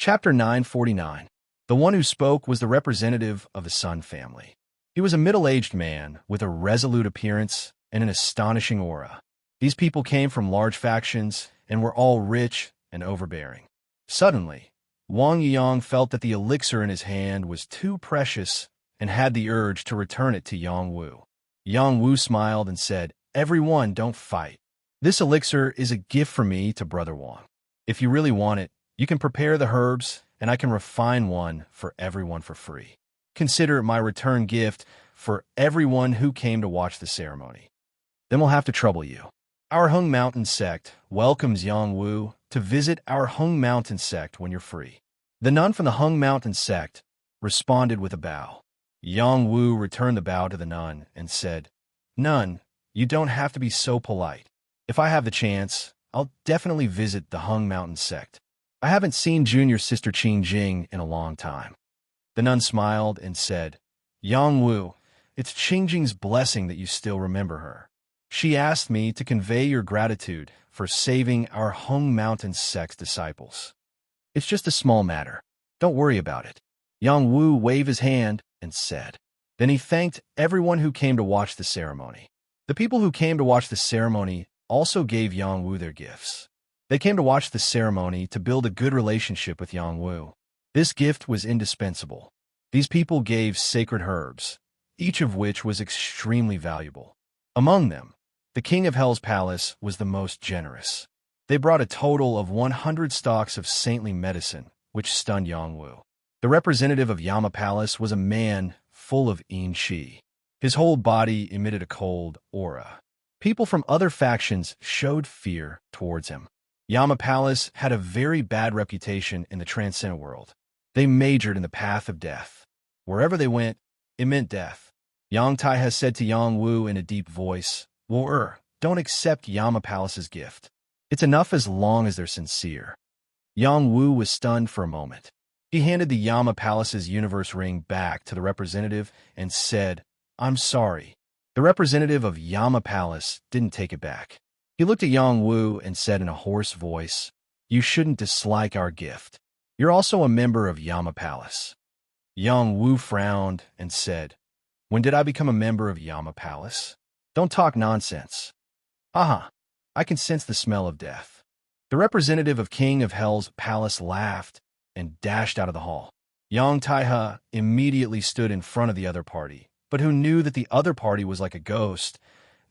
Chapter 949. The one who spoke was the representative of the Sun family. He was a middle-aged man with a resolute appearance and an astonishing aura. These people came from large factions and were all rich and overbearing. Suddenly, Wang Yiyang felt that the elixir in his hand was too precious and had the urge to return it to Yang Wu. Yang Wu smiled and said, "Everyone, don't fight. This elixir is a gift from me to Brother Wang. If you really want it, you can prepare the herbs, and I can refine one for everyone for free. Consider it my return gift for everyone who came to watch the ceremony. Then we'll have to trouble you. Our Hung Mountain sect welcomes Yang Wu to visit our Hung Mountain sect when you're free." The nun from the Hung Mountain sect responded with a bow. Yang Wu returned the bow to the nun and said, "Nun, you don't have to be so polite. If I have the chance, I'll definitely visit the Hung Mountain sect. I haven't seen junior sister Qing Jing in a long time." The nun smiled and said, "Yang Wu, it's Qing Jing's blessing that you still remember her. She asked me to convey your gratitude for saving our Hung Mountain sect's disciples. It's just a small matter. Don't worry about it." Yang Wu waved his hand and said. Then he thanked everyone who came to watch the ceremony. The people who came to watch the ceremony also gave Yang Wu their gifts. They came to watch the ceremony to build a good relationship with Yang Wu. This gift was indispensable. These people gave sacred herbs, each of which was extremely valuable. Among them, the King of Hell's palace was the most generous. They brought a total of 100 stalks of saintly medicine, which stunned Yang Wu. The representative of Yama Palace was a man full of yin qi. His whole body emitted a cold aura. People from other factions showed fear towards him. Yama Palace had a very bad reputation in the transcendent world. They majored in the path of death. Wherever they went, it meant death. Yang Tai has said to Yang Wu in a deep voice, "Don't accept Yama Palace's gift. It's enough as long as they're sincere." Yang Wu was stunned for a moment. He handed the Yama Palace's universe ring back to the representative and said, "I'm sorry." The representative of Yama Palace didn't take it back. He looked at Yang Wu and said in a hoarse voice, "You shouldn't dislike our gift. You're also a member of Yama Palace." Yang Wu frowned and said, "When did I become a member of Yama Palace? Don't talk nonsense." "Aha, I can sense the smell of death." The representative of King of Hell's palace laughed and dashed out of the hall. Yang Taihe immediately stood in front of the other party, but who knew that the other party was like a ghost,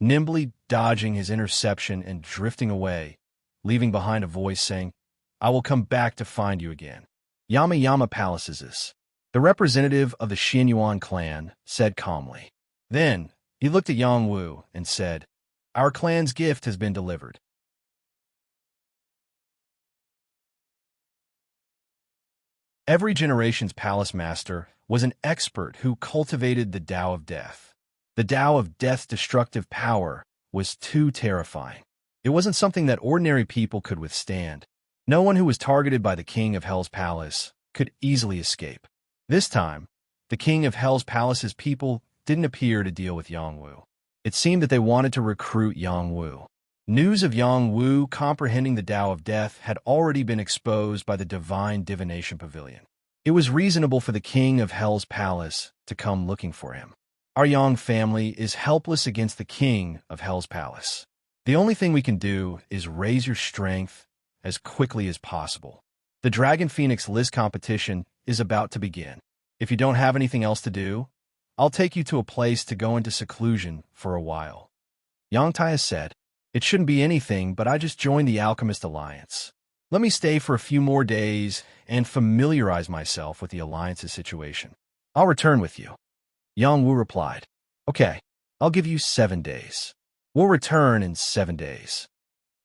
nimbly dodging his interception and drifting away, leaving behind a voice saying, "I will come back to find you again." Yama Palace is this. The representative of the Xianyuan clan said calmly. Then he looked at Yang Wu and said, "Our clan's gift has been delivered." Every generation's palace master was an expert who cultivated the Tao of Death. The Tao of Death's destructive power was too terrifying. It wasn't something that ordinary people could withstand. No one who was targeted by the King of Hell's palace could easily escape. This time, the King of Hell's palace's people didn't appear to deal with Yang Wu. It seemed that they wanted to recruit Yang Wu. News of Yang Wu comprehending the Tao of Death had already been exposed by the Divine Divination Pavilion. It was reasonable for the King of Hell's palace to come looking for him. Our Yang family is helpless against the King of Hell's palace. The only thing we can do is raise your strength as quickly as possible. The Dragon Phoenix list competition is about to begin. If you don't have anything else to do, I'll take you to a place to go into seclusion for a while." Yang Tai has said, "It shouldn't be anything, but I just joined the Alchemist Alliance. Let me stay for a few more days and familiarize myself with the Alliance's situation. I'll return with you." Yang Wu replied, "Okay, I'll give you 7 days. We'll return in 7 days."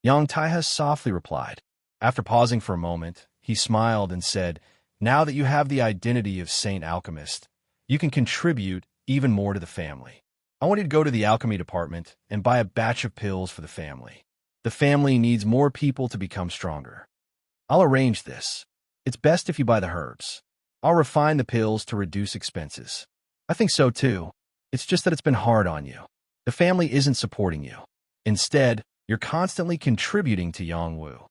Yang Taihe softly replied. After pausing for a moment, he smiled and said, "Now that you have the identity of Saint Alchemist, you can contribute even more to the family. I want you to go to the alchemy department and buy a batch of pills for the family. The family needs more people to become stronger. I'll arrange this. It's best if you buy the herbs. I'll refine the pills to reduce expenses." "I think so too. It's just that it's been hard on you. The family isn't supporting you. Instead, you're constantly contributing to Yang Wu."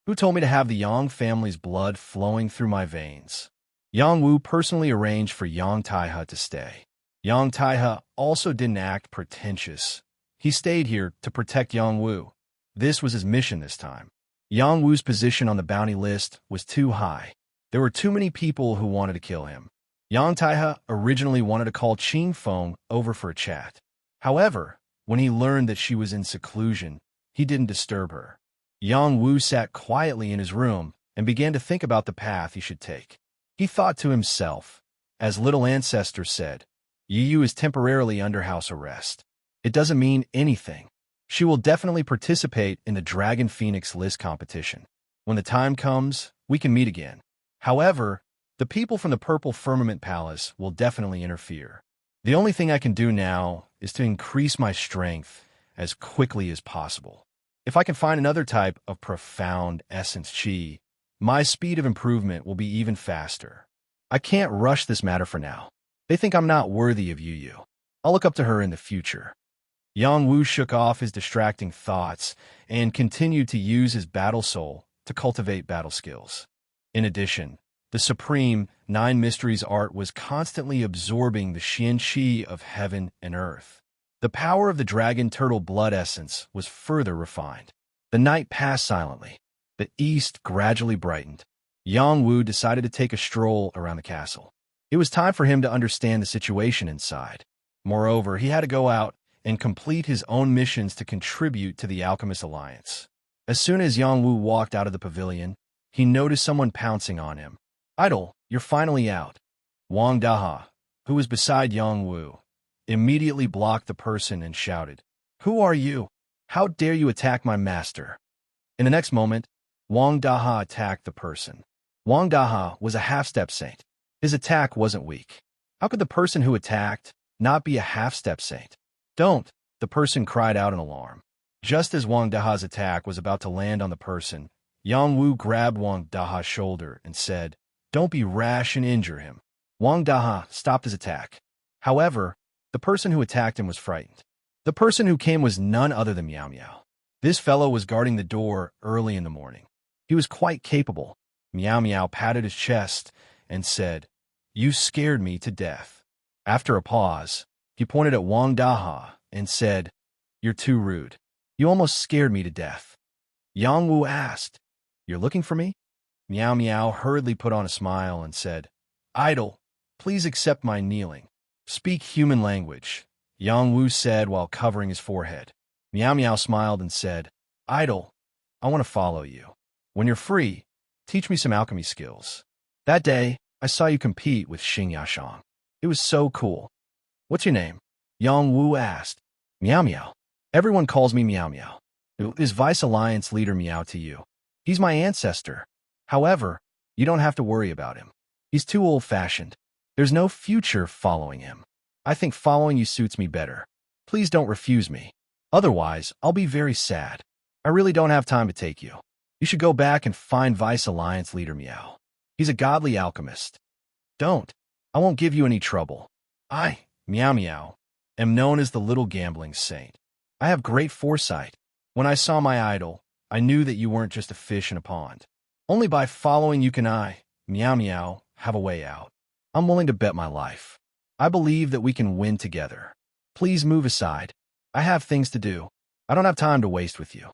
Who told me to have the Yang family's blood flowing through my veins? Yang Wu personally arranged for Yang Taihe to stay. Yang Taihe also didn't act pretentious. He stayed here to protect Yang Wu. This was his mission this time. Yang Wu's position on the bounty list was too high. There were too many people who wanted to kill him. Yang Taihe originally wanted to call Qing Feng over for a chat. However, when he learned that she was in seclusion, he didn't disturb her. Yang Wu sat quietly in his room and began to think about the path he should take. He thought to himself, as Little Ancestor said, Yu is temporarily under house arrest. It doesn't mean anything. She will definitely participate in the Dragon Phoenix list competition. When the time comes, we can meet again. However, the people from the Purple Firmament Palace will definitely interfere. The only thing I can do now is to increase my strength as quickly as possible. If I can find another type of profound essence chi, my speed of improvement will be even faster. I can't rush this matter for now. They think I'm not worthy of Yu. I'll look up to her in the future. Yang Wu shook off his distracting thoughts and continued to use his battle soul to cultivate battle skills. In addition, the supreme Nine Mysteries art was constantly absorbing the Xian Qi of heaven and earth. The power of the dragon turtle blood essence was further refined. The night passed silently. The east gradually brightened. Yang Wu decided to take a stroll around the castle. It was time for him to understand the situation inside. Moreover, he had to go out and complete his own missions to contribute to the Alchemist Alliance. As soon as Yang Wu walked out of the pavilion, he noticed someone pouncing on him. "Idol, you're finally out." Wang Daha, who was beside Yang Wu, immediately blocked the person and shouted, "Who are you? How dare you attack my master?" In the next moment, Wang Daha attacked the person. Wang Daha was a half-step saint. His attack wasn't weak. How could the person who attacked not be a half-step saint? "Don't!" the person cried out in alarm. Just as Wang Daha's attack was about to land on the person, Yang Wu grabbed Wang Daha's shoulder and said, "Don't be rash and injure him." Wang Daha stopped his attack. However, the person who attacked him was frightened. The person who came was none other than Miao Miao. This fellow was guarding the door early in the morning. He was quite capable. Miao Miao patted his chest and said, "You scared me to death." After a pause, he pointed at Wang Daha and said, "You're too rude. You almost scared me to death." Yang Wu asked, "You're looking for me?" Miao Miao hurriedly put on a smile and said, "Idol, please accept my kneeling. Speak human language," Yang Wu said while covering his forehead. Miao Miao smiled and said, "Idol, I want to follow you. When you're free, teach me some alchemy skills. That day, I saw you compete with Xing Yashang. It was so cool." "What's your name?" Yang Wu asked. "Miao Miao. Everyone calls me Miao Miao. Is Vice Alliance leader Miao to you? He's my ancestor. However, you don't have to worry about him. He's too old-fashioned. There's no future following him. I think following you suits me better. Please don't refuse me. Otherwise, I'll be very sad. I really don't have time to take you. You should go back and find Vice Alliance leader Miao. He's a godly alchemist." "Don't. I won't give you any trouble. I, Miao Miao, am known as the Little Gambling Saint. I have great foresight. When I saw my idol, I knew that you weren't just a fish in a pond. Only by following you can I, Miao Miao, have a way out. I'm willing to bet my life. I believe that we can win together. Please move aside. I have things to do. I don't have time to waste with you."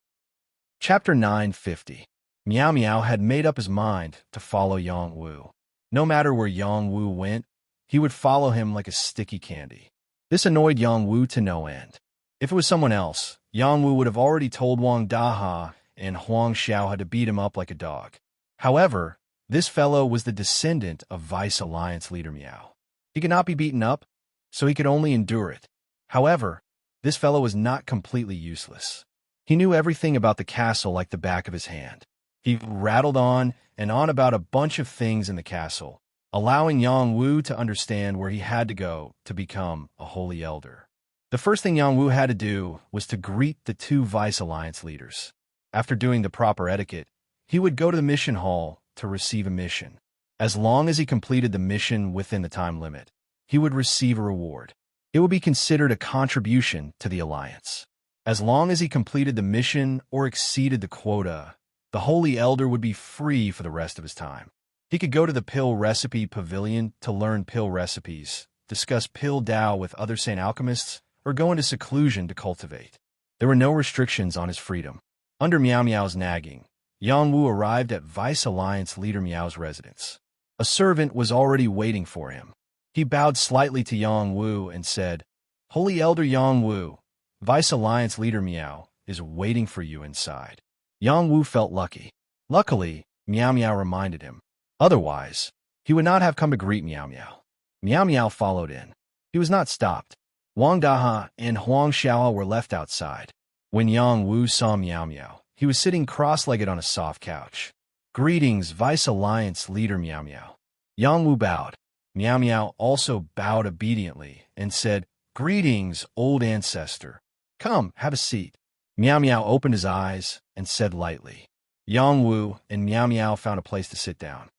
Chapter 950. Miao Miao had made up his mind to follow Yang Wu. No matter where Yang Wu went, he would follow him like a sticky candy. This annoyed Yang Wu to no end. If it was someone else, Yang Wu would have already told Wang Daha and Huang Xiao to beat him up like a dog. However, this fellow was the descendant of Vice Alliance leader Miao. He could not be beaten up, so he could only endure it. However, this fellow was not completely useless. He knew everything about the castle like the back of his hand. He rattled on and on about a bunch of things in the castle, allowing Yang Wu to understand where he had to go to become a holy elder. The first thing Yang Wu had to do was to greet the two Vice Alliance leaders. After doing the proper etiquette, he would go to the mission hall to receive a mission. As long as he completed the mission within the time limit, he would receive a reward. It would be considered a contribution to the Alliance. As long as he completed the mission or exceeded the quota, The Holy Elder would be free for the rest of his time. He could go to the pill recipe pavilion to learn pill recipes, discuss pill Tao with other Saint alchemists, or go into seclusion to cultivate. There were no restrictions on his freedom. Under Miao Miao's nagging, Yang Wu arrived at Vice Alliance leader Miao's residence. A servant was already waiting for him. He bowed slightly to Yang Wu and said, "Holy Elder Yang Wu, Vice Alliance leader Miao is waiting for you inside." Yang Wu felt lucky. Luckily, Miao Miao reminded him. Otherwise, he would not have come to greet Miao Miao. Miao Miao followed in. He was not stopped. Wang Daha and Huang Xiao were left outside. When Yang Wu saw Miao Miao, he was sitting cross-legged on a soft couch. "Greetings, Vice Alliance leader Miao Miao." Yang Wu bowed. Miao Miao also bowed obediently and said, "Greetings, old ancestor. Come, have a seat." Miao Miao opened his eyes and said lightly. Yang Wu and Miao Miao found a place to sit down.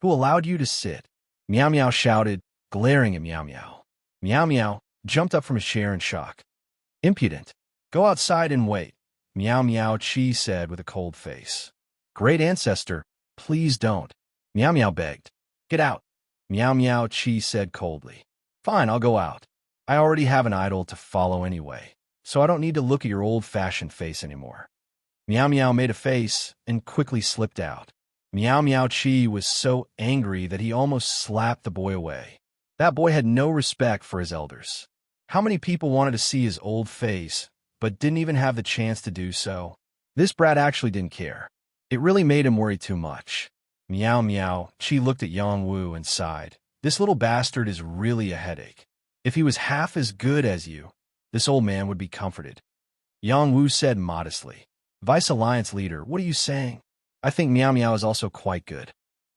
"Who allowed you to sit?" Miao Miao shouted, glaring at Miao Miao. Miao Miao jumped up from his chair in shock. "Impudent. Go outside and wait," Miao Miao Chi said with a cold face. "Great ancestor, please don't," Miao Miao begged. "Get out," Miao Miao Chi said coldly. "Fine, I'll go out. I already have an idol to follow anyway, so I don't need to look at your old-fashioned face anymore." Miao Miao made a face and quickly slipped out. Miao Miao Chi was so angry that he almost slapped the boy away. That boy had no respect for his elders. How many people wanted to see his old face, but didn't even have the chance to do so? This brat actually didn't care. It really made him worry too much. Miao Miao Chi looked at Yang Wu and sighed. "This little bastard is really a headache. If he was half as good as you, this old man would be comforted." Yang Wu said modestly, "Vice Alliance leader, what are you saying? I think Miao Miao is also quite good.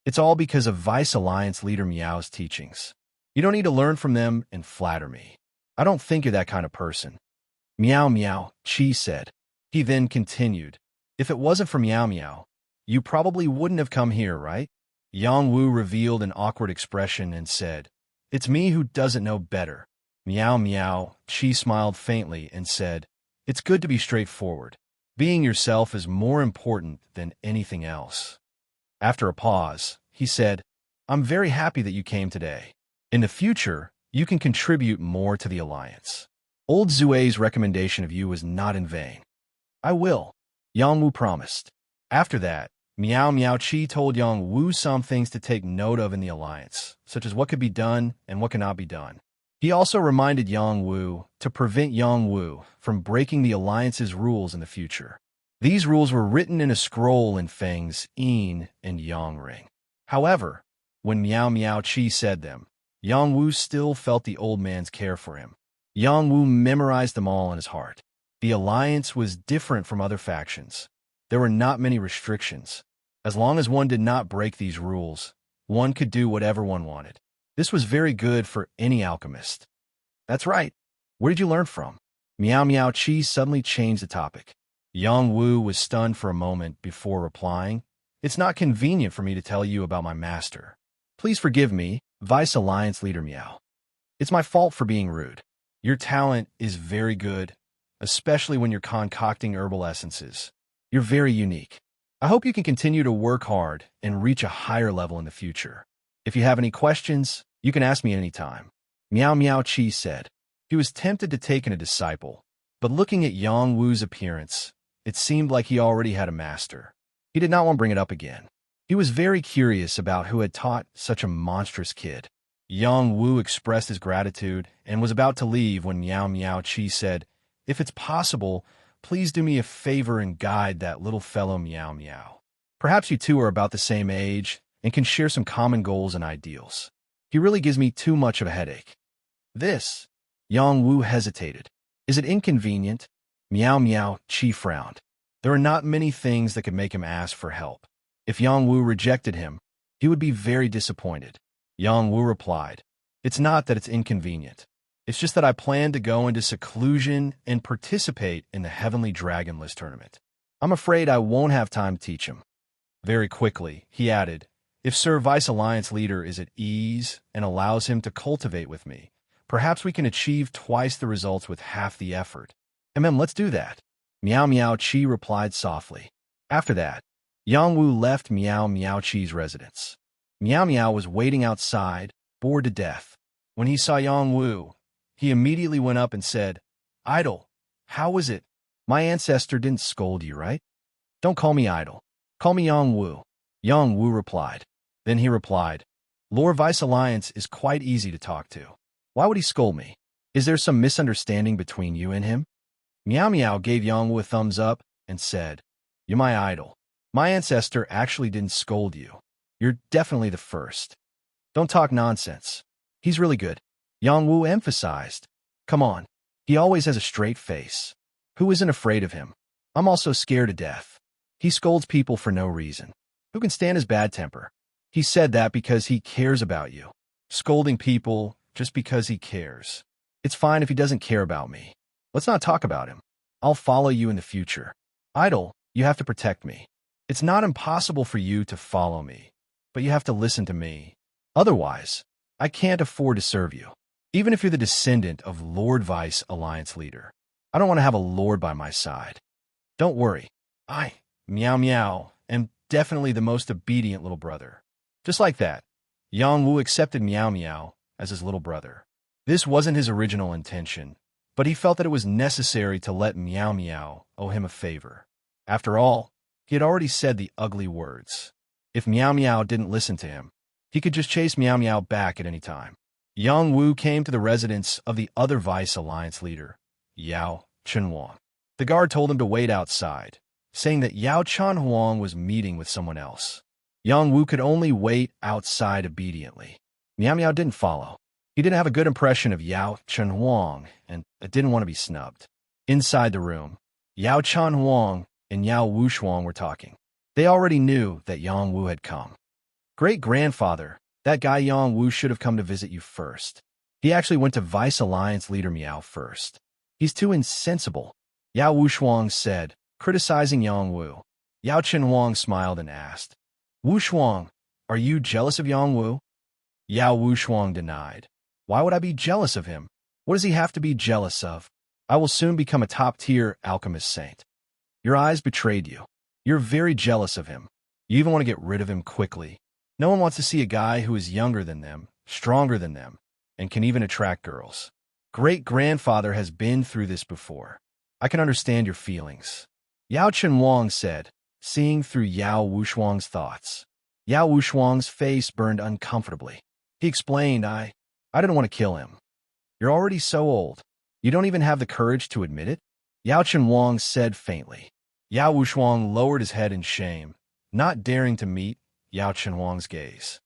It's all because of Vice Alliance leader Miao's teachings. You don't need to learn from them and flatter me. I don't think you're that kind of person." Miao Miao Chi said. He then continued, "If it wasn't for Miao Miao, you probably wouldn't have come here, right?" Yang Wu revealed an awkward expression and said, "It's me who doesn't know better." Miao Miao Chi smiled faintly and said, "It's good to be straightforward. Being yourself is more important than anything else." After a pause, he said, "I'm very happy that you came today. In the future, you can contribute more to the Alliance. Old Zue's recommendation of you was not in vain." "I will," Yang Wu promised. After that, Miao Miao Chi told Yang Wu some things to take note of in the Alliance, such as what could be done and what cannot be done. He also reminded Yang Wu to prevent Yang Wu from breaking the Alliance's rules in the future. These rules were written in a scroll in Feng's Yin and Yang ring. However, when Miao Miao Chi said them, Yang Wu still felt the old man's care for him. Yang Wu memorized them all in his heart. The Alliance was different from other factions. There were not many restrictions. As long as one did not break these rules, one could do whatever one wanted. This was very good for any alchemist. "That's right. Where did you learn from?" Miao Miao Chi suddenly changed the topic. Yang Wu was stunned for a moment before replying, "It's not convenient for me to tell you about my master. Please forgive me, Vice Alliance leader Miao. It's my fault for being rude. Your talent is very good, especially when you're concocting herbal essences. You're very unique. I hope you can continue to work hard and reach a higher level in the future. If you have any questions, you can ask me anytime." Miao Miao Chi said. He was tempted to take in a disciple, but looking at Yang Wu's appearance, it seemed like he already had a master. He did not want to bring it up again. He was very curious about who had taught such a monstrous kid. Yang Wu expressed his gratitude and was about to leave when Miao Miao Chi said, "If it's possible, please do me a favor and guide that little fellow Miao Miao. Perhaps you two are about the same age and can share some common goals and ideals. He really gives me too much of a headache." "This?" Yang Wu hesitated. "Is it inconvenient?" Miao Miao Chi frowned. There are not many things that could make him ask for help. If Yang Wu rejected him, he would be very disappointed. Yang Wu replied, "It's not that it's inconvenient. It's just that I plan to go into seclusion and participate in the Heavenly Dragon List tournament. I'm afraid I won't have time to teach him." Very quickly, he added, "If Sir Vice Alliance leader is at ease and allows him to cultivate with me, perhaps we can achieve twice the results with half the effort." "Let's do that," Miao Miao Chi replied softly. After that, Yang Wu left Meow Meow Chi's residence. Meow Meow was waiting outside, bored to death. When he saw Yang Wu, he immediately went up and said, "Idol, how was it? My ancestor didn't scold you, right? Don't call me Idol. Call me Yang Wu." Yang Wu replied. Then he replied, "Lord Vice Alliance is quite easy to talk to. Why would he scold me? Is there some misunderstanding between you and him?" Meow Meow gave Yang Wu a thumbs up and said, "You're my idol. My ancestor actually didn't scold you. You're definitely the first. Don't talk nonsense. He's really good." Yang Wu emphasized, "Come on. He always has a straight face. Who isn't afraid of him? I'm also scared to death. He scolds people for no reason. Who can stand his bad temper? He said that because he cares about you. Scolding people just because he cares. It's fine if he doesn't care about me. Let's not talk about him. I'll follow you in the future. Idol, you have to protect me. It's not impossible for you to follow me, but you have to listen to me. Otherwise, I can't afford to serve you. Even if you're the descendant of Lord Vice Alliance leader, I don't want to have a lord by my side. Don't worry. I, Meow Meow, am definitely the most obedient little brother." Just like that, Yang Wu accepted Meow Meow as his little brother. This wasn't his original intention, but he felt that it was necessary to let Meow Meow owe him a favor. After all, he had already said the ugly words. If Meow Meow didn't listen to him, he could just chase Meow Meow back at any time. Yang Wu came to the residence of the other Vice Alliance leader, Yao Chenhuang. The guard told him to wait outside, saying that Yao Chenhuang was meeting with someone else. Yang Wu could only wait outside obediently. Meow Meow didn't follow. He didn't have a good impression of Yao Chenhuang and didn't want to be snubbed. Inside the room, Yao Chenhuang and Yao Wushuang were talking. They already knew that Yang Wu had come. "Great-grandfather, that guy Yang Wu should have come to visit you first. He actually went to Vice Alliance leader Meow first. He's too insensible," Yao Wushuang said, criticizing Yang Wu. Yao Chenhuang smiled and asked, "Wushuang, are you jealous of Yang Wu?" Yao Wushuang denied. "Why would I be jealous of him? What does he have to be jealous of? I will soon become a top-tier alchemist saint." "Your eyes betrayed you. You're very jealous of him. You even want to get rid of him quickly. No one wants to see a guy who is younger than them, stronger than them, and can even attract girls. Great-grandfather has been through this before. I can understand your feelings," Yao Chenhuang said, seeing through Yao Wushuang's thoughts. Yao Wushuang's face burned uncomfortably. He explained, I didn't want to kill him." "You're already so old. You don't even have the courage to admit it?" Yao Chenhuang said faintly. Yao Wushuang lowered his head in shame, not daring to meet Yao Chenhuang's gaze.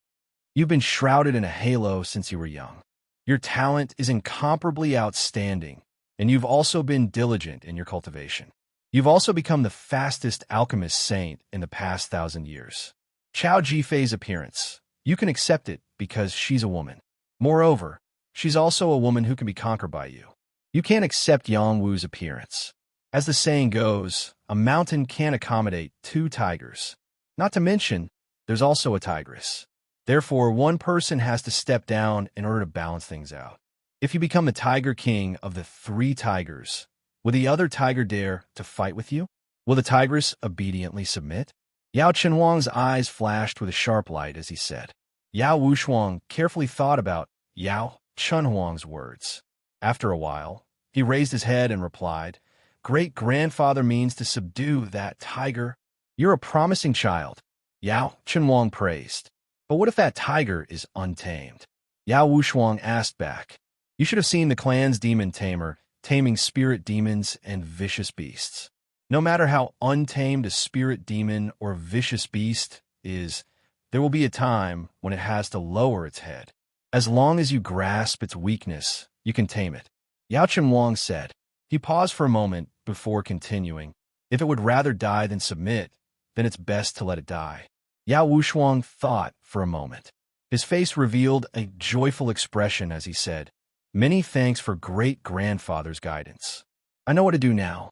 "You've been shrouded in a halo since you were young. Your talent is incomparably outstanding, and you've also been diligent in your cultivation. You've also become the fastest alchemist saint in the past 1,000 years. Chao Jifei's appearance, you can accept it because she's a woman. Moreover, she's also a woman who can be conquered by you. You can't accept Yang Wu's appearance. As the saying goes, a mountain can't accommodate two tigers. Not to mention, there's also a tigress. Therefore, one person has to step down in order to balance things out. If you become the Tiger King of the 3 tigers, will the other tiger dare to fight with you? Will the tigress obediently submit?" Yao Chenhuang's eyes flashed with a sharp light as he said. Yao Wushuang carefully thought about Yao Chenhuang's words. After a while, he raised his head and replied, "Great-grandfather means to subdue that tiger. You're a promising child," Yao Chenhuang praised. "But what if that tiger is untamed?" Yao Wushuang asked back. "You should have seen the clan's demon tamer taming spirit demons and vicious beasts. No matter how untamed a spirit demon or vicious beast is, there will be a time when it has to lower its head. As long as you grasp its weakness, you can tame it," Yao Chenhuang said. He paused for a moment before continuing. "If it would rather die than submit, then it's best to let it die." Yao Wushuang thought for a moment. His face revealed a joyful expression as he said, "Many thanks for great-grandfather's guidance. I know what to do now.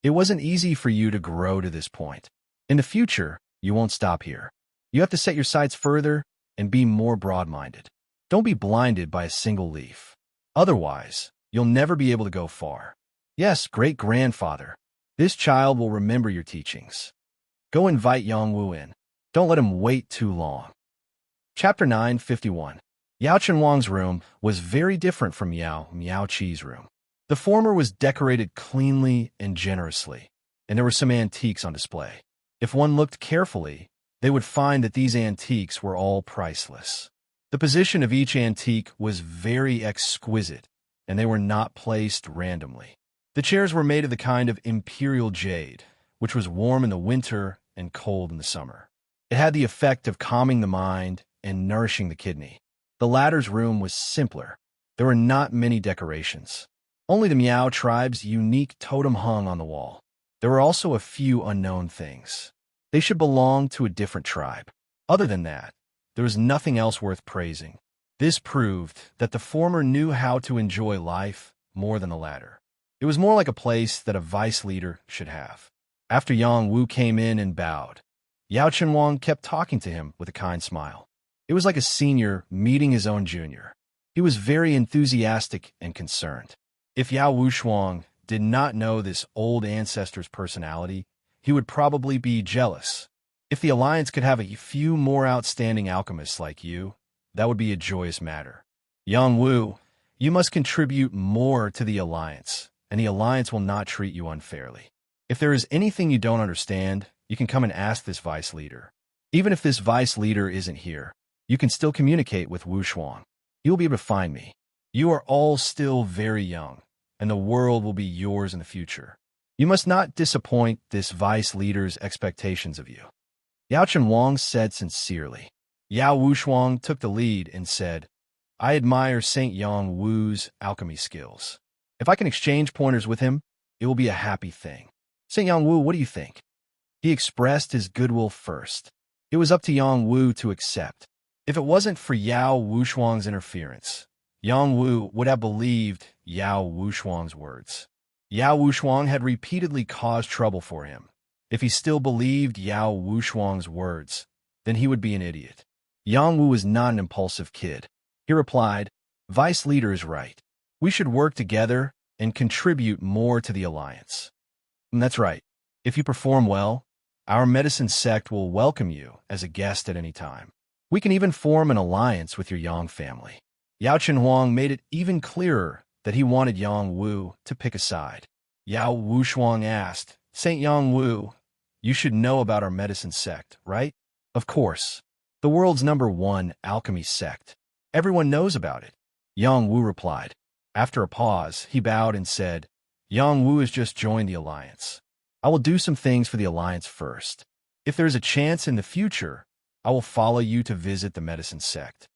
It wasn't easy for you to grow to this point. In the future, you won't stop here. You have to set your sights further and be more broad-minded. Don't be blinded by a single leaf. Otherwise, you'll never be able to go far. Yes, great-grandfather, this child will remember your teachings." Go invite Yang Wu in. Don't let him wait too long. Chapter 951. Yao Chenwang's room was very different from Yao Miaoqi's room. The former was decorated cleanly and generously, and there were some antiques on display. If one looked carefully, they would find that these antiques were all priceless. The position of each antique was very exquisite, and they were not placed randomly. The chairs were made of the kind of imperial jade, which was warm in the winter and cold in the summer. It had the effect of calming the mind and nourishing the kidney. The latter's room was simpler. There were not many decorations. Only the Miao tribe's unique totem hung on the wall. There were also a few unknown things. They should belong to a different tribe. Other than that, there was nothing else worth praising. This proved that the former knew how to enjoy life more than the latter. It was more like a place that a vice leader should have. After Yang Wu came in and bowed, Yao Chenwang kept talking to him with a kind smile. It was like a senior meeting his own junior. He was very enthusiastic and concerned. If Yao Wushuang did not know this old ancestor's personality, he would probably be jealous. If the alliance could have a few more outstanding alchemists like you, that would be a joyous matter. Yang Wu, you must contribute more to the alliance, and the alliance will not treat you unfairly. If there is anything you don't understand, you can come and ask this vice leader. Even if this vice leader isn't here, you can still communicate with Wushuang. You'll be able to find me. You are all still very young, and the world will be yours in the future. You must not disappoint this vice leader's expectations of you. Yao Chenwang said sincerely. Yao Wushuang took the lead and said, I admire Saint Yang Wu's alchemy skills. If I can exchange pointers with him, it will be a happy thing. Saint Yang Wu, what do you think? He expressed his goodwill first. It was up to Yang Wu to accept. If it wasn't for Yao Wushuang's interference, Yang Wu would have believed Yao Wushuang's words. Yao Wushuang had repeatedly caused trouble for him. If he still believed Yao Wushuang's words, then he would be an idiot. Yang Wu was not an impulsive kid. He replied, Vice leader is right. We should work together and contribute more to the alliance. And that's right. If you perform well, our medicine sect will welcome you as a guest at any time. We can even form an alliance with your Yang family. Yao Chenhuang made it even clearer that he wanted Yang Wu to pick a side. Yao Wushuang asked, Saint Yang Wu, you should know about our medicine sect, right? Of course. The world's #1 alchemy sect. Everyone knows about it. Yang Wu replied. After a pause, he bowed and said, Yang Wu has just joined the alliance. I will do some things for the alliance first. If there is a chance in the future, I will follow you to visit the medicine sect.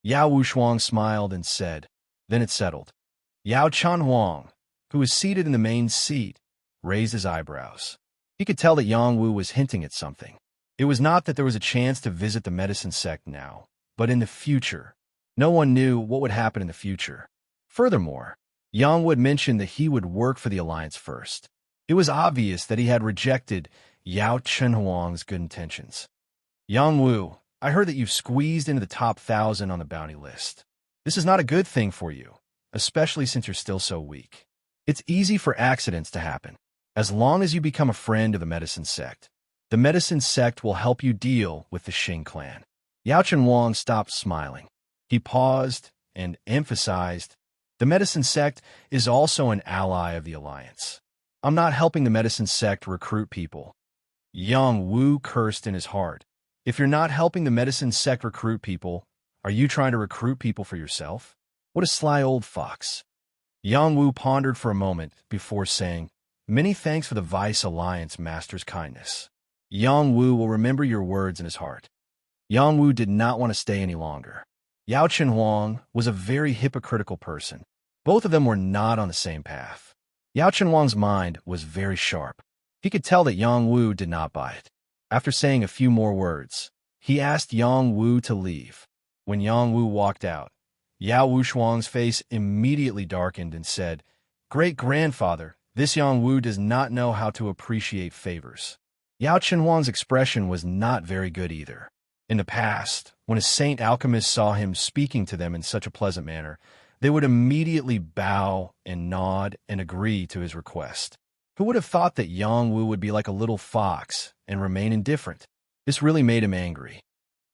Yao Wushuang smiled and said, then it's settled. Yao Chenhuang, who was seated in the main seat, raised his eyebrows. He could tell that Yang Wu was hinting at something. It was not that there was a chance to visit the medicine sect now, but in the future. No one knew what would happen in the future. Furthermore, Yang Wu had mentioned that he would work for the alliance first. It was obvious that he had rejected Yao Chenhuang's good intentions. Yang Wu, I heard that you've squeezed into the top 1,000 on the bounty list. This is not a good thing for you, especially since you're still so weak. It's easy for accidents to happen. As long as you become a friend of the medicine sect, the medicine sect will help you deal with the Xing clan. Yao Chenhuang stopped smiling. He paused and emphasized, the medicine sect is also an ally of the alliance. I'm not helping the medicine sect recruit people. Yang Wu cursed in his heart. If you're not helping the medicine sect recruit people, are you trying to recruit people for yourself? What a sly old fox. Yang Wu pondered for a moment before saying, many thanks for the Vice Alliance Master's kindness. Yang Wu will remember your words in his heart. Yang Wu did not want to stay any longer. Yao Chenhuang was a very hypocritical person. Both of them were not on the same path. Yao Chenhuang's mind was very sharp. He could tell that Yang Wu did not buy it. After saying a few more words, he asked Yang Wu to leave. When Yang Wu walked out, Yao Wushuang's face immediately darkened and said, Great-grandfather, this Yang Wu does not know how to appreciate favors. Yao Chenhuang's expression was not very good either. In the past, when a saint alchemist saw him speaking to them in such a pleasant manner, they would immediately bow and nod and agree to his request. Who would have thought that Yang Wu would be like a little fox and remain indifferent? This really made him angry.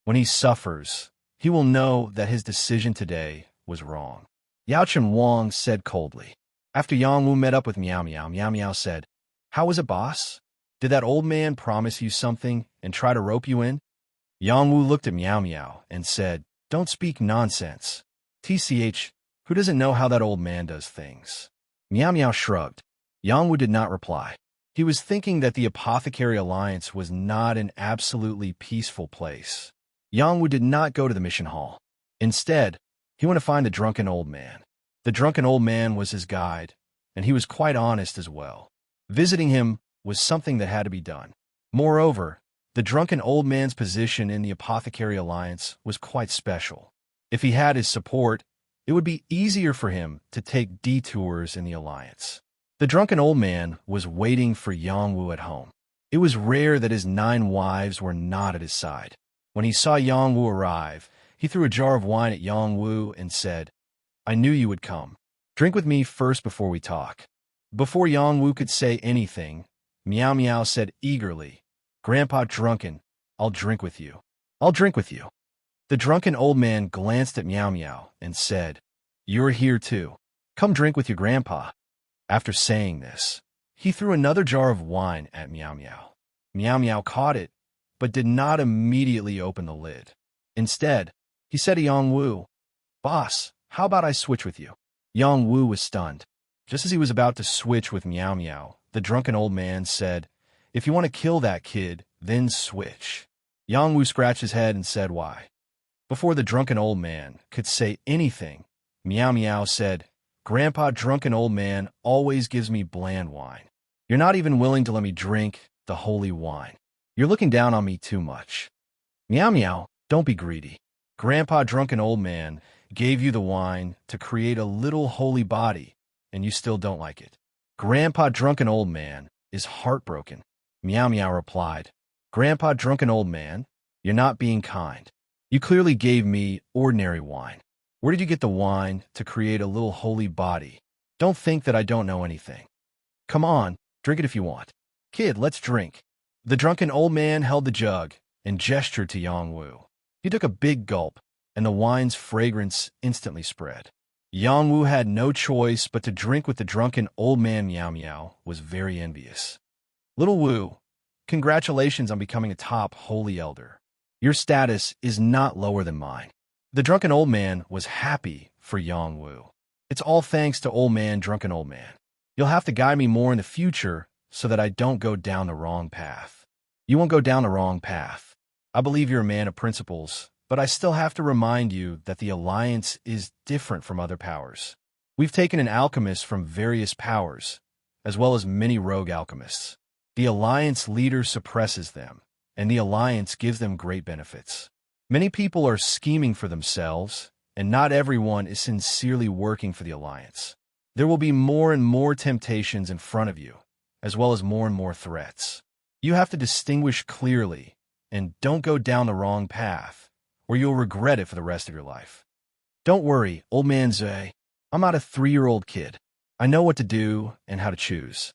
When he suffers, he will know that his decision today was wrong. Yao Chen Wang said coldly. After Yang Wu met up with Miao Miao, Miao Miao said, "How was it, boss? Did that old man promise you something and try to rope you in?" Yang Wu looked at Miao Miao and said, "Don't speak nonsense. TCH, who doesn't know how that old man does things?" Miao Miao shrugged. Yang Wu did not reply. He was thinking that the Apothecary Alliance was not an absolutely peaceful place. Yang Wu did not go to the mission hall. Instead, he went to find the drunken old man. The drunken old man was his guide, and he was quite honest as well. Visiting him was something that had to be done. Moreover, the drunken old man's position in the Apothecary Alliance was quite special. If he had his support, it would be easier for him to take detours in the Alliance. The drunken old man was waiting for Yang Wu at home. It was rare that his 9 wives were not at his side. When he saw Yang Wu arrive, he threw a jar of wine at Yang Wu and said, "I knew you would come. Drink with me first before we talk." Before Yang Wu could say anything, Miao Miao said eagerly, "Grandpa Drunken, I'll drink with you. I'll drink with you." The drunken old man glanced at Miao Miao and said, "You're here too. Come drink with your grandpa." After saying this, he threw another jar of wine at Miao Miao. Miao Miao caught it, but did not immediately open the lid. Instead, he said to Yang Wu, "Boss, how about I switch with you?" Yang Wu was stunned. Just as he was about to switch with Miao Miao, the drunken old man said, "If you want to kill that kid, then switch." Yang Wu scratched his head and said, "Why?" Before the drunken old man could say anything, Miao Miao said, "Grandpa Drunken Old Man always gives me bland wine. You're not even willing to let me drink the holy wine. You're looking down on me too much." Miao Miao, don't be greedy. Grandpa Drunken Old Man gave you the wine to create a little holy body, and you still don't like it. Grandpa Drunken Old Man is heartbroken. Miao Miao replied, "Grandpa Drunken Old Man, you're not being kind. You clearly gave me ordinary wine. Where did you get the wine to create a little holy body? Don't think that I don't know anything. Come on, drink it if you want. Kid, let's drink." The drunken old man held the jug and gestured to Yang Wu. He took a big gulp, and the wine's fragrance instantly spread. Yang Wu had no choice but to drink with the drunken old man. Miao Miao was very envious. "Little Wu, congratulations on becoming a top holy elder. Your status is not lower than mine." The drunken old man was happy for Yang Wu. "It's all thanks to old man, drunken old man. You'll have to guide me more in the future so that I don't go down the wrong path." "You won't go down the wrong path. I believe you're a man of principles, but I still have to remind you that the Alliance is different from other powers. We've taken an alchemist from various powers, as well as many rogue alchemists. The Alliance leader suppresses them, and the Alliance gives them great benefits. Many people are scheming for themselves, and not everyone is sincerely working for the Alliance. There will be more and more temptations in front of you, as well as more threats. You have to distinguish clearly, and don't go down the wrong path, or you'll regret it for the rest of your life. Don't worry, old man Zui. I'm not a 3-year-old kid. I know what to do and how to choose.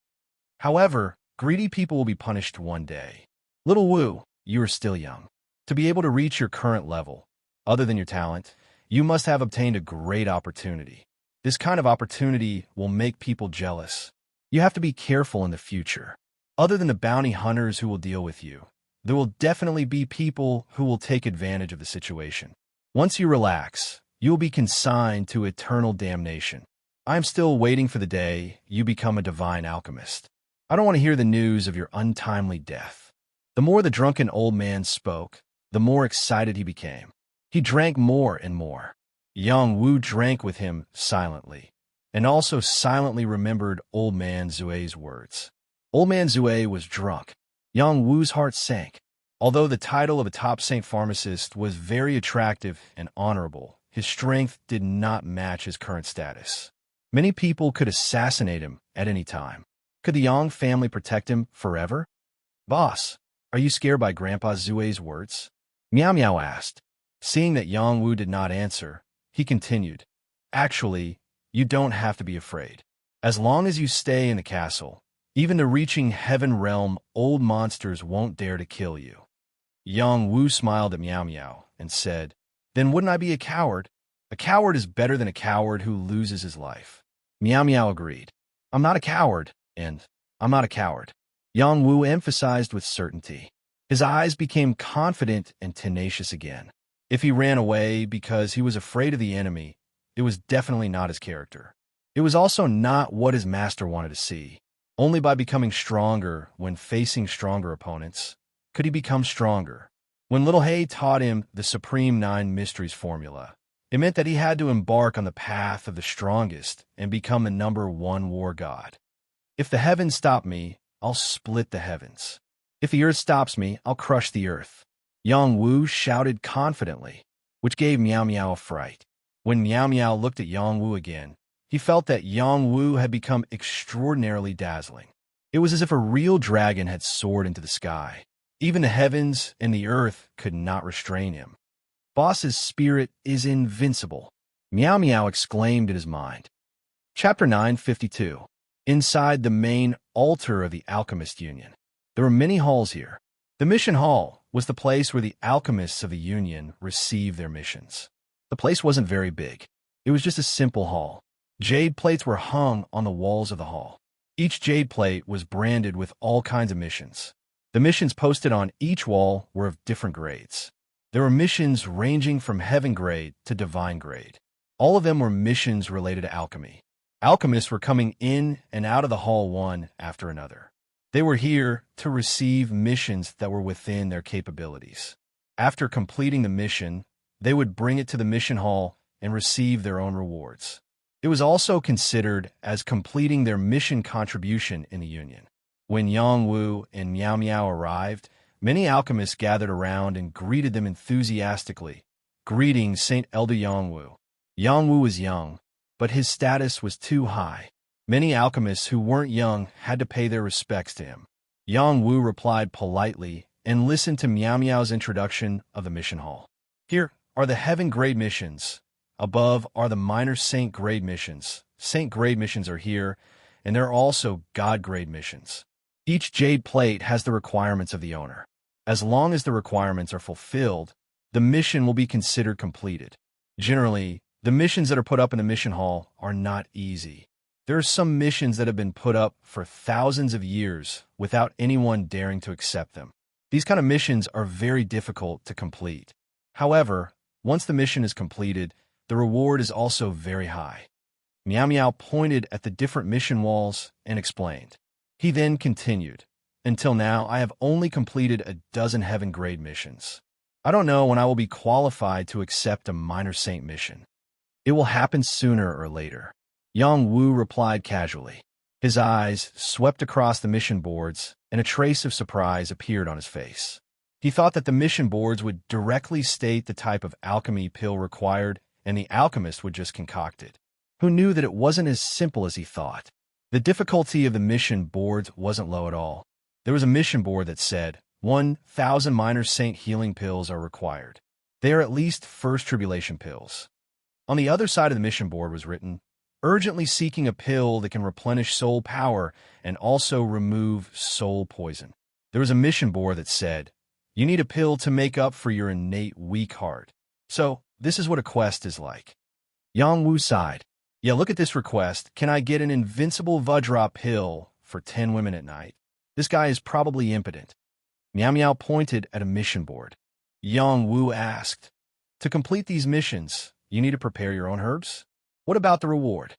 However, greedy people will be punished one day. Little Wu, you are still young. To be able to reach your current level, other than your talent, you must have obtained a great opportunity. This kind of opportunity will make people jealous. You have to be careful in the future. Other than the bounty hunters who will deal with you, there will definitely be people who will take advantage of the situation. Once you relax, you will be consigned to eternal damnation. I am still waiting for the day you become a divine alchemist. I don't want to hear the news of your untimely death." The more the drunken old man spoke, the more excited he became. He drank more and more. Yang Wu drank with him silently, and also silently remembered old man Zue's words. Old man Zue was drunk. Yang Wu's heart sank. Although the title of a top saint pharmacist was very attractive and honorable, his strength did not match his current status. Many people could assassinate him at any time. Could the Yang family protect him forever? "Boss, are you scared by Grandpa Zue's words?" Miao Miao asked. Seeing that Yang Wu did not answer, he continued, "Actually, you don't have to be afraid. As long as you stay in the castle, Even to reaching heaven realm, old monsters won't dare to kill you. Yang Wu smiled at Meow Meow and said, Then wouldn't I be a coward? A coward is better than a coward who loses his life. Meow Meow agreed. I'm not a coward, and I'm not a coward. Yang Wu emphasized with certainty. His eyes became confident and tenacious again. If he ran away because he was afraid of the enemy, it was definitely not his character. It was also not what his master wanted to see. Only by becoming stronger when facing stronger opponents could he become stronger. When Little Hay taught him the Supreme Nine Mysteries formula, it meant that he had to embark on the path of the strongest and become the #1 war god. If the heavens stop me, I'll split the heavens. If the earth stops me, I'll crush the earth. Yang Wu shouted confidently, which gave Meow Meow a fright. When Meow Meow looked at Yang Wu again, he felt that Yang Wu had become extraordinarily dazzling. It was as if a real dragon had soared into the sky. Even the heavens and the earth could not restrain him. Boss's spirit is invincible, Meow Meow exclaimed in his mind. Chapter 952. Inside the main altar of the Alchemist Union. There were many halls here. The Mission Hall was the place where the alchemists of the Union received their missions. The place wasn't very big. It was just a simple hall. Jade plates were hung on the walls of the hall. Each jade plate was branded with all kinds of missions. The missions posted on each wall were of different grades. There were missions ranging from heaven grade to divine grade. All of them were missions related to alchemy. Alchemists were coming in and out of the hall one after another. They were here to receive missions that were within their capabilities. After completing the mission, they would bring it to the mission hall and receive their own rewards. It was also considered as completing their mission contribution in the Union. When Yang Wu and Meow Meow arrived, many alchemists gathered around and greeted them enthusiastically. Greetings, Saint Elder Yang Wu. Yang Wu was young, but his status was too high. Many alchemists who weren't young had to pay their respects to him. Yang Wu replied politely and listened to Meow Meow's introduction of the mission hall. Here are the heaven grade missions. Above are the minor saint grade missions. Saint grade missions are here, and there are also god grade missions. Each jade plate has the requirements of the owner. As long as the requirements are fulfilled, the mission will be considered completed. Generally, the missions that are put up in the mission hall are not easy. There are some missions that have been put up for thousands of years without anyone daring to accept them. These kind of missions are very difficult to complete. However, once the mission is completed, the reward is also very high. Meow Meow pointed at the different mission walls and explained. He then continued, Until now, I have only completed a dozen heaven grade missions. I don't know when I will be qualified to accept a minor saint mission. It will happen sooner or later. Yang Wu replied casually. His eyes swept across the mission boards, and a trace of surprise appeared on his face. He thought that the mission boards would directly state the type of alchemy pill required, and the alchemist would just concoct it. Who knew that it wasn't as simple as he thought? The difficulty of the mission boards wasn't low at all. There was a mission board that said, 1,000 minor saint healing pills are required. They are at least first tribulation pills. On the other side of the mission board was written, urgently seeking a pill that can replenish soul power and also remove soul poison. There was a mission board that said, you need a pill to make up for your innate weak heart. So, this is what a quest is like. Yang Wu sighed. Yeah, look at this request. Can I get an invincible Vajra pill for 10 women at night? This guy is probably impotent. Meow Meow pointed at a mission board. Yang Wu asked, to complete these missions, you need to prepare your own herbs? What about the reward?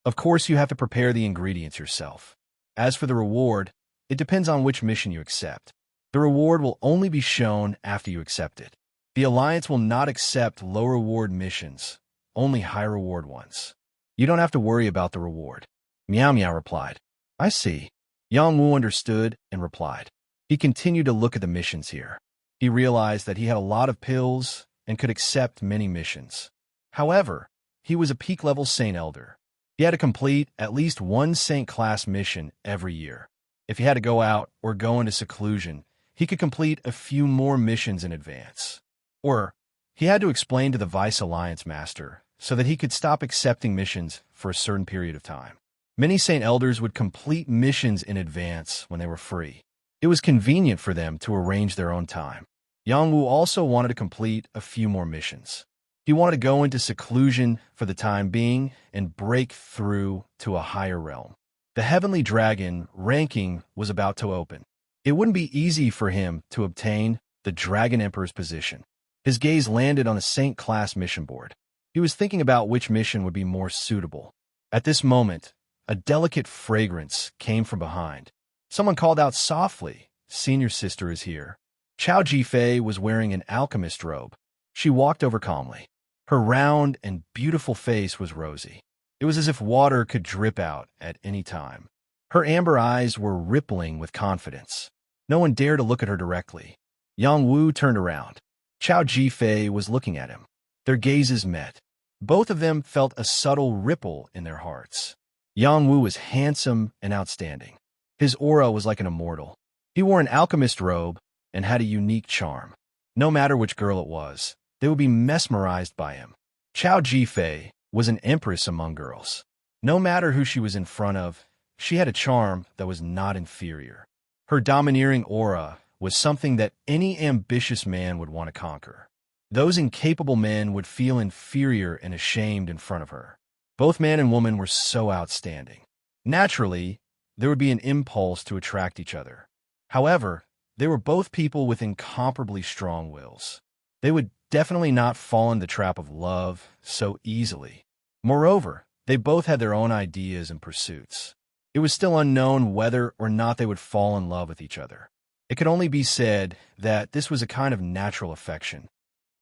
Of course, you have to prepare the ingredients yourself. As for the reward, it depends on which mission you accept. The reward will only be shown after you accept it. The Alliance will not accept low reward missions, only high reward ones. You don't have to worry about the reward. Meow Meow replied. I see. Yang Wu understood and replied. He continued to look at the missions here. He realized that he had a lot of pills and could accept many missions. However, he was a peak-level Saint Elder. He had to complete at least one Saint class mission every year. If he had to go out or go into seclusion, he could complete a few more missions in advance. Or, he had to explain to the Vice Alliance Master so that he could stop accepting missions for a certain period of time. Many Saint Elders would complete missions in advance when they were free. It was convenient for them to arrange their own time. Yang Wu also wanted to complete a few more missions. He wanted to go into seclusion for the time being and break through to a higher realm. The Heavenly Dragon ranking was about to open. It wouldn't be easy for him to obtain the Dragon Emperor's position. His gaze landed on the Saint class mission board. He was thinking about which mission would be more suitable. At this moment, a delicate fragrance came from behind. Someone called out softly, "Senior sister is here." Chao Jifei was wearing an alchemist robe. She walked over calmly. Her round and beautiful face was rosy. It was as if water could drip out at any time. Her amber eyes were rippling with confidence. No one dared to look at her directly. Yang Wu turned around. Chao Jifei was looking at him. Their gazes met. Both of them felt a subtle ripple in their hearts. Yang Wu was handsome and outstanding. His aura was like an immortal. He wore an alchemist robe and had a unique charm. No matter which girl it was, they would be mesmerized by him. Chao Jifei was an empress among girls. No matter who she was in front of, she had a charm that was not inferior. Her domineering aura was something that any ambitious man would want to conquer. Those incapable men would feel inferior and ashamed in front of her. Both man and woman were so outstanding. Naturally, there would be an impulse to attract each other. However, they were both people with incomparably strong wills. They would definitely not fall in the trap of love so easily. Moreover, they both had their own ideas and pursuits. It was still unknown whether or not they would fall in love with each other. It could only be said that this was a kind of natural affection.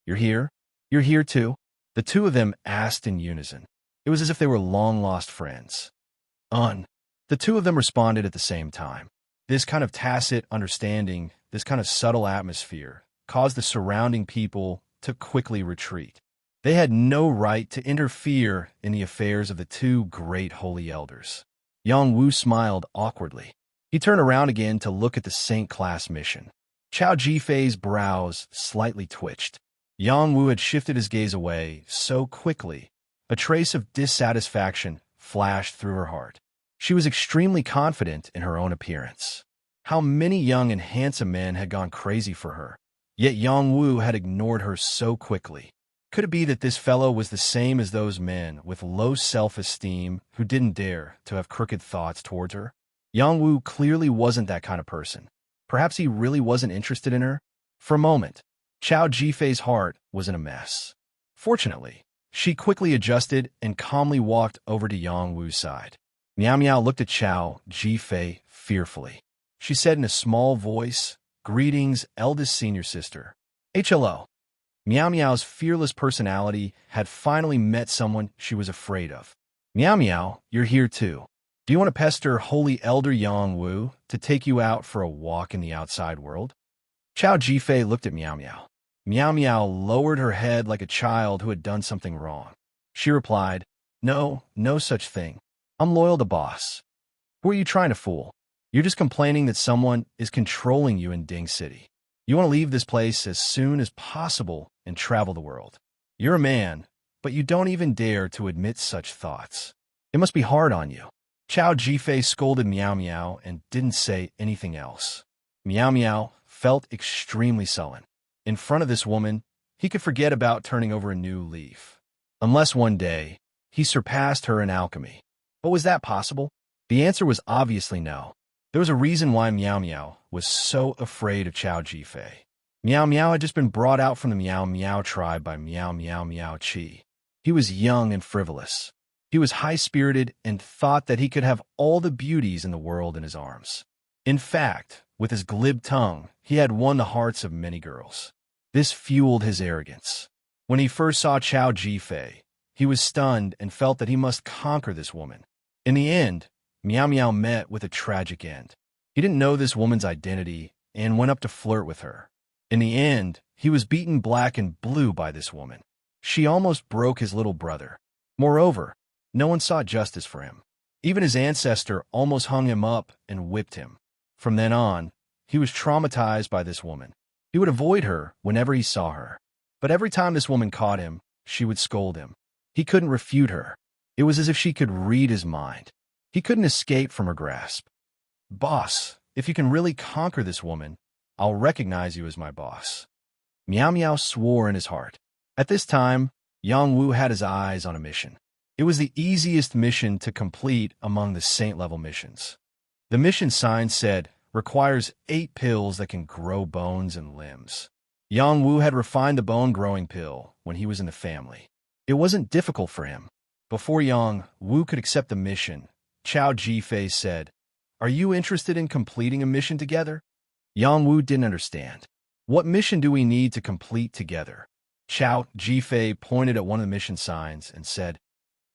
"You're here? You're here too?" The two of them asked in unison. It was as if they were long-lost friends. The two of them responded at the same time. This kind of tacit understanding, this kind of subtle atmosphere, caused the surrounding people to quickly retreat. They had no right to interfere in the affairs of the two great holy elders. Yang Wu smiled awkwardly. He turned around again to look at the Saint class mission. Chao Jifei's brows slightly twitched. Yang Wu had shifted his gaze away so quickly. A trace of dissatisfaction flashed through her heart. She was extremely confident in her own appearance. How many young and handsome men had gone crazy for her, yet Yang Wu had ignored her so quickly. Could it be that this fellow was the same as those men with low self-esteem who didn't dare to have crooked thoughts towards her? Yang Wu clearly wasn't that kind of person. Perhaps he really wasn't interested in her? For a moment, Chao Jifei's heart was in a mess. Fortunately, she quickly adjusted and calmly walked over to Yang Wu's side. Miao Miao looked at Chao Jifei fearfully. She said in a small voice, "Greetings, eldest senior sister." HLO. Miao Miao's fearless personality had finally met someone she was afraid of. "Miao Miao, you're here too. Do you want to pester Holy Elder Yang Wu to take you out for a walk in the outside world?" Chao Jifei looked at Miao Miao. Miao Miao lowered her head like a child who had done something wrong. She replied, "No, no such thing. I'm loyal to boss. Who are you trying to fool? You're just complaining that someone is controlling you in Ding City. You want to leave this place as soon as possible and travel the world. You're a man, but you don't even dare to admit such thoughts. It must be hard on you." Chao Jifei scolded Miao Miao and didn't say anything else. Miao Miao felt extremely sullen. In front of this woman, he could forget about turning over a new leaf. Unless one day, he surpassed her in alchemy. But was that possible? The answer was obviously no. There was a reason why Miao Miao was so afraid of Chao Jifei. Miao Miao had just been brought out from the Miao Miao tribe by Miao Miao Miao Qi. He was young and frivolous. He was high-spirited and thought that he could have all the beauties in the world in his arms. In fact, with his glib tongue, he had won the hearts of many girls. This fueled his arrogance. When he first saw Chao Jifei, he was stunned and felt that he must conquer this woman. In the end, Miao Miao met with a tragic end. He didn't know this woman's identity and went up to flirt with her. In the end, he was beaten black and blue by this woman. She almost broke his little brother. Moreover, no one sought justice for him. Even his ancestor almost hung him up and whipped him. From then on, he was traumatized by this woman. He would avoid her whenever he saw her. But every time this woman caught him, she would scold him. He couldn't refute her. It was as if she could read his mind. He couldn't escape from her grasp. "Boss, if you can really conquer this woman, I'll recognize you as my boss." Meow Meow swore in his heart. At this time, Yang Wu had his eyes on a mission. It was the easiest mission to complete among the saint-level missions. The mission sign said, requires 8 pills that can grow bones and limbs. Yang Wu had refined the bone-growing pill when he was in the family. It wasn't difficult for him. Before Yang Wu could accept the mission, Chao Jifei said, "Are you interested in completing a mission together?" Yang Wu didn't understand. "What mission do we need to complete together?" Chao Jifei pointed at one of the mission signs and said,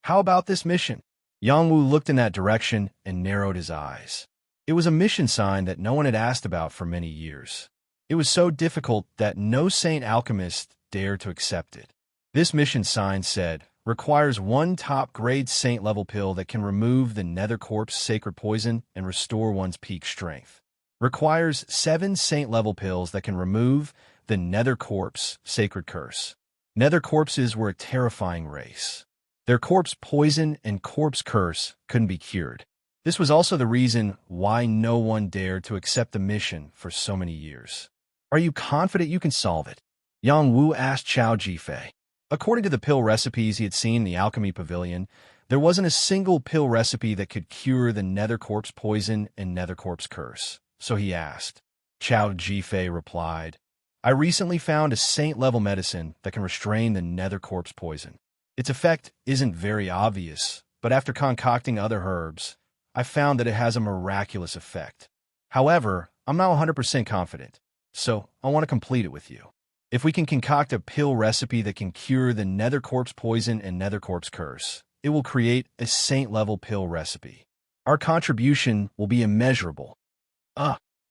"How about this mission?" Yang Wu looked in that direction and narrowed his eyes. It was a mission sign that no one had asked about for many years. It was so difficult that no saint alchemist dared to accept it. This mission sign said, requires 1 top-grade saint-level pill that can remove the Nether Corpse sacred poison and restore one's peak strength. Requires 7 saint-level pills that can remove the Nether Corpse sacred curse. Nether corpses were a terrifying race. Their corpse poison and corpse curse couldn't be cured. This was also the reason why no one dared to accept the mission for so many years. "Are you confident you can solve it?" Yang Wu asked Chao Jifei. According to the pill recipes he had seen in the alchemy pavilion, there wasn't a single pill recipe that could cure the Nether Corpse poison and Nether Corpse curse. So he asked. Chao Jifei replied, "I recently found a saint-level medicine that can restrain the Nether Corpse poison. Its effect isn't very obvious, but after concocting other herbs, I found that it has a miraculous effect. However, I'm not 100% confident, so I want to complete it with you. If we can concoct a pill recipe that can cure the Nether Corpse poison and Nether Corpse curse, it will create a saint-level pill recipe. Our contribution will be immeasurable."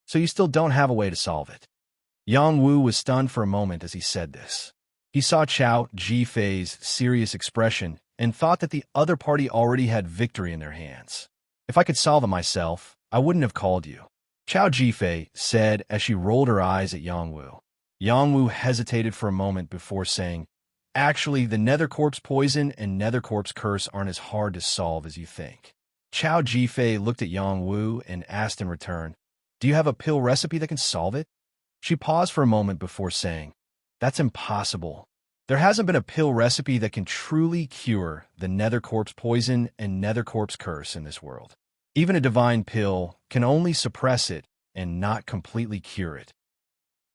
So you still don't have a way to solve it?" Yang Wu was stunned for a moment as he said this. He saw Chao Jifei's serious expression and thought that the other party already had victory in their hands. "If I could solve it myself, I wouldn't have called you," Chao Jifei said as she rolled her eyes at Yang Wu. Yang Wu hesitated for a moment before saying, "Actually, the Nether Corpse poison and Nether Corpse curse aren't as hard to solve as you think." Chao Jifei looked at Yang Wu and asked in return, "Do you have a pill recipe that can solve it?" She paused for a moment before saying, "That's impossible. There hasn't been a pill recipe that can truly cure the Nether Corpse poison and Nether Corpse curse in this world. Even a divine pill can only suppress it and not completely cure it."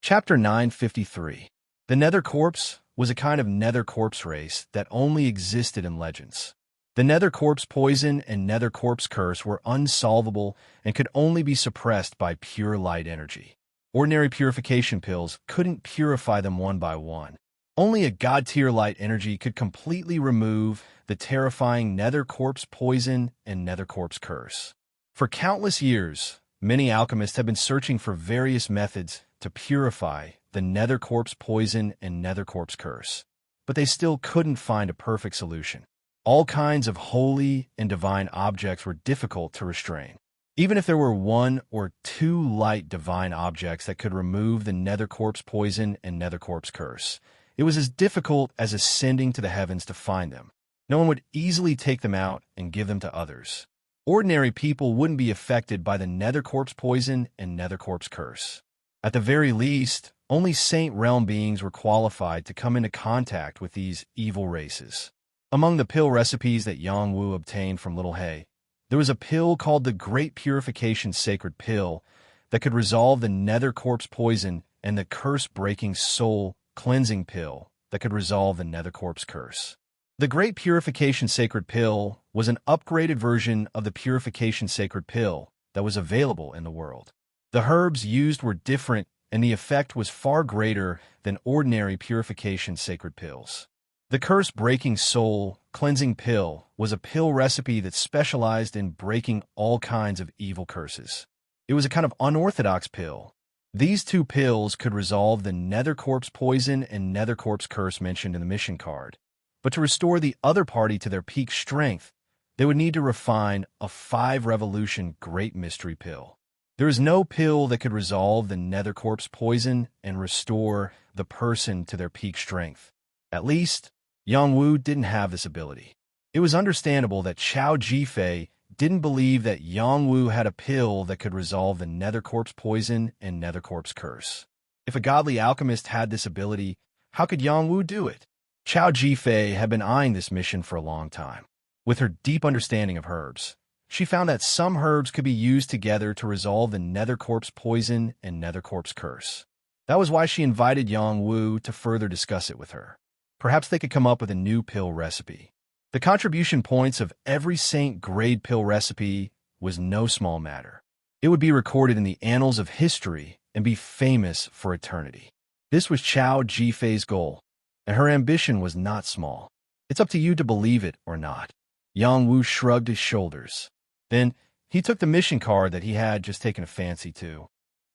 Chapter 953. The Nether Corpse was a kind of Nether Corpse race that only existed in legends. The Nether Corpse poison and Nether Corpse curse were unsolvable and could only be suppressed by pure light energy. Ordinary purification pills couldn't purify them one by one. Only a god-tier light energy could completely remove the terrifying Nether Corpse poison and Nether Corpse curse. For countless years, many alchemists have been searching for various methods to purify the Nether Corpse poison and Nether Corpse curse, but they still couldn't find a perfect solution. All kinds of holy and divine objects were difficult to restrain. Even if there were 1 or 2 light divine objects that could remove the Nether Corpse poison and Nether Corpse curse, it was as difficult as ascending to the heavens to find them. No one would easily take them out and give them to others. Ordinary people wouldn't be affected by the Nether Corpse poison and Nether Corpse curse. At the very least, only Saint Realm beings were qualified to come into contact with these evil races. Among the pill recipes that Yang Wu obtained from Little Hay, there was a pill called the Great Purification Sacred Pill that could resolve the Nether Corpse poison and the Curse-Breaking Soul Cleansing Pill that could resolve the Nether Corpse curse. The Great Purification Sacred Pill was an upgraded version of the Purification Sacred Pill that was available in the world. The herbs used were different, and the effect was far greater than ordinary Purification Sacred Pills. The Curse-Breaking Soul Cleansing Pill was a pill recipe that specialized in breaking all kinds of evil curses. It was a kind of unorthodox pill. These 2 pills could resolve the Nether Corpse poison and Nether Corpse curse mentioned in the mission card. But to restore the other party to their peak strength, they would need to refine a 5-revolution Great Mystery Pill. There is no pill that could resolve the Nether Corpse poison and restore the person to their peak strength. At least, Yang Wu didn't have this ability. It was understandable that Chao Jifei didn't believe that Yang Wu had a pill that could resolve the Nether Corpse poison and Nether Corpse curse. If a godly alchemist had this ability, how could Yang Wu do it? Chao Jifei had been eyeing this mission for a long time. With her deep understanding of herbs, she found that some herbs could be used together to resolve the Nether Corpse poison and Nether Corpse curse. That was why she invited Yang Wu to further discuss it with her. Perhaps they could come up with a new pill recipe. The contribution points of every Saint grade pill recipe was no small matter. It would be recorded in the annals of history and be famous for eternity. This was Chao Jifei's goal, and her ambition was not small. It's up to you to believe it or not. Yang Wu shrugged his shoulders. Then he took the mission card that he had just taken a fancy to.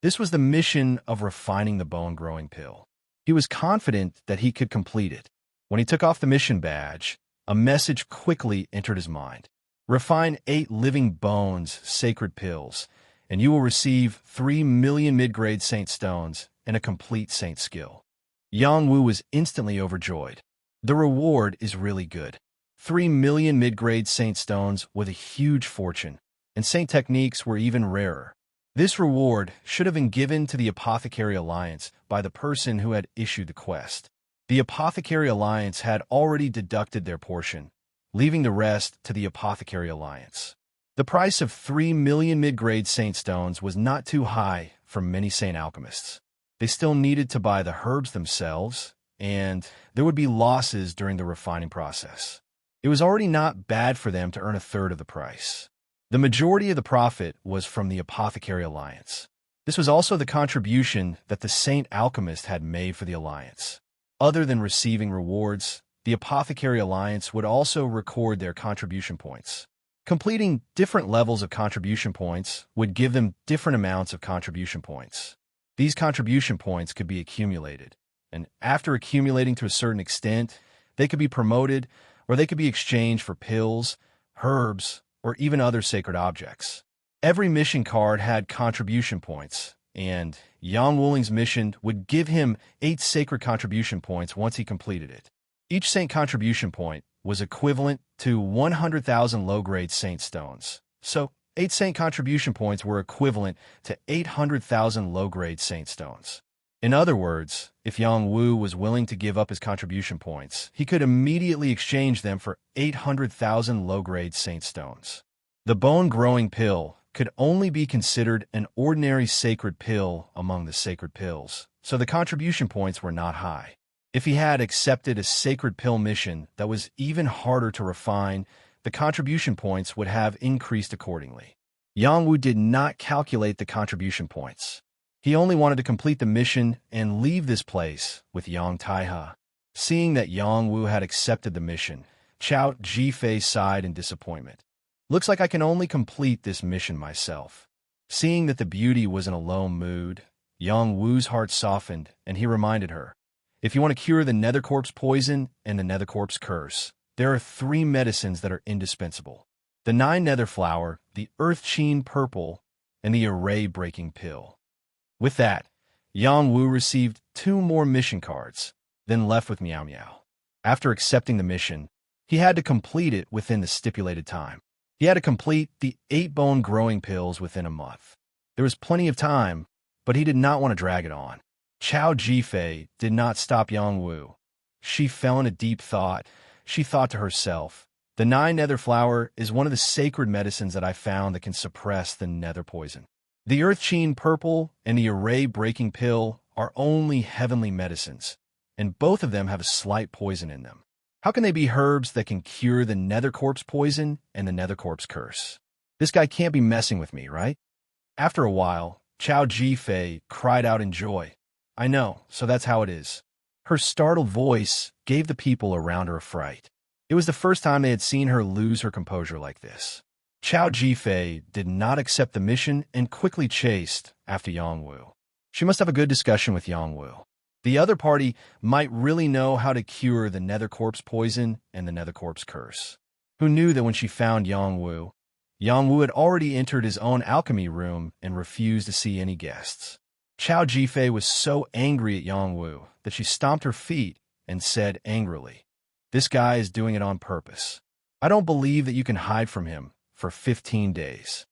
This was the mission of refining the bone-growing pill. He was confident that he could complete it. When he took off the mission badge, a message quickly entered his mind. Refine 8 living bones, sacred pills, and you will receive 3 million mid-grade saint stones and a complete saint skill. Yang Wu was instantly overjoyed. The reward is really good. 3 million mid-grade saint stones with a huge fortune, and saint techniques were even rarer. This reward should have been given to the Apothecary Alliance by the person who had issued the quest. The Apothecary Alliance had already deducted their portion, leaving the rest to the Apothecary Alliance. The price of 3 million mid-grade saint stones was not too high for many saint alchemists. They still needed to buy the herbs themselves, and there would be losses during the refining process. It was already not bad for them to earn a third of the price. The majority of the profit was from the Apothecary Alliance. This was also the contribution that the Saint Alchemist had made for the Alliance. Other than receiving rewards, the Apothecary Alliance would also record their contribution points. Completing different levels of contribution points would give them different amounts of contribution points. These contribution points could be accumulated, and after accumulating to a certain extent, they could be promoted or they could be exchanged for pills, herbs, or even other sacred objects. Every mission card had contribution points, and Yang Wuling's mission would give him 8 sacred contribution points once he completed it. Each saint contribution point was equivalent to 100,000 low-grade saint stones. So, 8 saint contribution points were equivalent to 800,000 low-grade saint stones. In other words, if Yang Wu was willing to give up his contribution points, he could immediately exchange them for 800,000 low-grade saint stones. The bone-growing pill could only be considered an ordinary sacred pill among the sacred pills, so the contribution points were not high. If he had accepted a sacred pill mission that was even harder to refine, the contribution points would have increased accordingly. Yang Wu did not calculate the contribution points. He only wanted to complete the mission and leave this place with Yang Taihe. Seeing that Yang Wu had accepted the mission, Chao Jifei sighed in disappointment. Looks like I can only complete this mission myself. Seeing that the beauty was in a low mood, Yang Wu's heart softened, and he reminded her, if you want to cure the Nether Corpse poison and the Nether Corpse curse, there are 3 medicines that are indispensable. The 9 Nether Flower, the Earth Sheen Purple, and the Array Breaking Pill. With that, Yang Wu received 2 more mission cards, then left with Meow Meow. After accepting the mission, he had to complete it within the stipulated time. He had to complete the 8 bone-growing pills within a month. There was plenty of time, but he did not want to drag it on. Chao Jifei did not stop Yang Wu. She fell into deep thought. She thought to herself, the 9 Nether Flower is one of the sacred medicines that I found that can suppress the Nether poison. The Earth Sheen Purple and the Array Breaking Pill are only heavenly medicines, and both of them have a slight poison in them. How can they be herbs that can cure the Nether Corpse poison and the Nether Corpse curse? This guy can't be messing with me, right? After a while, Chao Jifei cried out in joy. I know, so that's how it is. Her startled voice gave the people around her a fright. It was the first time they had seen her lose her composure like this. Chao Jifei did not accept the mission and quickly chased after Yang Wu. She must have a good discussion with Yang Wu. The other party might really know how to cure the Nether Corpse poison and the Nether Corpse curse. Who knew that when she found Yang Wu had already entered his own alchemy room and refused to see any guests. Chao Jifei was so angry at Yang Wu that she stomped her feet and said angrily, "This guy is doing it on purpose. I don't believe that you can hide from him, for 15 days.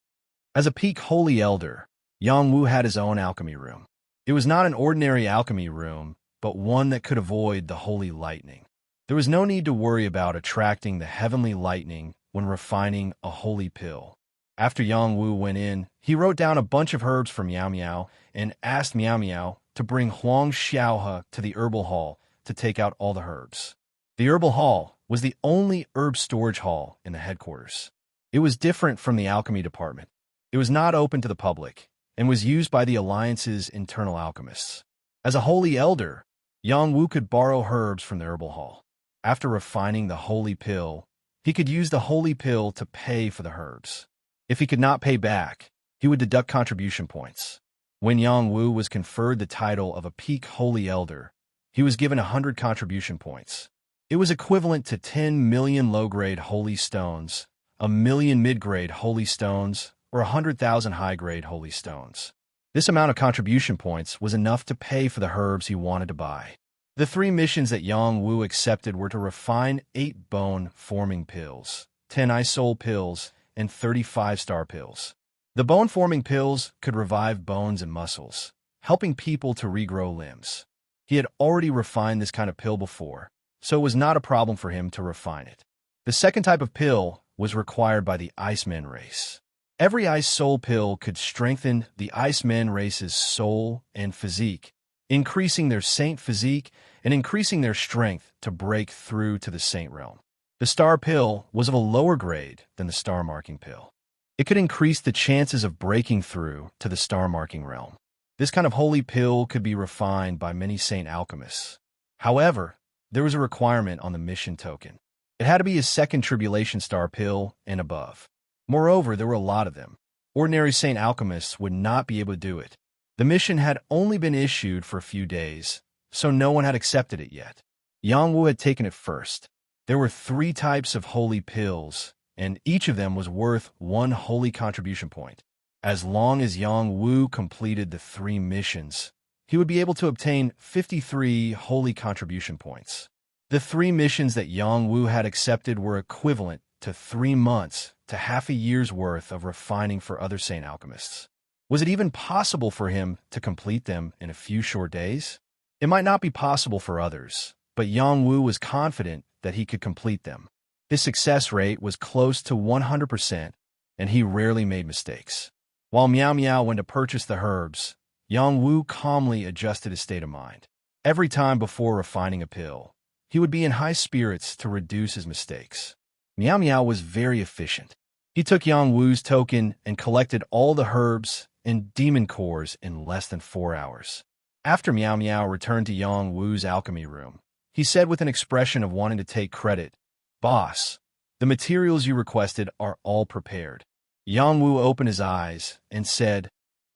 As a peak holy elder, Yang Wu had his own alchemy room. It was not an ordinary alchemy room, but one that could avoid the holy lightning. There was no need to worry about attracting the heavenly lightning when refining a holy pill. After Yang Wu went in, he wrote down a bunch of herbs for Miao Miao and asked Miao Miao to bring Huang Xiaohe to the herbal hall to take out all the herbs. The herbal hall was the only herb storage hall in the headquarters. It was different from the alchemy department. It was not open to the public and was used by the Alliance's internal alchemists. As a holy elder, Yang Wu could borrow herbs from the herbal hall. After refining the holy pill, he could use the holy pill to pay for the herbs. If he could not pay back, he would deduct contribution points. When Yang Wu was conferred the title of a peak holy elder, he was given 100 contribution points. It was equivalent to 10 million low-grade holy stones, 1 million mid-grade holy stones, or 100,000 high-grade holy stones. This amount of contribution points was enough to pay for the herbs he wanted to buy. The 3 missions that Yang Wu accepted were to refine 8 bone-forming pills, 10 ice-soul pills, and 35-star pills. The bone-forming pills could revive bones and muscles, helping people to regrow limbs. He had already refined this kind of pill before, so it was not a problem for him to refine it. The second type of pill was required by the Iceman race. Every Ice Soul pill could strengthen the Iceman race's soul and physique, increasing their saint physique and increasing their strength to break through to the saint realm. The Star pill was of a lower grade than the Star marking pill. It could increase the chances of breaking through to the Star marking realm. This kind of holy pill could be refined by many saint alchemists. However, there was a requirement on the mission token. It had to be a second tribulation star pill and above. Moreover, there were a lot of them. Ordinary saint alchemists would not be able to do it. The mission had only been issued for a few days, so no one had accepted it yet. Yang Wu had taken it first. There were 3 types of holy pills, and each of them was worth 1 holy contribution point. As long as Yang Wu completed the 3 missions, he would be able to obtain 53 holy contribution points. The 3 missions that Yang Wu had accepted were equivalent to 3 months to half a year's worth of refining for other saint alchemists. Was it even possible for him to complete them in a few short days? It might not be possible for others, but Yang Wu was confident that he could complete them. His success rate was close to 100%, and he rarely made mistakes. While Miao Miao went to purchase the herbs, Yang Wu calmly adjusted his state of mind. Every time before refining a pill, he would be in high spirits to reduce his mistakes. Miao Miao was very efficient. He took Yang Wu's token and collected all the herbs and demon cores in less than 4 hours. After Miao Miao returned to Yang Wu's alchemy room, he said with an expression of wanting to take credit, "Boss, the materials you requested are all prepared." Yang Wu opened his eyes and said,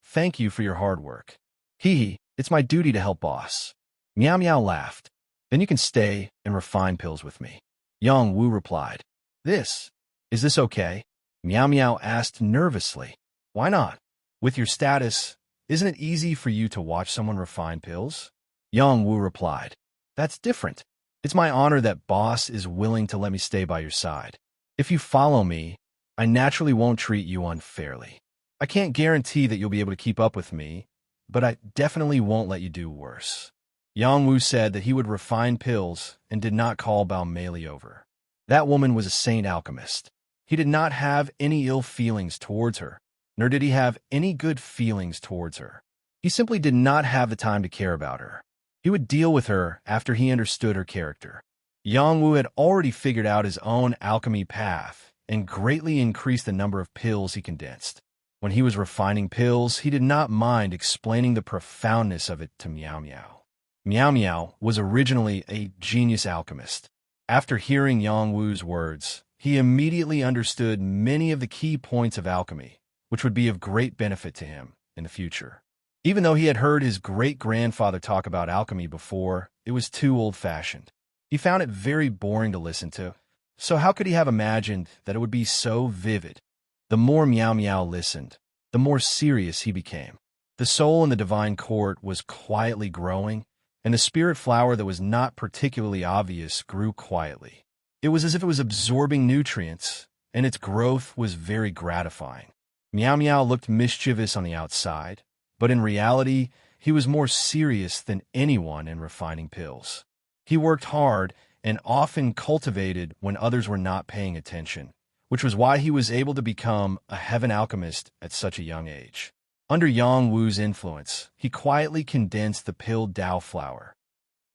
"Thank you for your hard work. It's my duty to help boss." Miao Miao laughed. "Then you can stay and refine pills with me." Yang Wu replied, Is this okay?" Miao Miao asked nervously. "Why not? With your status, isn't it easy for you to watch someone refine pills?" Yang Wu replied, "That's different. It's my honor that boss is willing to let me stay by your side. If you follow me, I naturally won't treat you unfairly. I can't guarantee that you'll be able to keep up with me, but I definitely won't let you do worse." Yang Wu said that he would refine pills and did not call Bao Meili over. That woman was a saint alchemist. He did not have any ill feelings towards her, nor did he have any good feelings towards her. He simply did not have the time to care about her. He would deal with her after he understood her character. Yang Wu had already figured out his own alchemy path and greatly increased the number of pills he condensed. When he was refining pills, he did not mind explaining the profoundness of it to Miao Miao. Miao Miao was originally a genius alchemist. After hearing Yang Wu's words, he immediately understood many of the key points of alchemy, which would be of great benefit to him in the future. Even though he had heard his great-grandfather talk about alchemy before, it was too old-fashioned. He found it very boring to listen to, so how could he have imagined that it would be so vivid? The more Miao Miao listened, the more serious he became. The soul in the divine court was quietly growing, and the spirit flower that was not particularly obvious grew quietly. It was as if it was absorbing nutrients and its growth was very gratifying. Meow Meow looked mischievous on the outside, but in reality, he was more serious than anyone in refining pills. He worked hard and often cultivated when others were not paying attention, which was why he was able to become a heaven alchemist at such a young age. Under Yang Wu's influence, he quietly condensed the pill Dao flower.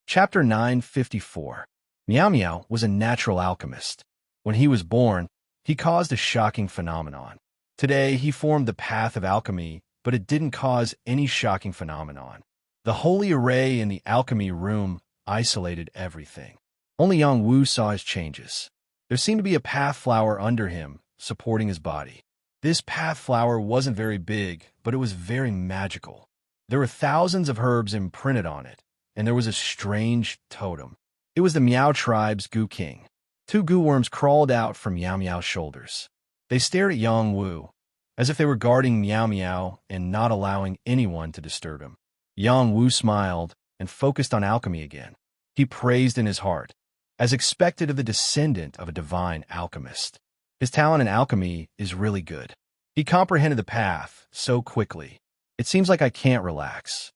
Chapter 954. Meow Meow was a natural alchemist. When he was born, he caused a shocking phenomenon. Today, he formed the path of alchemy, but it didn't cause any shocking phenomenon. The holy array in the alchemy room isolated everything. Only Yang Wu saw his changes. There seemed to be a path flower under him, supporting his body. This path flower wasn't very big, but it was very magical. There were thousands of herbs imprinted on it, and there was a strange totem. It was the Meow tribe's Goo King. Two goo worms crawled out from Meow Meow's shoulders. They stared at Yang Wu, as if they were guarding Meow Meow and not allowing anyone to disturb him. Yang Wu smiled and focused on alchemy again. He praised in his heart, as expected of the descendant of a divine alchemist. His talent in alchemy is really good. He comprehended the path so quickly. It seems like I can't relax.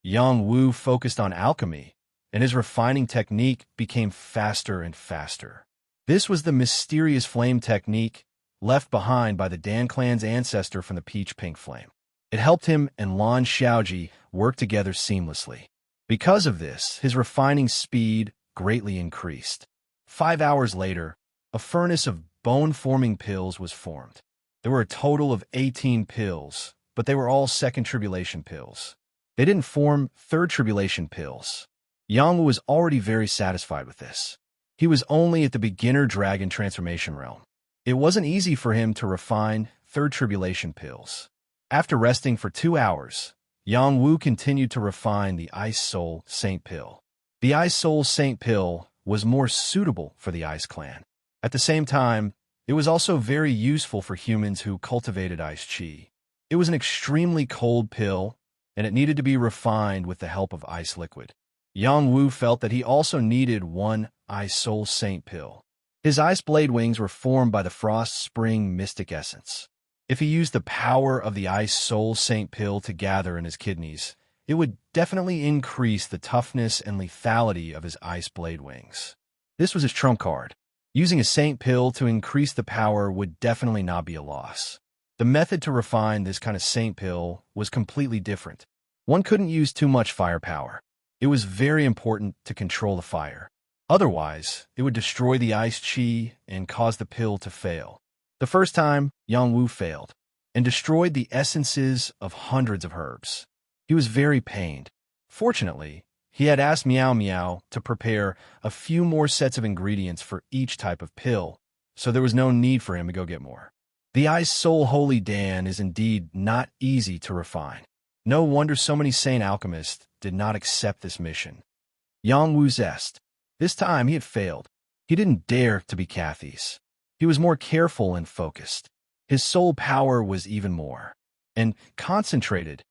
Yang Wu focused on alchemy, and his refining technique became faster and faster. This was the mysterious flame technique left behind by the Dan clan's ancestor from the Peach Pink Flame. It helped him and Lan Xiaoji work together seamlessly. Because of this, his refining speed greatly increased. 5 hours later, a furnace of bone-forming pills was formed. There were a total of 18 pills, but they were all second tribulation pills. They didn't form third tribulation pills. Yang Wu was already very satisfied with this. He was only at the beginner dragon transformation realm. It wasn't easy for him to refine third tribulation pills. After resting for 2 hours, Yang Wu continued to refine the Ice Soul Saint Pill. The Ice Soul Saint Pill was more suitable for the Ice Clan. At the same time, it was also very useful for humans who cultivated Ice Chi. It was an extremely cold pill, and it needed to be refined with the help of ice liquid. Yang Wu felt that he also needed one Ice Soul Saint Pill. His ice blade wings were formed by the Frost Spring Mystic Essence. If he used the power of the Ice Soul Saint Pill to gather in his kidneys, it would definitely increase the toughness and lethality of his ice blade wings. This was his trump card. Using a Saint Pill to increase the power would definitely not be a loss. The method to refine this kind of Saint Pill was completely different. One couldn't use too much firepower. It was very important to control the fire. Otherwise, it would destroy the ice chi and cause the pill to fail. The first time, Yang Wu failed and destroyed the essences of hundreds of herbs. He was very pained. Fortunately, he had asked Meow Meow to prepare a few more sets of ingredients for each type of pill, so there was no need for him to go get more. The Ice Soul Holy Dan is indeed not easy to refine. No wonder so many sane alchemists did not accept this mission. Yang Wu zest. This time he had failed. He didn't dare to be Cathy's. He was more careful and focused. His soul power was even more and concentrated.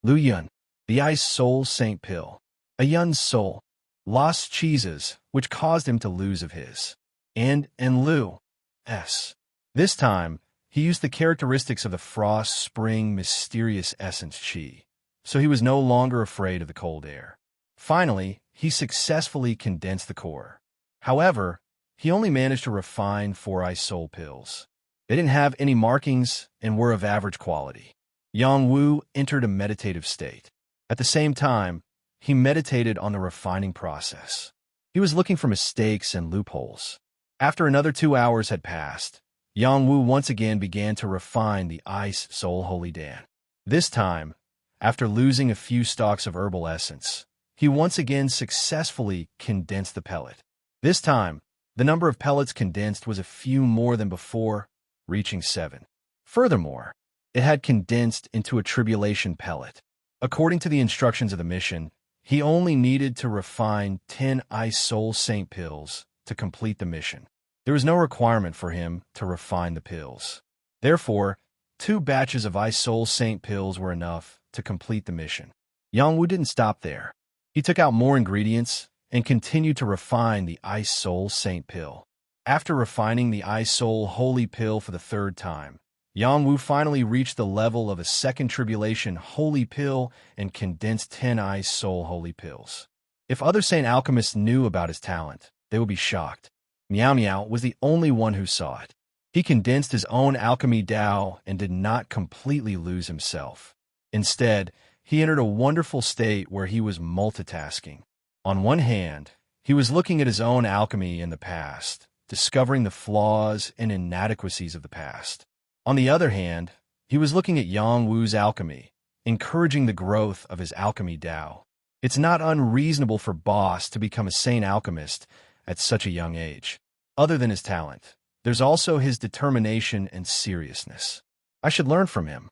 Lu Yun, the Ice Soul Saint Pill. A Yun's soul lost cheeses, which caused him to lose of his. And Lu S. This time, he used the characteristics of the Frost Spring Mysterious Essence Chi, so he was no longer afraid of the cold air. Finally, he successfully condensed the core. However, he only managed to refine 4 Ice Soul pills. They didn't have any markings and were of average quality. Yang Wu entered a meditative state. At the same time, he meditated on the refining process. He was looking for mistakes and loopholes. After another 2 hours had passed, Yang Wu once again began to refine the Ice Soul Holy Dan. This time, after losing a few stalks of herbal essence, he once again successfully condensed the pellet. This time, the number of pellets condensed was a few more than before, reaching 7. Furthermore, it had condensed into a tribulation pellet. According to the instructions of the mission, he only needed to refine 10 Ice Soul Saint pills to complete the mission. There was no requirement for him to refine the pills. Therefore, 2 batches of Ice Soul Saint pills were enough to complete the mission. Yang Wu didn't stop there. He took out more ingredients and continued to refine the Ice Soul Saint pill. After refining the Eye Soul Holy Pill for the third time, Yang Wu finally reached the level of a second tribulation Holy Pill and condensed 10 Eye Soul Holy Pills. If other Saint alchemists knew about his talent, they would be shocked. Miao Miao was the only one who saw it. He condensed his own alchemy Tao and did not completely lose himself. Instead, he entered a wonderful state where he was multitasking. On one hand, he was looking at his own alchemy in the past, discovering the flaws and inadequacies of the past. On the other hand, he was looking at Yang Wu's alchemy, encouraging the growth of his alchemy Tao. It's not unreasonable for Boss to become a Saint alchemist at such a young age. Other than his talent, there's also his determination and seriousness. I should learn from him.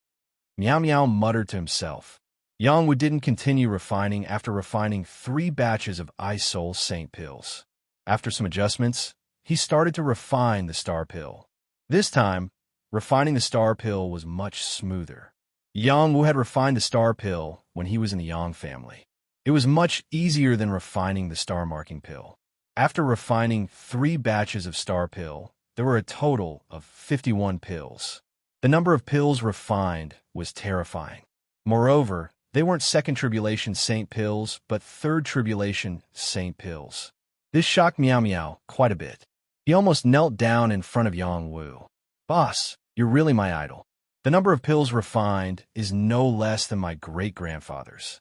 Miao Miao muttered to himself. Yang Wu didn't continue refining after refining 3 batches of Eye Soul Saint pills. After some adjustments, he started to refine the Star Pill. This time, refining the Star Pill was much smoother. Yang Wu had refined the Star Pill when he was in the Yang family. It was much easier than refining the Star Marking Pill. After refining 3 batches of Star Pill, there were a total of 51 pills. The number of pills refined was terrifying. Moreover, they weren't Second Tribulation Saint pills, but Third Tribulation Saint pills. This shocked Miao Miao quite a bit. He almost knelt down in front of Yang Wu. Boss, you're really my idol. The number of pills refined is no less than my great-grandfather's.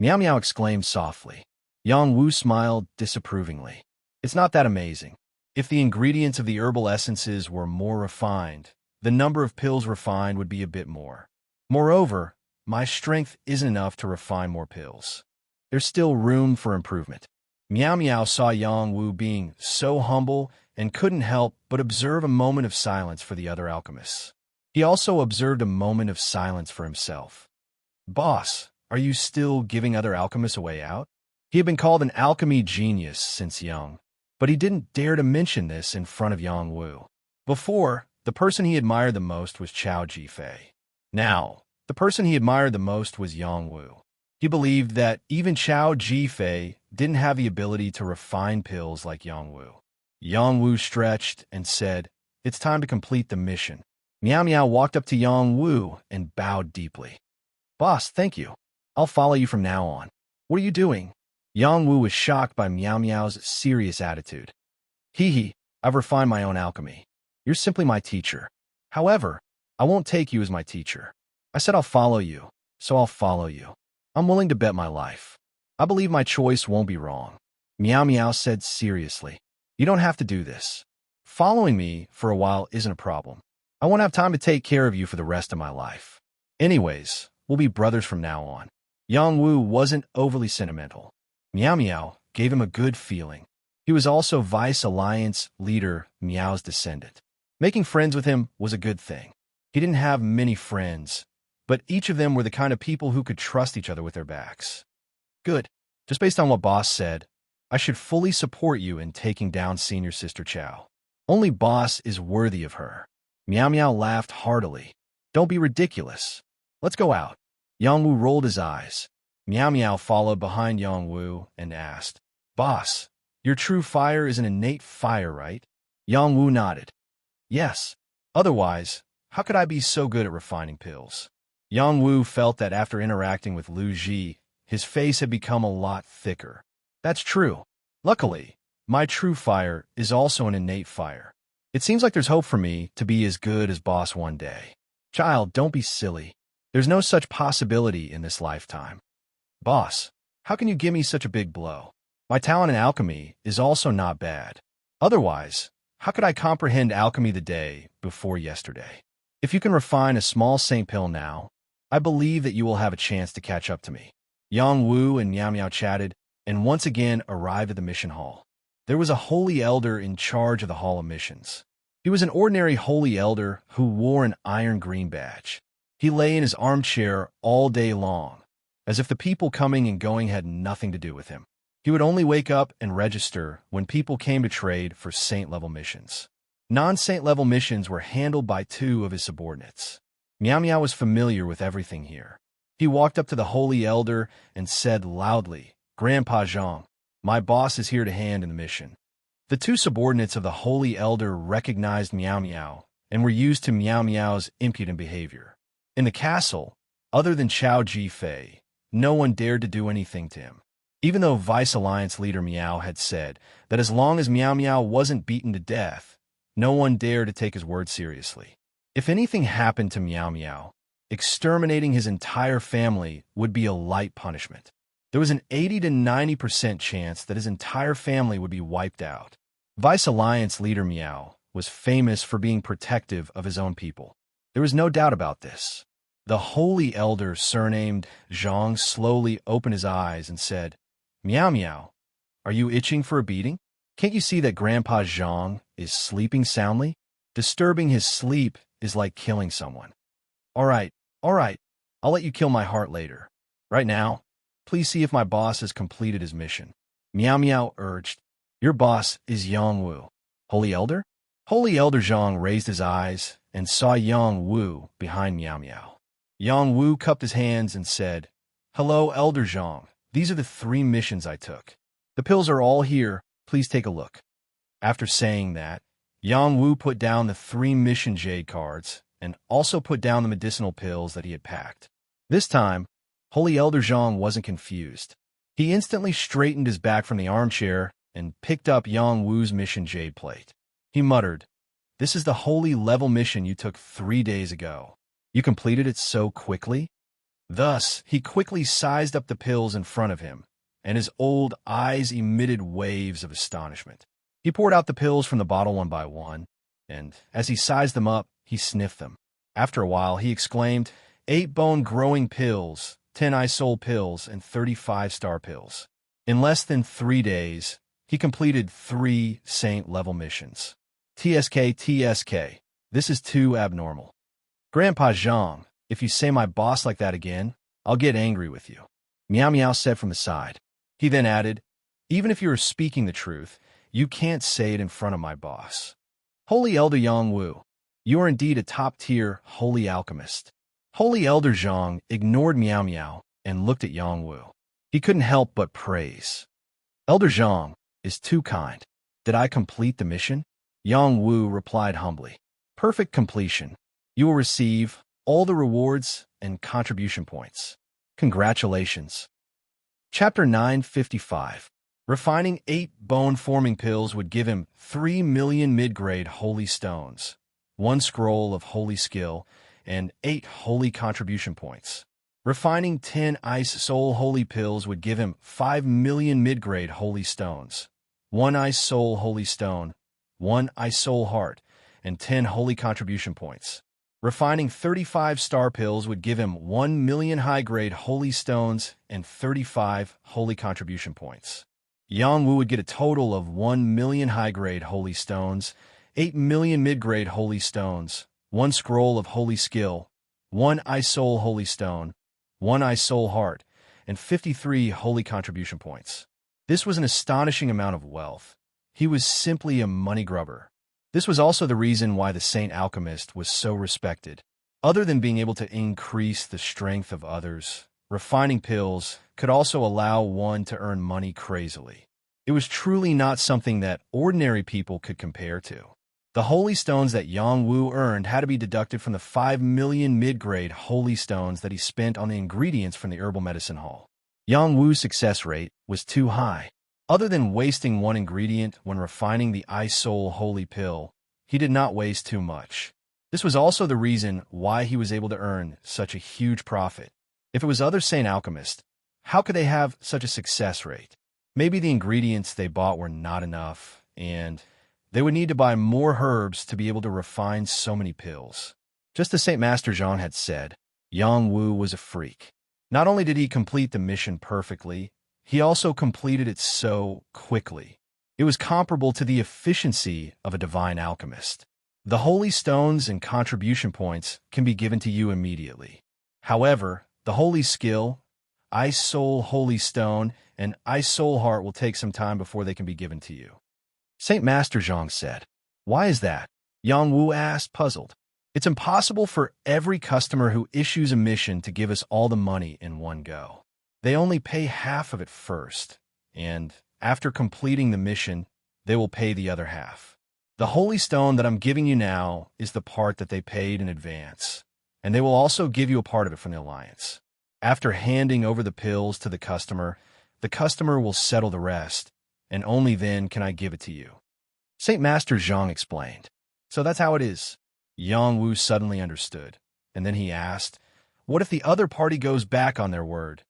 Miao Miao exclaimed softly. Yang Wu smiled disapprovingly. It's not that amazing. If the ingredients of the herbal essences were more refined, the number of pills refined would be a bit more. Moreover, my strength isn't enough to refine more pills. There's still room for improvement. Miao Miao saw Yang Wu being so humble and couldn't help but observe a moment of silence for the other alchemists. He also observed a moment of silence for himself. Boss, are you still giving other alchemists a way out? He had been called an alchemy genius since young, but he didn't dare to mention this in front of Yang Wu. Before, the person he admired the most was Chao Jifei. Now, the person he admired the most was Yang Wu. He believed that even Chao Jifei didn't have the ability to refine pills like Yang Wu. Yang Wu stretched and said, "It's time to complete the mission." Miao Miao walked up to Yang Wu and bowed deeply. Boss, thank you. I'll follow you from now on. What are you doing? Yang Wu was shocked by Miao Miao's serious attitude. Hee, I've refined my own alchemy. You're simply my teacher. However, I won't take you as my teacher. I said I'll follow you, so I'll follow you. I'm willing to bet my life. I believe my choice won't be wrong. Miao Miao said seriously. You don't have to do this. Following me for a while isn't a problem. I won't have time to take care of you for the rest of my life. Anyways, we'll be brothers from now on. Yang Wu wasn't overly sentimental. Miao Miao gave him a good feeling. He was also Vice Alliance leader Miao's descendant. Making friends with him was a good thing. He didn't have many friends, but each of them were the kind of people who could trust each other with their backs. Good. Just based on what Boss said, I should fully support you in taking down Senior Sister Chao. Only Boss is worthy of her. Miao Miao laughed heartily. Don't be ridiculous. Let's go out. Yang Wu rolled his eyes. Miao Miao followed behind Yang Wu and asked, Boss, your true fire is an innate fire, right? Yang Wu nodded. Yes. Otherwise, how could I be so good at refining pills? Yang Wu felt that after interacting with Lu Ji, his face had become a lot thicker. That's true. Luckily, my true fire is also an innate fire. It seems like there's hope for me to be as good as Boss one day. Child, don't be silly. There's no such possibility in this lifetime. Boss, how can you give me such a big blow? My talent in alchemy is also not bad. Otherwise, how could I comprehend alchemy the day before yesterday? If you can refine a small Saint pill now, I believe that you will have a chance to catch up to me. Yang Wu and Miao Miao chatted, and once again arrived at the mission hall. There was a holy elder in charge of the Hall of Missions. He was an ordinary holy elder who wore an iron green badge. He lay in his armchair all day long, as if the people coming and going had nothing to do with him. He would only wake up and register when people came to trade for saint-level missions. Non-saint-level missions were handled by 2 of his subordinates. Miao Miao was familiar with everything here. He walked up to the holy elder and said loudly, Grandpa Zhang, my boss is here to hand in the mission. The two subordinates of the Holy Elder recognized Meow Meow and were used to Meow Meow's impudent behavior. In the castle, other than Chao Ji-fei, no one dared to do anything to him. Even though Vice Alliance leader Meow had said that as long as Meow Meow wasn't beaten to death, no one dared to take his word seriously. If anything happened to Meow Meow, exterminating his entire family would be a light punishment. There was an 80 to 90% chance that his entire family would be wiped out. Vice Alliance leader Meow was famous for being protective of his own people. There was no doubt about this. The Holy Elder, surnamed Zhang, slowly opened his eyes and said, "Meow Meow, are you itching for a beating? Can't you see that Grandpa Zhang is sleeping soundly? Disturbing his sleep is like killing someone." All right, I'll let you kill my heart later. Right now, please see if my boss has completed his mission. Meow Meow urged. Your boss is Yang Wu. Holy Elder? Holy Elder Zhang raised his eyes and saw Yang Wu behind Meow Meow. Yang Wu cupped his hands and said, "Hello, Elder Zhang. These are the 3 missions I took. The pills are all here. Please take a look." After saying that, Yang Wu put down the 3 mission jade cards and also put down the medicinal pills that he had packed. This time, Holy Elder Zhang wasn't confused. He instantly straightened his back from the armchair and picked up Yang Wu's mission jade plate. He muttered, "This is the holy level mission you took 3 days ago. You completed it so quickly?" Thus, he quickly sized up the pills in front of him, and his old eyes emitted waves of astonishment. He poured out the pills from the bottle one by one, and as he sized them up, he sniffed them. After a while, he exclaimed, 8 bone-growing pills, 10 eye soul pills, and 35 star pills. In less than 3 days, he completed 3 saint-level missions. TSK, this is too abnormal. Grandpa Zhang, if you say my boss like that again, I'll get angry with you. Meow Meow said from the side. He then added, even if you are speaking the truth, you can't say it in front of my boss. Holy Elder Yang Wu, you are indeed a top-tier holy alchemist. Holy Elder Zhang ignored Meow Meow and looked at Yang Wu. He couldn't help but praise. Elder Zhang is too kind. Did I complete the mission? Yang Wu replied humbly. Perfect completion. You will receive all the rewards and contribution points. Congratulations. Chapter 955. Refining 8 bone-forming pills would give him 3 million mid-grade holy stones, 1 scroll of holy skill, and 8 holy contribution points. Refining 10 ice soul holy pills would give him 5 million mid-grade holy stones, 1 ice soul holy stone, 1 ice soul heart, and 10 holy contribution points. Refining 35 star pills would give him 1 million high-grade holy stones and 35 holy contribution points. Yang Wu would get a total of 1 million high-grade holy stones, 8 million mid-grade holy stones, 1 scroll of holy skill, 1 ice soul holy stone, 1 ice soul heart, and 53 holy contribution points. This was an astonishing amount of wealth. He was simply a money grubber. This was also the reason why the Saint Alchemist was so respected. Other than being able to increase the strength of others, refining pills could also allow one to earn money crazily. It was truly not something that ordinary people could compare to. The holy stones that Yang Wu earned had to be deducted from the 5 million mid-grade holy stones that he spent on the ingredients from the herbal medicine hall. Yang Wu's success rate was too high. Other than wasting 1 ingredient when refining the Ice Soul Holy Pill, he did not waste too much. This was also the reason why he was able to earn such a huge profit. If it was other Saint Alchemists, how could they have such a success rate? Maybe the ingredients they bought were not enough, and they would need to buy more herbs to be able to refine so many pills. Just as Saint Master Zhang had said, Yang Wu was a freak. Not only did he complete the mission perfectly, he also completed it so quickly. It was comparable to the efficiency of a divine alchemist. The holy stones and contribution points can be given to you immediately. However, the holy skill, Ice Soul Holy Stone, and Ice Soul Heart will take some time before they can be given to you. Saint Master Zhang said. Why is that? Yang Wu asked, puzzled. It's impossible for every customer who issues a mission to give us all the money in one go. They only pay half of it first, and after completing the mission, they will pay the other half. The holy stone that I'm giving you now is the part that they paid in advance, and they will also give you a part of it from the alliance. After handing over the pills to the customer will settle the rest, and only then can I give it to you. Saint Master Zhang explained. So that's how it is. Yang Wu suddenly understood, and then he asked, what if the other party goes back on their word?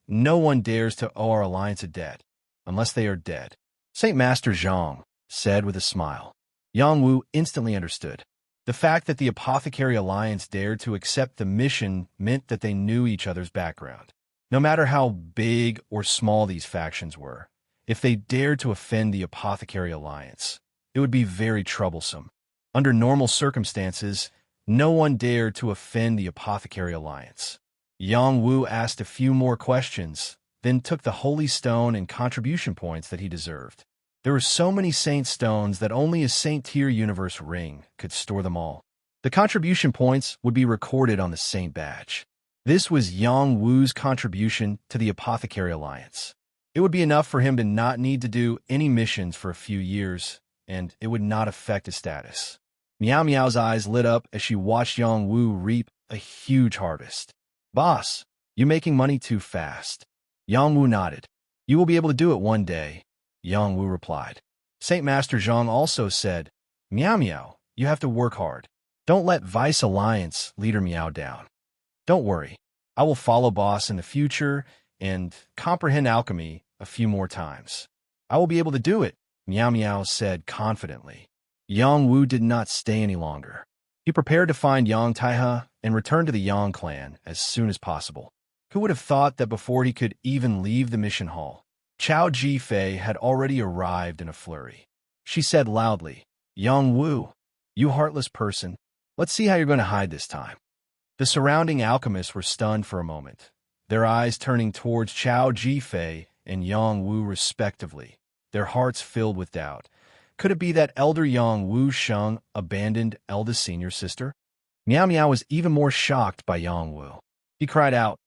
No one dares to owe our alliance a debt, unless they are dead. Saint Master Zhang said with a smile. Yang Wu instantly understood. The fact that the Apothecary Alliance dared to accept the mission meant that they knew each other's background. No matter how big or small these factions were, if they dared to offend the Apothecary Alliance, it would be very troublesome. Under normal circumstances, no one dared to offend the Apothecary Alliance. Yang Wu asked a few more questions, then took the holy stone and contribution points that he deserved. There were so many saint stones that only a saint-tier universe ring could store them all. The contribution points would be recorded on the saint badge. This was Yang Wu's contribution to the Apothecary Alliance. It would be enough for him to not need to do any missions for a few years, and it would not affect his status. Meow Meow's eyes lit up as she watched Yang Wu reap a huge harvest. Boss, you're making money too fast. Yang Wu nodded. You will be able to do it one day, Yang Wu replied. Saint Master Zhang also said, Meow Meow, you have to work hard. Don't let Vice Alliance leader Meow down. Don't worry, I will follow boss in the future and comprehend alchemy a few more times. I will be able to do it, Meow Meow said confidently. Yang Wu did not stay any longer. He prepared to find Yang Taihe and return to the Yang clan as soon as possible. Who would have thought that before he could even leave the mission hall, Chao Jifei had already arrived in a flurry. She said loudly, Yang Wu, you heartless person, let's see how you're going to hide this time. The surrounding alchemists were stunned for a moment, their eyes turning towards Chao Jifei and Yang Wu respectively, their hearts filled with doubt. Could it be that elder Yang Wu Sheng abandoned eldest senior sister? Meow Meow was even more shocked by Yang Wu. He cried out,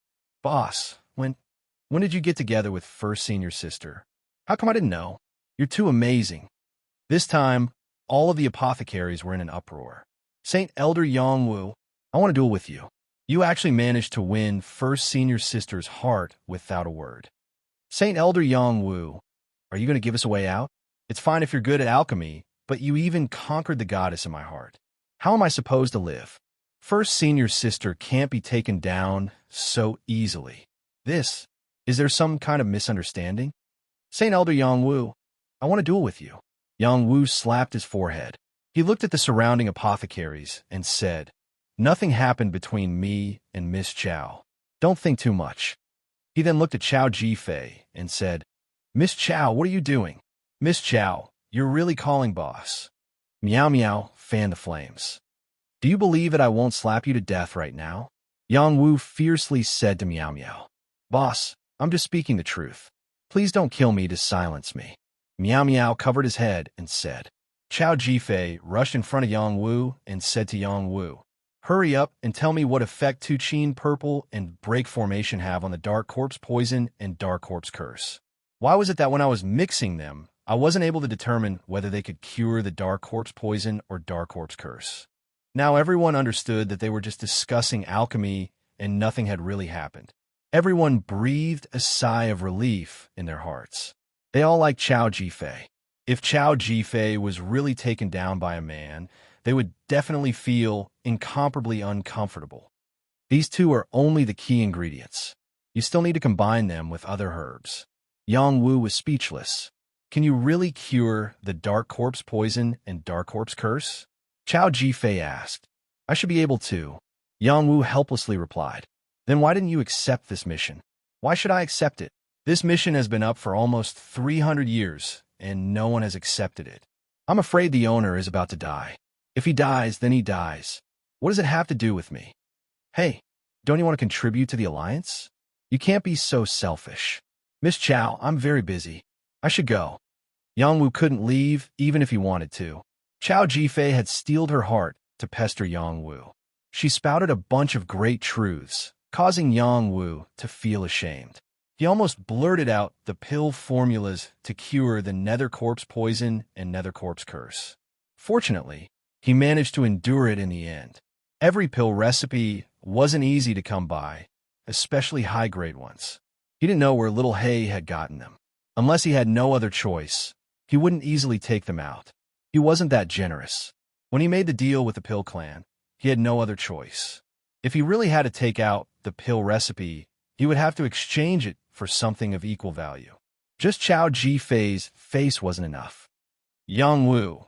Boss, when did you get together with first senior sister? How come I didn't know? You're too amazing. This time, all of the apothecaries were in an uproar. Saint Elder Yang Wu, I want to duel with you. You actually managed to win first senior sister's heart without a word. Saint Elder Yang Wu, are you going to give us a way out? It's fine if you're good at alchemy, but you even conquered the goddess in my heart. How am I supposed to live? First senior sister can't be taken down so easily. Is there some kind of misunderstanding? Saint Elder Yang Wu, I want to duel with you. Yang Wu slapped his forehead. He looked at the surrounding apothecaries and said, Nothing happened between me and Miss Chao. Don't think too much. He then looked at Chao Jifei and said, Miss Chao, what are you doing? Miss Chao, you're really calling boss. Meow Meow fanned the flames. Do you believe that I won't slap you to death right now? Yang Wu fiercely said to Meow Meow. Boss, I'm just speaking the truth. Please don't kill me to silence me. Meow Meow covered his head and said. Chao Jifei rushed in front of Yang Wu and said to Yang Wu, Hurry up and tell me what effect Tuchin Purple and Break Formation have on the Dark Corpse Poison and Dark Corpse Curse. Why was it that when I was mixing them, I wasn't able to determine whether they could cure the Dark Corpse Poison or Dark Corpse Curse? Now everyone understood that they were just discussing alchemy and nothing had really happened. Everyone breathed a sigh of relief in their hearts. They all liked Chao Jifei. If Chao Jifei was really taken down by a man, they would definitely feel incomparably uncomfortable. These two are only the key ingredients. You still need to combine them with other herbs. Yang Wu was speechless. Can you really cure the Dark Corpse Poison and Dark Corpse Curse? Chao Jifei asked. I should be able to. Yang Wu helplessly replied. Then why didn't you accept this mission? Why should I accept it? This mission has been up for almost 300 years, and no one has accepted it. I'm afraid the owner is about to die. If he dies, then he dies. What does it have to do with me? Hey, don't you want to contribute to the alliance? You can't be so selfish. Miss Chao, I'm very busy. I should go. Yang Wu couldn't leave, even if he wanted to. Chao Jifei had steeled her heart to pester Yang Wu. She spouted a bunch of great truths, causing Yang Wu to feel ashamed. He almost blurted out the pill formulas to cure the nether corpse poison and nether corpse curse. Fortunately, he managed to endure it in the end. Every pill recipe wasn't easy to come by, especially high-grade ones. He didn't know where little Hay had gotten them. Unless he had no other choice, he wouldn't easily take them out. He wasn't that generous. When he made the deal with the Pill Clan, he had no other choice. If he really had to take out the pill recipe, he would have to exchange it for something of equal value. Just Chao Ji-Fei's face wasn't enough. Yang Wu,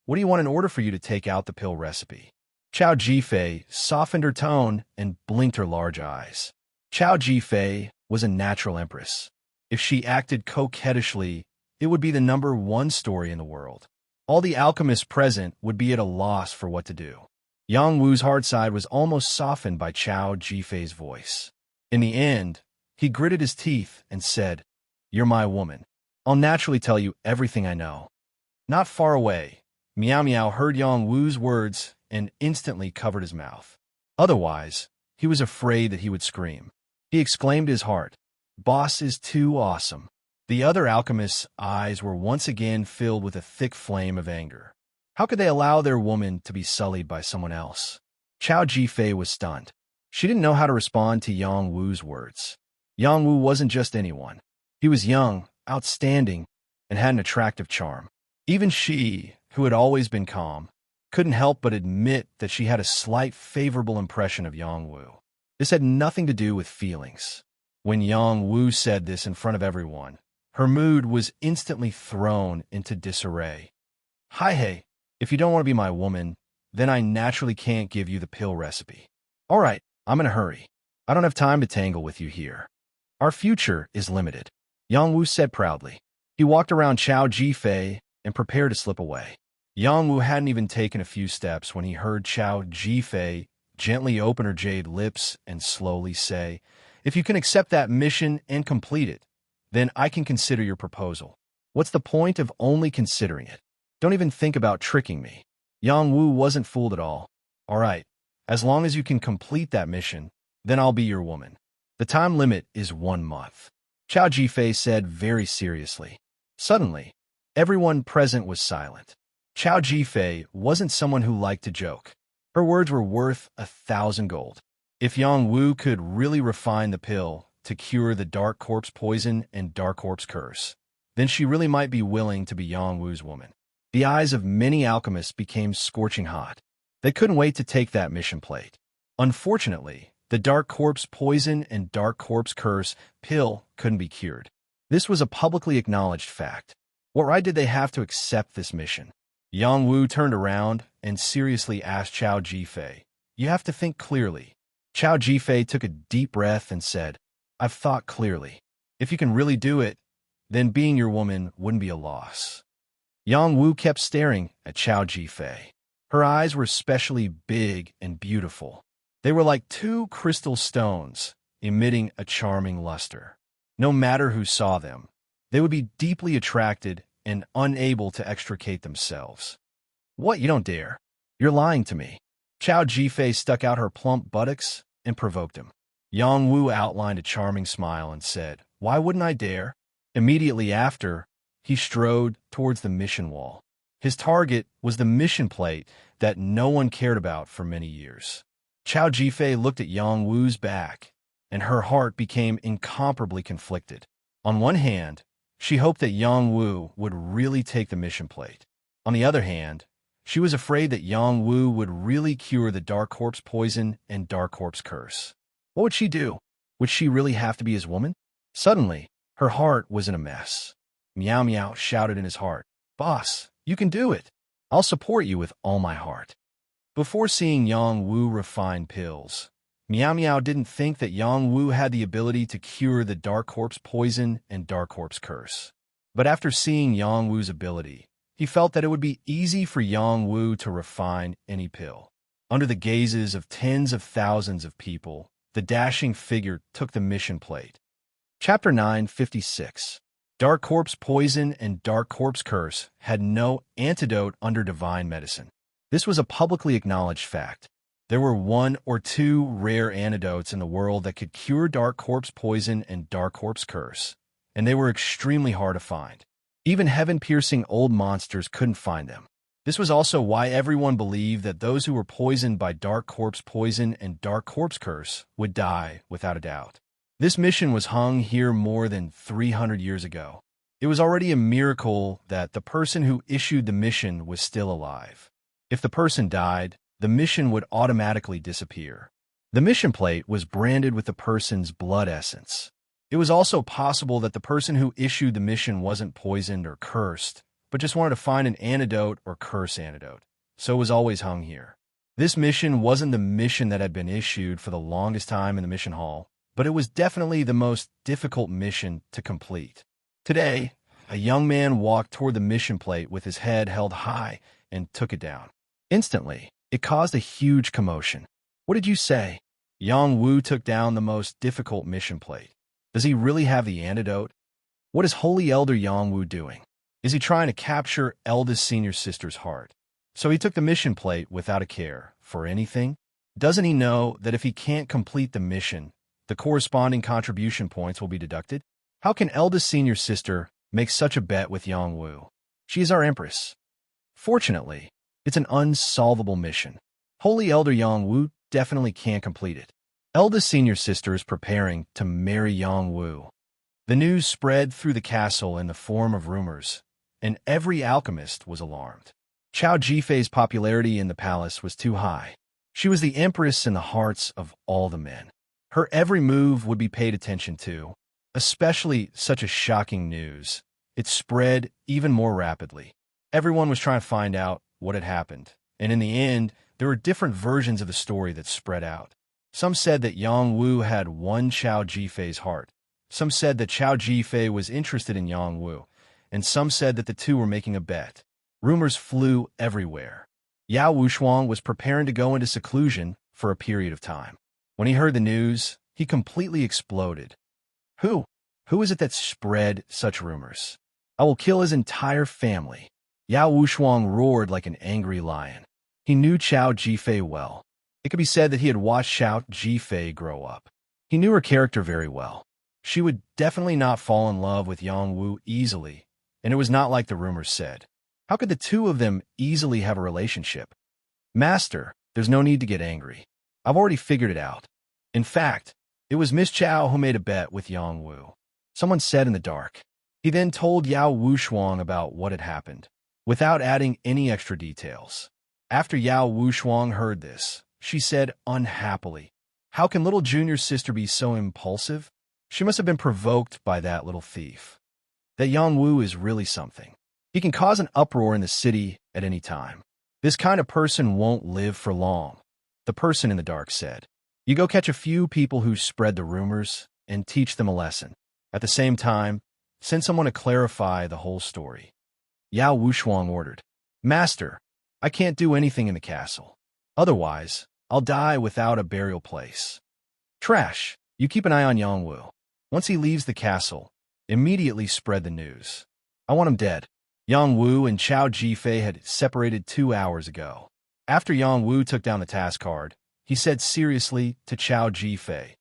what do you want in order for you to take out the pill recipe? Chao Ji-Fei softened her tone and blinked her large eyes. Chao Ji-Fei was a natural empress. If she acted coquettishly, it would be the #1 story in the world. All the alchemists present would be at a loss for what to do. Yang Wu's hard side was almost softened by Chao Ji-Fei's voice. In the end, he gritted his teeth and said, "You're my woman. I'll naturally tell you everything I know." Not far away, Miao Miao heard Yang Wu's words and instantly covered his mouth. Otherwise, he was afraid that he would scream. He exclaimed in his heart, "Boss is too awesome." The other alchemist's eyes were once again filled with a thick flame of anger. How could they allow their woman to be sullied by someone else? Chao Ji-Fei was stunned. She didn't know how to respond to Yang Wu's words. Yang Wu wasn't just anyone. He was young, outstanding, and had an attractive charm. Even she, who had always been calm, couldn't help but admit that she had a slight favorable impression of Yang Wu. This had nothing to do with feelings. When Yang Wu said this in front of everyone, her mood was instantly thrown into disarray. "Hi, hey, if you don't want to be my woman, then I naturally can't give you the pill recipe. All right, I'm in a hurry. I don't have time to tangle with you here. Our future is limited," Yang Wu said proudly. He walked around Chao Ji-Fei and prepared to slip away. Yang Wu hadn't even taken a few steps when he heard Chao Ji-Fei gently open her jade lips and slowly say, "If you can accept that mission and complete it, then I can consider your proposal. What's the point of only considering it? Don't even think about tricking me." Yang Wu wasn't fooled at all. "All right, as long as you can complete that mission, then I'll be your woman. The time limit is 1 month," Chao Ji-Fei said very seriously. Suddenly, everyone present was silent. Chao Ji-Fei wasn't someone who liked to joke. Her words were worth 1,000 gold. If Yang Wu could really refine the pill to cure the dark corpse poison and dark corpse curse, then she really might be willing to be Yang Wu's woman. The eyes of many alchemists became scorching hot. They couldn't wait to take that mission plate. Unfortunately, the dark corpse poison and dark corpse curse pill couldn't be cured. This was a publicly acknowledged fact. What right did they have to accept this mission? Yang Wu turned around and seriously asked Chao Ji-Fei, "You have to think clearly." Chao Ji-Fei took a deep breath and said, "I've thought clearly. If you can really do it, then being your woman wouldn't be a loss." Yang Wu kept staring at Chao Ji-Fei. Her eyes were especially big and beautiful. They were like 2 crystal stones, emitting a charming luster. No matter who saw them, they would be deeply attracted and unable to extricate themselves. "What, you don't dare? You're lying to me." Chao Ji-Fei stuck out her plump buttocks and provoked him. Yang Wu outlined a charming smile and said, "Why wouldn't I dare?" Immediately after, he strode towards the mission wall. His target was the mission plate that no one cared about for many years. Chao Ji-Fei looked at Yang Wu's back, and her heart became incomparably conflicted. On one hand, she hoped that Yang Wu would really take the mission plate. On the other hand, she was afraid that Yang Wu would really cure the dark corpse poison and dark corpse curse. What would she do? Would she really have to be his woman? Suddenly, her heart was in a mess. Miao Miao shouted in his heart, "Boss, you can do it. I'll support you with all my heart." Before seeing Yang Wu refine pills, Miao Miao didn't think that Yang Wu had the ability to cure the dark corpse poison and dark corpse curse. But after seeing Yang Wu's ability, he felt that it would be easy for Yang Wu to refine any pill. Under the gazes of tens of thousands of people, the dashing figure took the mission plate. Chapter 956. Dark corpse poison and dark corpse curse had no antidote under divine medicine. This was a publicly acknowledged fact. There were one or two rare antidotes in the world that could cure dark corpse poison and dark corpse curse, and they were extremely hard to find. Even heaven-piercing old monsters couldn't find them. This was also why everyone believed that those who were poisoned by dark corpse poison and dark corpse curse would die without a doubt. This mission was hung here more than 300 years ago. It was already a miracle that the person who issued the mission was still alive. If the person died, the mission would automatically disappear. The mission plate was branded with the person's blood essence. It was also possible that the person who issued the mission wasn't poisoned or cursed, but just wanted to find an antidote or curse antidote, so it was always hung here. This mission wasn't the mission that had been issued for the longest time in the mission hall, but it was definitely the most difficult mission to complete. Today, a young man walked toward the mission plate with his head held high and took it down. Instantly, it caused a huge commotion. What did you say? Yang Wu took down the most difficult mission plate. Does he really have the antidote? What is Holy Elder Yang Wu doing? Is he trying to capture eldest senior sister's heart? So he took the mission plate without a care for anything? Doesn't he know that if he can't complete the mission, the corresponding contribution points will be deducted? How can eldest senior sister make such a bet with Yang Wu? She is our empress. Fortunately, it's an unsolvable mission. Holy Elder Yang Wu definitely can't complete it. Eldest senior sister is preparing to marry Yang Wu. The news spread through the castle in the form of rumors, and every alchemist was alarmed. Chao Jifei's popularity in the palace was too high. She was the empress in the hearts of all the men. Her every move would be paid attention to, especially such a shocking news. It spread even more rapidly. Everyone was trying to find out what had happened, and in the end, there were different versions of the story that spread out. Some said that Yang Wu had won Chao Jifei's heart. Some said that Chao Jifei was interested in Yang Wu, and some said that the two were making a bet. Rumors flew everywhere. Yao Wushuang was preparing to go into seclusion for a period of time. When he heard the news, he completely exploded. Who? Who is it that spread such rumors? I will kill his entire family. Yao Wushuang roared like an angry lion. He knew Chao Jifei well. It could be said that he had watched Chao Jifei grow up. He knew her character very well. She would definitely not fall in love with Yang Wu easily, and it was not like the rumors said. How could the two of them easily have a relationship? Master, there's no need to get angry. I've already figured it out. In fact, it was Miss Chao who made a bet with Yang Wu. Someone said in the dark. He then told Yao Wushuang about what had happened, without adding any extra details. After Yao Wushuang heard this, she said unhappily, "How can little junior sister be so impulsive? She must have been provoked by that little thief. That Yang Wu is really something. He can cause an uproar in the city at any time. This kind of person won't live for long," the person in the dark said. "You go catch a few people who spread the rumors and teach them a lesson. At the same time, send someone to clarify the whole story." Yao Wushuang ordered. "Master, I can't do anything in the castle. Otherwise, I'll die without a burial place." "Trash, you keep an eye on Yang Wu. Once he leaves the castle, immediately spread the news. I want him dead." Yang Wu and Chao Jifei had separated 2 hours ago. After Yang Wu took down the task card, he said seriously to Chao Jifei,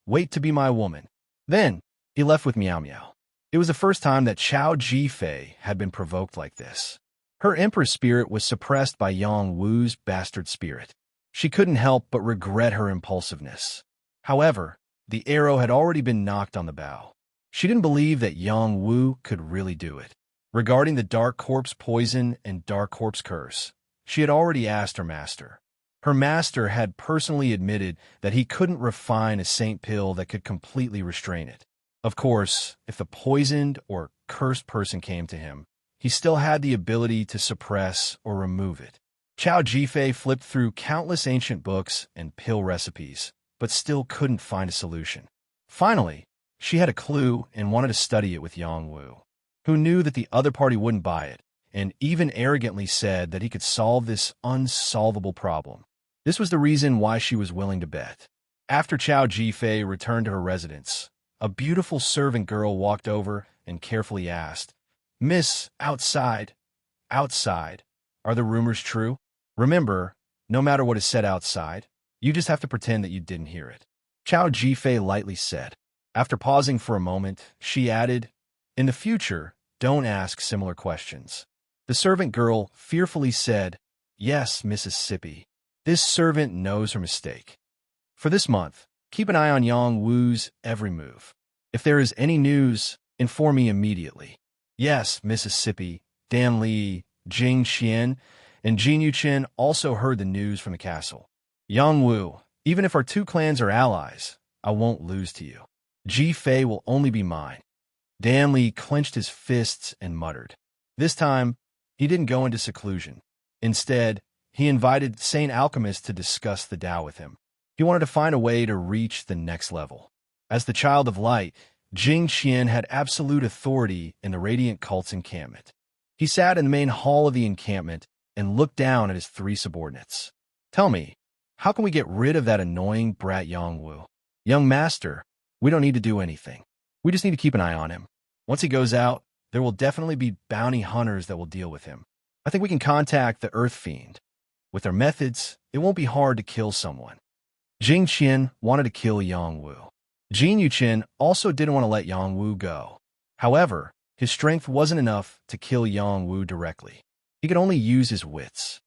"Wait to be my woman." Then, he left with Miao Miao. It was the first time that Chao Jifei had been provoked like this. Her empress spirit was suppressed by Yang Wu's bastard spirit. She couldn't help but regret her impulsiveness. However, the arrow had already been knocked on the bow. She didn't believe that Yang Wu could really do it. Regarding the dark corpse poison and dark corpse curse, she had already asked her master. Her master had personally admitted that he couldn't refine a saint pill that could completely restrain it. Of course, if the poisoned or cursed person came to him, he still had the ability to suppress or remove it. Chao Jifei flipped through countless ancient books and pill recipes, but still couldn't find a solution. Finally, she had a clue and wanted to study it with Yang Wu, who knew that the other party wouldn't buy it, and even arrogantly said that he could solve this unsolvable problem. This was the reason why she was willing to bet. After Chao Jifei returned to her residence, a beautiful servant girl walked over and carefully asked, "Miss, outside, are the rumors true? Remember, no matter what is said outside, You just have to pretend that you didn't hear it. Chao Jifei lightly said. After pausing for a moment, she added, in the future, don't ask similar questions. The servant girl fearfully said, yes, Mississippi. This servant knows her mistake. For this month, keep an eye on Yang Wu's every move. If there is any news, inform me immediately. Yes, Mississippi. Dan Li, Jing Qian, and Jin Yuchen also heard the news from the castle. Yang Wu, even if our two clans are allies, I won't lose to you. Ji Fei will only be mine. Dan Li clenched his fists and muttered. This time, he didn't go into seclusion. Instead, he invited Saint Alchemist to discuss the Tao with him. He wanted to find a way to reach the next level. As the Child of Light, Jing Qian had absolute authority in the Radiant Cult's encampment. He sat in the main hall of the encampment and looked down at his three subordinates. Tell me, how can we get rid of that annoying brat Yang Wu? Young master, we don't need to do anything. We just need to keep an eye on him. Once he goes out, there will definitely be bounty hunters that will deal with him. I think we can contact the Earth Fiend. With their methods, it won't be hard to kill someone. Jing Qian wanted to kill Yang Wu. Jin Yuchen also didn't want to let Yang Wu go. However, his strength wasn't enough to kill Yang Wu directly. He could only use his wits.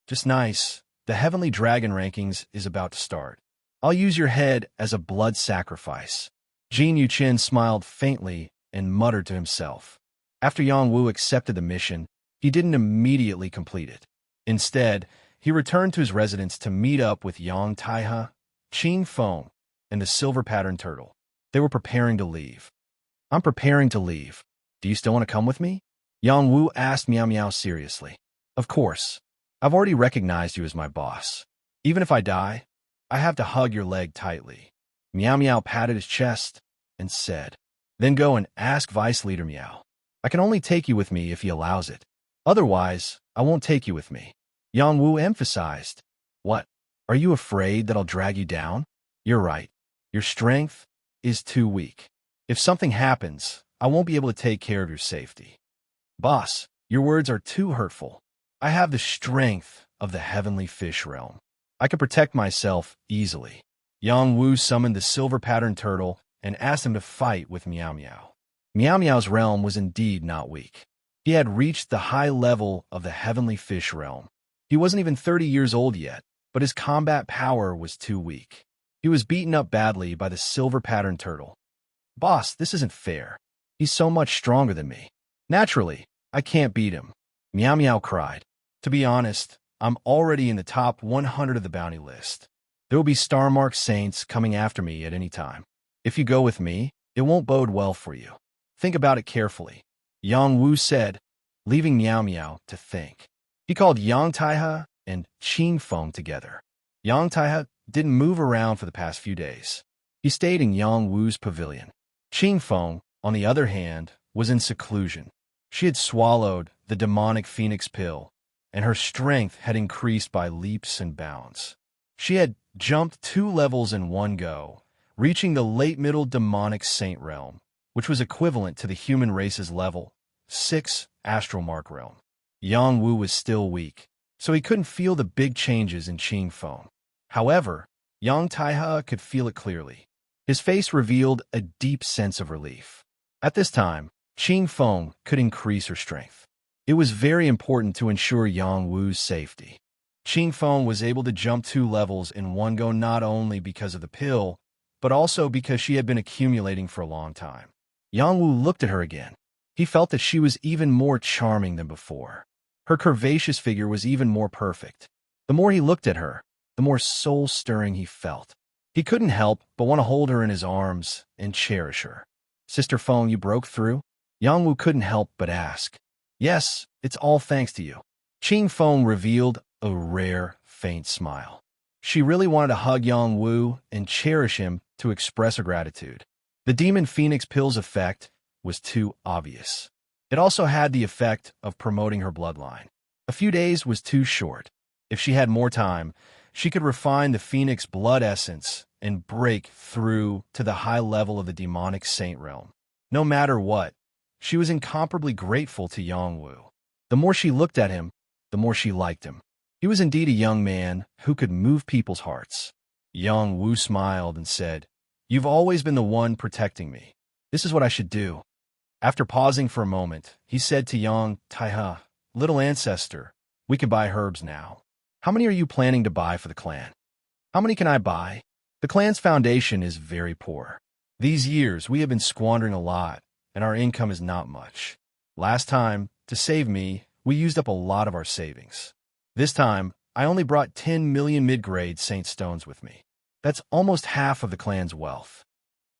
Just nice. The Heavenly Dragon rankings is about to start. I'll use your head as a blood sacrifice. Jin Yuchen smiled faintly and muttered to himself. After Yang Wu accepted the mission, he didn't immediately complete it. Instead, he returned to his residence to meet up with Yang Taiha, Qing Feng, and the silver-patterned turtle. They were preparing to leave. I'm preparing to leave. Do you still want to come with me? Yang Wu asked Miao Miao seriously. Of course. I've already recognized you as my boss. Even if I die, I have to hug your leg tightly. Miao Miao patted his chest and said, then go and ask Vice Leader Miao. I can only take you with me if he allows it. Otherwise, I won't take you with me. Yang Wu emphasized. What? Are you afraid that I'll drag you down? You're right. Your strength is too weak. If something happens, I won't be able to take care of your safety. Boss, your words are too hurtful. I have the strength of the heavenly fish realm. I can protect myself easily. Yang Wu summoned the silver-patterned turtle and asked him to fight with Miao Miao. Miao Miao's realm was indeed not weak. He had reached the high level of the heavenly fish realm. He wasn't even 30 years old yet, but his combat power was too weak. He was beaten up badly by the silver-patterned turtle. Boss, this isn't fair. He's so much stronger than me. Naturally, I can't beat him. Miao Miao cried. To be honest, I'm already in the top 100 of the bounty list. There will be star-marked saints coming after me at any time. If you go with me, it won't bode well for you. Think about it carefully. Yang Wu said, leaving Miao Miao to think. He called Yang Taiha and Qing Feng together. Yang Taiha didn't move around for the past few days. He stayed in Yang Wu's pavilion. Qing Feng, on the other hand, was in seclusion. She had swallowed the demonic phoenix pill, and her strength had increased by leaps and bounds. She had jumped 2 levels in one go, reaching the late-middle demonic saint realm, which was equivalent to the human race's level 6 astral mark realm. Yang Wu was still weak, so he couldn't feel the big changes in Qing Feng. However, Yang Taiha could feel it clearly. His face revealed a deep sense of relief. At this time, Qing Feng could increase her strength. It was very important to ensure Yang Wu's safety. Qing Feng was able to jump 2 levels in one go not only because of the pill, but also because she had been accumulating for a long time. Yang Wu looked at her again. He felt that she was even more charming than before. Her curvaceous figure was even more perfect. The more he looked at her, the more soul-stirring he felt. He couldn't help but want to hold her in his arms and cherish her. Sister Feng, you broke through? Yang Wu couldn't help but ask. Yes, it's all thanks to you. Qing Feng revealed a rare, faint smile. She really wanted to hug Yang Wu and cherish him to express her gratitude. The Demon Phoenix Pill's effect was too obvious. It also had the effect of promoting her bloodline. A few days was too short. If she had more time, she could refine the Phoenix blood essence and break through to the high level of the demonic saint realm. No matter what, she was incomparably grateful to Yang Wu. The more she looked at him, the more she liked him. He was indeed a young man who could move people's hearts. Young Wu smiled and said, "You've always been the one protecting me. This is what I should do." After pausing for a moment, he said to Yang Taihe, "Little ancestor, we can buy herbs now. How many are you planning to buy for the clan?" "How many can I buy? The clan's foundation is very poor. These years we have been squandering a lot, and our income is not much. Last time, to save me, we used up a lot of our savings. This time, I only brought 10 million mid-grade saint stones with me. That's almost half of the clan's wealth."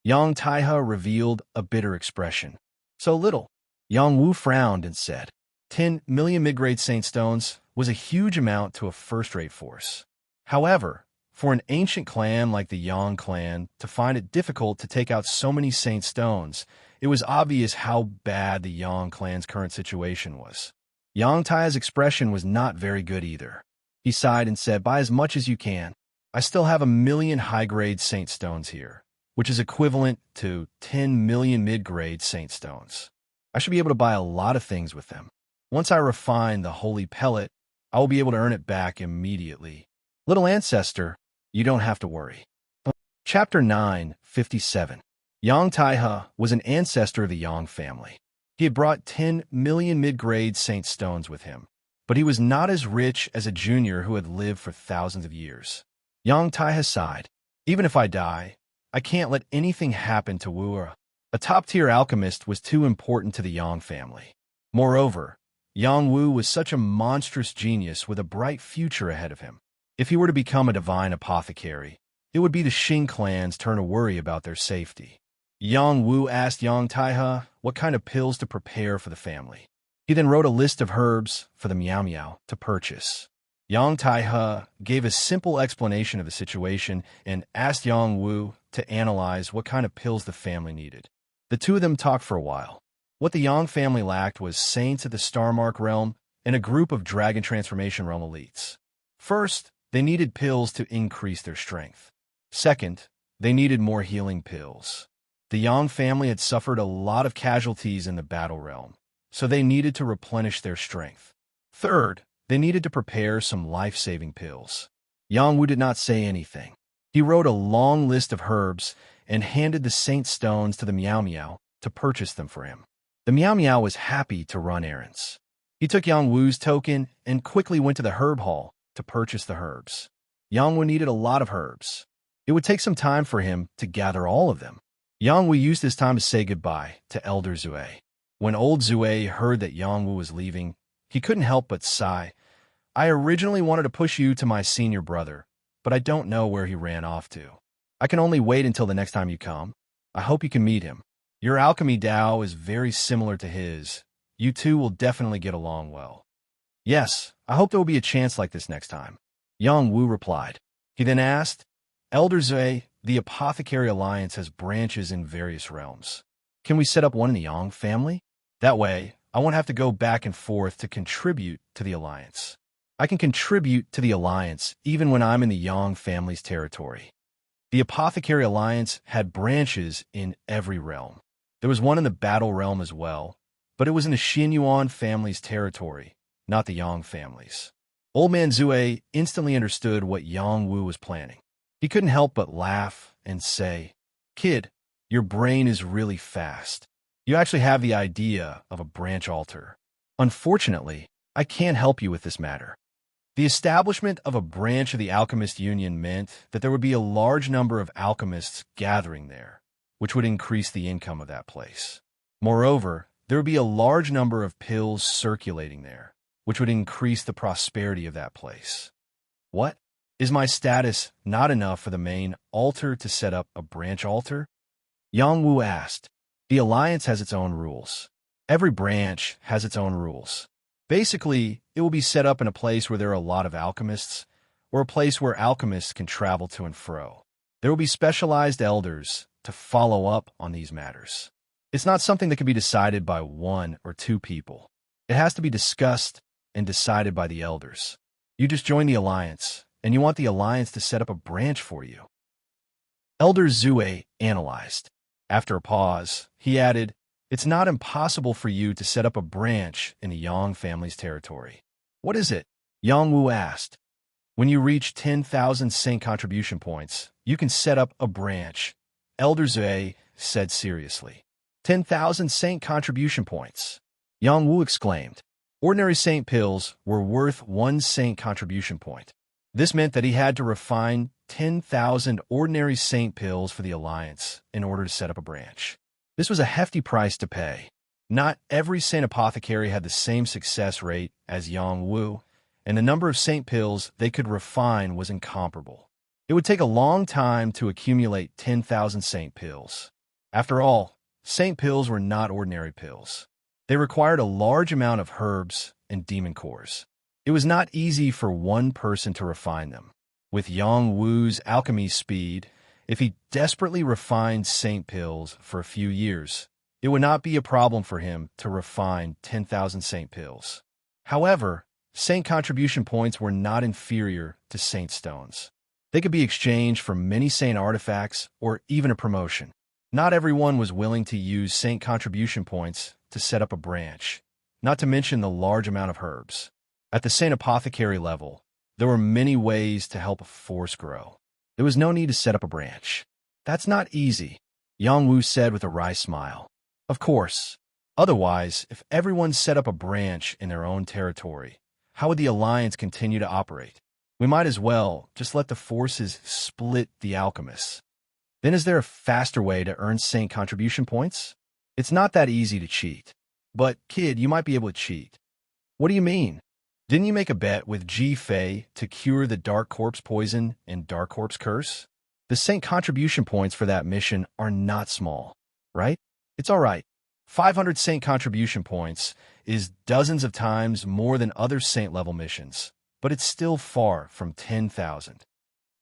Yang Taihe revealed a bitter expression. "So little." Yang Wu frowned and said, 10 million mid-grade saint stones was a huge amount to a first-rate force. However, for an ancient clan like the Yang clan to find it difficult to take out so many saint stones, it was obvious how bad the Yang clan's current situation was. Yang Taihe's expression was not very good either. He sighed and said, "Buy as much as you can. I still have 1 million high-grade saint stones here, which is equivalent to 10 million mid-grade saint stones. I should be able to buy a lot of things with them. Once I refine the holy pellet, I will be able to earn it back immediately. Little ancestor, you don't have to worry." Chapter 9:57. Yang Taihe was an ancestor of the Yang family. He had brought 10 million mid-grade saint stones with him, but he was not as rich as a junior who had lived for thousands of years. Yang Taihe sighed. "Even if I die, I can't let anything happen to Wu. A top-tier alchemist was too important to the Yang family. Moreover, Yang Wu was such a monstrous genius with a bright future ahead of him. If he were to become a divine apothecary, it would be the Xing clan's turn to worry about their safety." Yang Wu asked Yang Taihe what kind of pills to prepare for the family. He then wrote a list of herbs for the Miao Miao to purchase. Yang Taihe gave a simple explanation of the situation and asked Yang Wu to analyze what kind of pills the family needed. The two of them talked for a while. What the Yang family lacked was saints of the Starmark realm and a group of Dragon Transformation realm elites. First, they needed pills to increase their strength. Second, they needed more healing pills. The Yang family had suffered a lot of casualties in the battle realm, so they needed to replenish their strength. Third, they needed to prepare some life-saving pills. Yang Wu did not say anything. He wrote a long list of herbs and handed the saint stones to the Miao Miao to purchase them for him. The Miao Miao was happy to run errands. He took Yang Wu's token and quickly went to the herb hall to purchase the herbs. Yang Wu needed a lot of herbs. It would take some time for him to gather all of them. Yang Wu used his time to say goodbye to Elder Zue. When old Zue heard that Yang Wu was leaving, he couldn't help but sigh. "I originally wanted to push you to my senior brother, but I don't know where he ran off to. I can only wait until the next time you come. I hope you can meet him. Your alchemy Tao is very similar to his. You two will definitely get along well." "Yes, I hope there will be a chance like this next time," Yang Wu replied. He then asked, "Elder Zue, the Apothecary Alliance has branches in various realms. Can we set up one in the Yang family? That way, I won't have to go back and forth to contribute to the Alliance. I can contribute to the Alliance even when I'm in the Yang family's territory." The Apothecary Alliance had branches in every realm. There was one in the battle realm as well, but it was in the Xinyuan family's territory, not the Yang family's. Old man Zue instantly understood what Yang Wu was planning. He couldn't help but laugh and say, "Kid, your brain is really fast. You actually have the idea of a branch altar. Unfortunately, I can't help you with this matter." The establishment of a branch of the Alchemist Union meant that there would be a large number of alchemists gathering there, which would increase the income of that place. Moreover, there would be a large number of pills circulating there, which would increase the prosperity of that place. What? Is my status not enough for the main altar to set up a branch altar? Yang Wu asked. The Alliance has its own rules. Every branch has its own rules. Basically, it will be set up in a place where there are a lot of alchemists, or a place where alchemists can travel to and fro. There will be specialized elders to follow up on these matters. It's not something that can be decided by 1 or 2 people. It has to be discussed and decided by the elders. You just join the Alliance, and you want the Alliance to set up a branch for you. Elder Zue analyzed. After a pause, he added, "It's not impossible for you to set up a branch in the Yang family's territory." "What is it?" Yang Wu asked. When you reach 10,000 Saint contribution points, you can set up a branch, Elder Zue said seriously. 10,000 Saint contribution points, Yang Wu exclaimed. Ordinary Saint pills were worth 1 Saint contribution point. This meant that he had to refine 10,000 ordinary Saint pills for the Alliance in order to set up a branch. This was a hefty price to pay. Not every Saint apothecary had the same success rate as Yang Wu, and the number of Saint pills they could refine was incomparable. It would take a long time to accumulate 10,000 Saint pills. After all, Saint pills were not ordinary pills. They required a large amount of herbs and demon cores. It was not easy for one person to refine them. With Yang Wu's alchemy speed, if he desperately refined Saint pills for a few years, it would not be a problem for him to refine 10,000 Saint pills. However, Saint contribution points were not inferior to Saint stones. They could be exchanged for many Saint artifacts or even a promotion. Not everyone was willing to use Saint contribution points to set up a branch, not to mention the large amount of herbs. At the Saint apothecary level, there were many ways to help a force grow. There was no need to set up a branch. That's not easy, Yang Wu said with a wry smile. Of course. Otherwise, if everyone set up a branch in their own territory, how would the Alliance continue to operate? We might as well just let the forces split the alchemists. Then is there a faster way to earn Saint contribution points? It's not that easy to cheat. But, kid, you might be able to cheat. What do you mean? Didn't you make a bet with Ji Fei to cure the Dark Corpse poison and Dark Corpse curse? The Saint contribution points for that mission are not small, right? It's all right. 500 Saint contribution points is dozens of times more than other Saint-level missions, but it's still far from 10,000.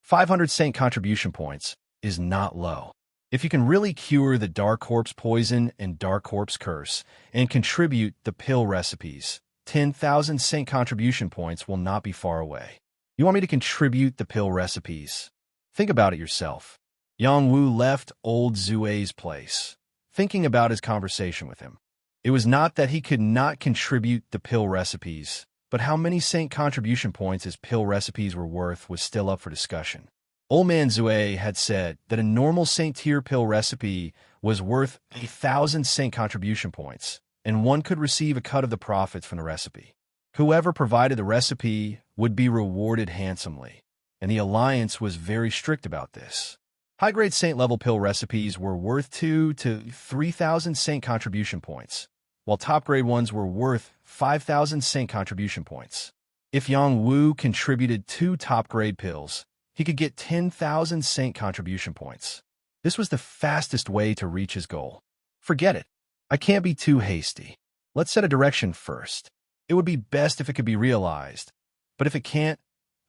500 Saint contribution points is not low. If you can really cure the Dark Corpse poison and Dark Corpse curse and contribute the pill recipes, 10,000 Saint contribution points will not be far away. You want me to contribute the pill recipes? Think about it yourself. Yang Wu left old Zue's place, thinking about his conversation with him. It was not that he could not contribute the pill recipes, but how many Saint contribution points his pill recipes were worth was still up for discussion. Old Man Zue had said that a normal Saint tier pill recipe was worth 1,000 Saint contribution points, and one could receive a cut of the profits from the recipe. Whoever provided the recipe would be rewarded handsomely, and the Alliance was very strict about this. High-grade Saint-level pill recipes were worth 2,000 to 3,000 Saint contribution points, while top-grade ones were worth 5,000 Saint contribution points. If Yang Wu contributed 2 top-grade pills, he could get 10,000 Saint contribution points. This was the fastest way to reach his goal. Forget it. I can't be too hasty. Let's set a direction first. It would be best if it could be realized. But if it can't,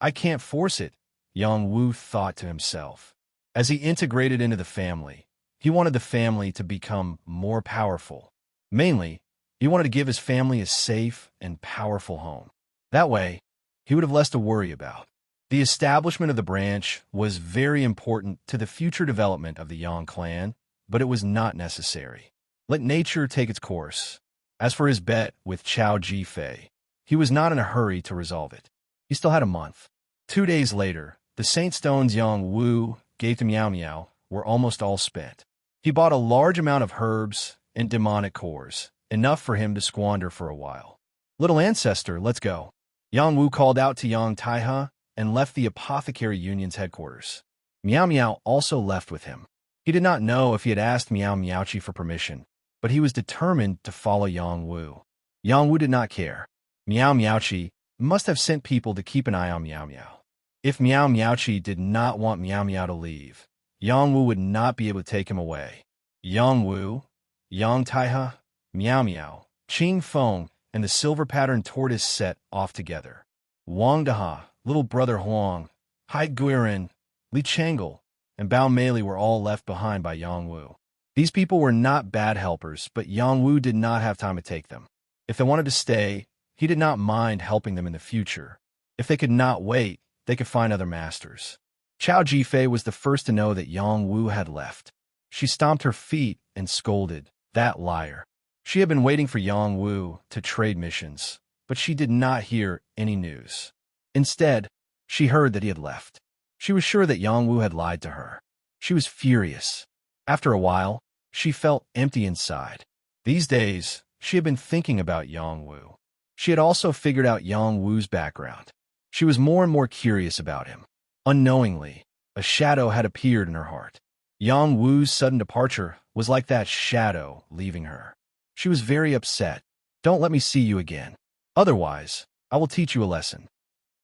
I can't force it, Yang Wu thought to himself. As he integrated into the family, he wanted the family to become more powerful. Mainly, he wanted to give his family a safe and powerful home. That way, he would have less to worry about. The establishment of the branch was very important to the future development of the Yang clan, but it was not necessary. Let nature take its course. As for his bet with Chao Ji Fei, he was not in a hurry to resolve it. He still had a month. 2 days later, the Saint Stones Yang Wu gave to Miao Miao were almost all spent. He bought a large amount of herbs and demonic cores, enough for him to squander for a while. Little ancestor, let's go. Yang Wu called out to Yang Taihe and left the Apothecary Union's headquarters. Miao Miao also left with him. He did not know if he had asked Miao Miaochi for permission, but he was determined to follow Yang Wu. Yang Wu did not care. Miao Miaochi must have sent people to keep an eye on Miao Miao. If Miao Miaochi did not want Miao Miao to leave, Yang Wu would not be able to take him away. Yang Wu, Yang Taihe, Miao Miao, Qing Feng, and the silver-patterned tortoise set off together. Wang Daha, little brother Huang, Hai Guiren, Li Changel, and Bao Meili were all left behind by Yang Wu. These people were not bad helpers, but Yang Wu did not have time to take them. If they wanted to stay, he did not mind helping them in the future. If they could not wait, they could find other masters. Chao Jifei was the first to know that Yang Wu had left. She stomped her feet and scolded, "That liar." She had been waiting for Yang Wu to trade missions, but she did not hear any news. Instead, she heard that he had left. She was sure that Yongwu had lied to her. She was furious. After a while, she felt empty inside. These days, she had been thinking about Yongwu. She had also figured out Yongwu's background. She was more and more curious about him. Unknowingly, a shadow had appeared in her heart. Yongwu's sudden departure was like that shadow leaving her. She was very upset. Don't let me see you again. Otherwise, I will teach you a lesson.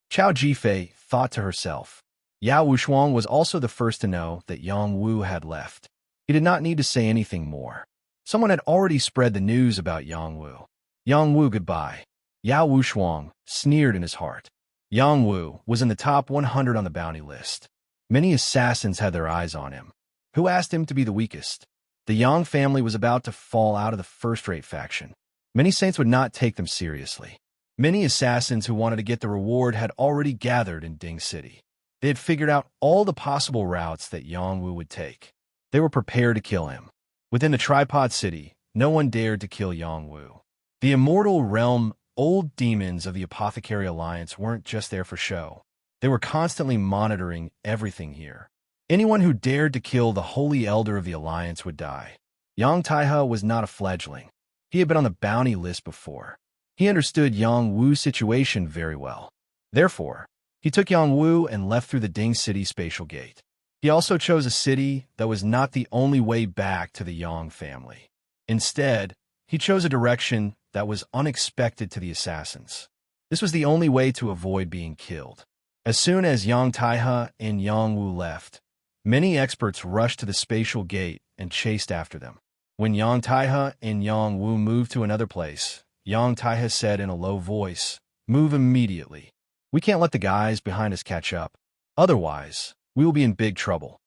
Chao Jifei thought to herself. Yao Wushuang was also the first to know that Yongwu had left. He did not need to say anything more. Someone had already spread the news about Yongwu. Yongwu, goodbye. Yao Wushuang sneered in his heart. Yongwu was in the top 100 on the bounty list. Many assassins had their eyes on him. Who asked him to be the weakest? The Yang family was about to fall out of the first-rate faction. Many saints would not take them seriously. Many assassins who wanted to get the reward had already gathered in Ding City. They had figured out all the possible routes that Yongwu would take. They were prepared to kill him. Within the Tripod City, no one dared to kill Yongwu. The immortal realm old demons of the Apothecary Alliance weren't just there for show. They were constantly monitoring everything here. Anyone who dared to kill the Holy Elder of the Alliance would die. Yang Taihe was not a fledgling. He had been on the bounty list before. He understood Yongwu's situation very well. Therefore, he took Yongwu and left through the Ding City spatial gate. He also chose a city that was not the only way back to the Yang family. Instead, he chose a direction that was unexpected to the assassins. This was the only way to avoid being killed. As soon as Yang Taihe and Yongwu left, many experts rushed to the spatial gate and chased after them. When Yang Taihe and Yongwu moved to another place, Yang Taihe said in a low voice, "Move immediately. We can't let the guys behind us catch up. Otherwise, we will be in big trouble."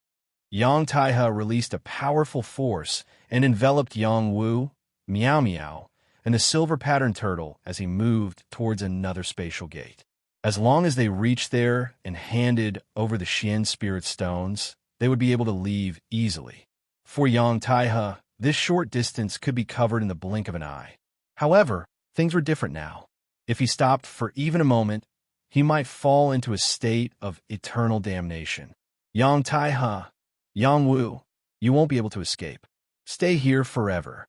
Yang Taihe released a powerful force and enveloped Yongwu, Meow Meow, and the silver pattern turtle as he moved towards another spatial gate. As long as they reached there and handed over the Xian spirit stones, they would be able to leave easily. For Yang Taihe, this short distance could be covered in the blink of an eye. However, things were different now. If he stopped for even a moment, he might fall into a state of eternal damnation. Yang Taihe, Yongwu, you won't be able to escape. Stay here forever.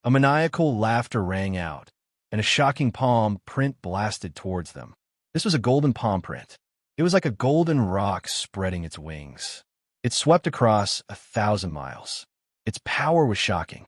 A maniacal laughter rang out, and a shocking palm print blasted towards them. This was a golden palm print. It was like a golden rock spreading its wings. It swept across 1,000 miles. Its power was shocking.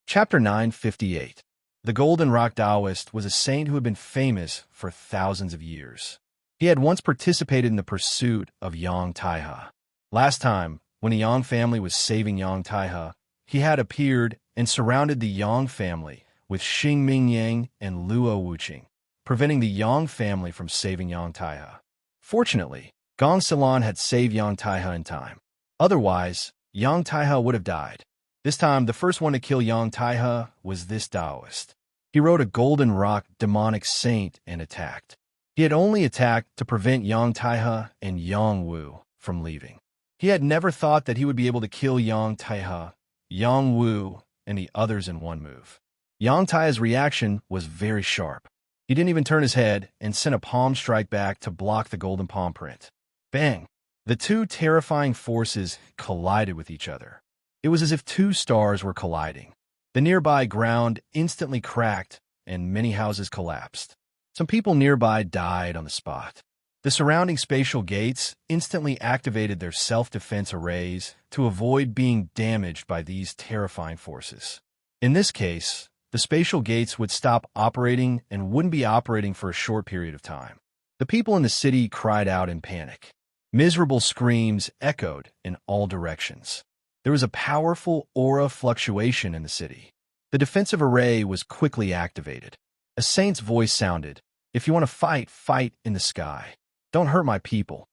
Chapter 958. The Golden Rock Taoist was a saint who had been famous for thousands of years. He had once participated in the pursuit of Yang Taihe. Last time, when the Yang family was saving Yang Taihe, he had appeared and surrounded the Yang family with Xing Mingyang and Luo Wuqing, preventing the Yang family from saving Yang Taihe. Fortunately, Gong Silan had saved Yang Taihe in time. Otherwise, Yang Taihe would have died. This time, the first one to kill Yang Taihe was this Taoist. He rode a golden rock demonic saint and attacked. He had only attacked to prevent Yang Taihe and Yongwu from leaving. He had never thought that he would be able to kill Yang Taihe, Yongwu, and the others in one move. Yang Taihe's reaction was very sharp. He didn't even turn his head and sent a palm strike back to block the golden palm print. Bang! The two terrifying forces collided with each other. It was as if two stars were colliding. The nearby ground instantly cracked, and many houses collapsed. Some people nearby died on the spot. The surrounding spatial gates instantly activated their self-defense arrays to avoid being damaged by these terrifying forces. In this case, the spatial gates would stop operating and wouldn't be operating for a short period of time. The people in the city cried out in panic. Miserable screams echoed in all directions. There was a powerful aura fluctuation in the city. The defensive array was quickly activated. A saint's voice sounded, "If you want to fight, fight in the sky. Don't hurt my people."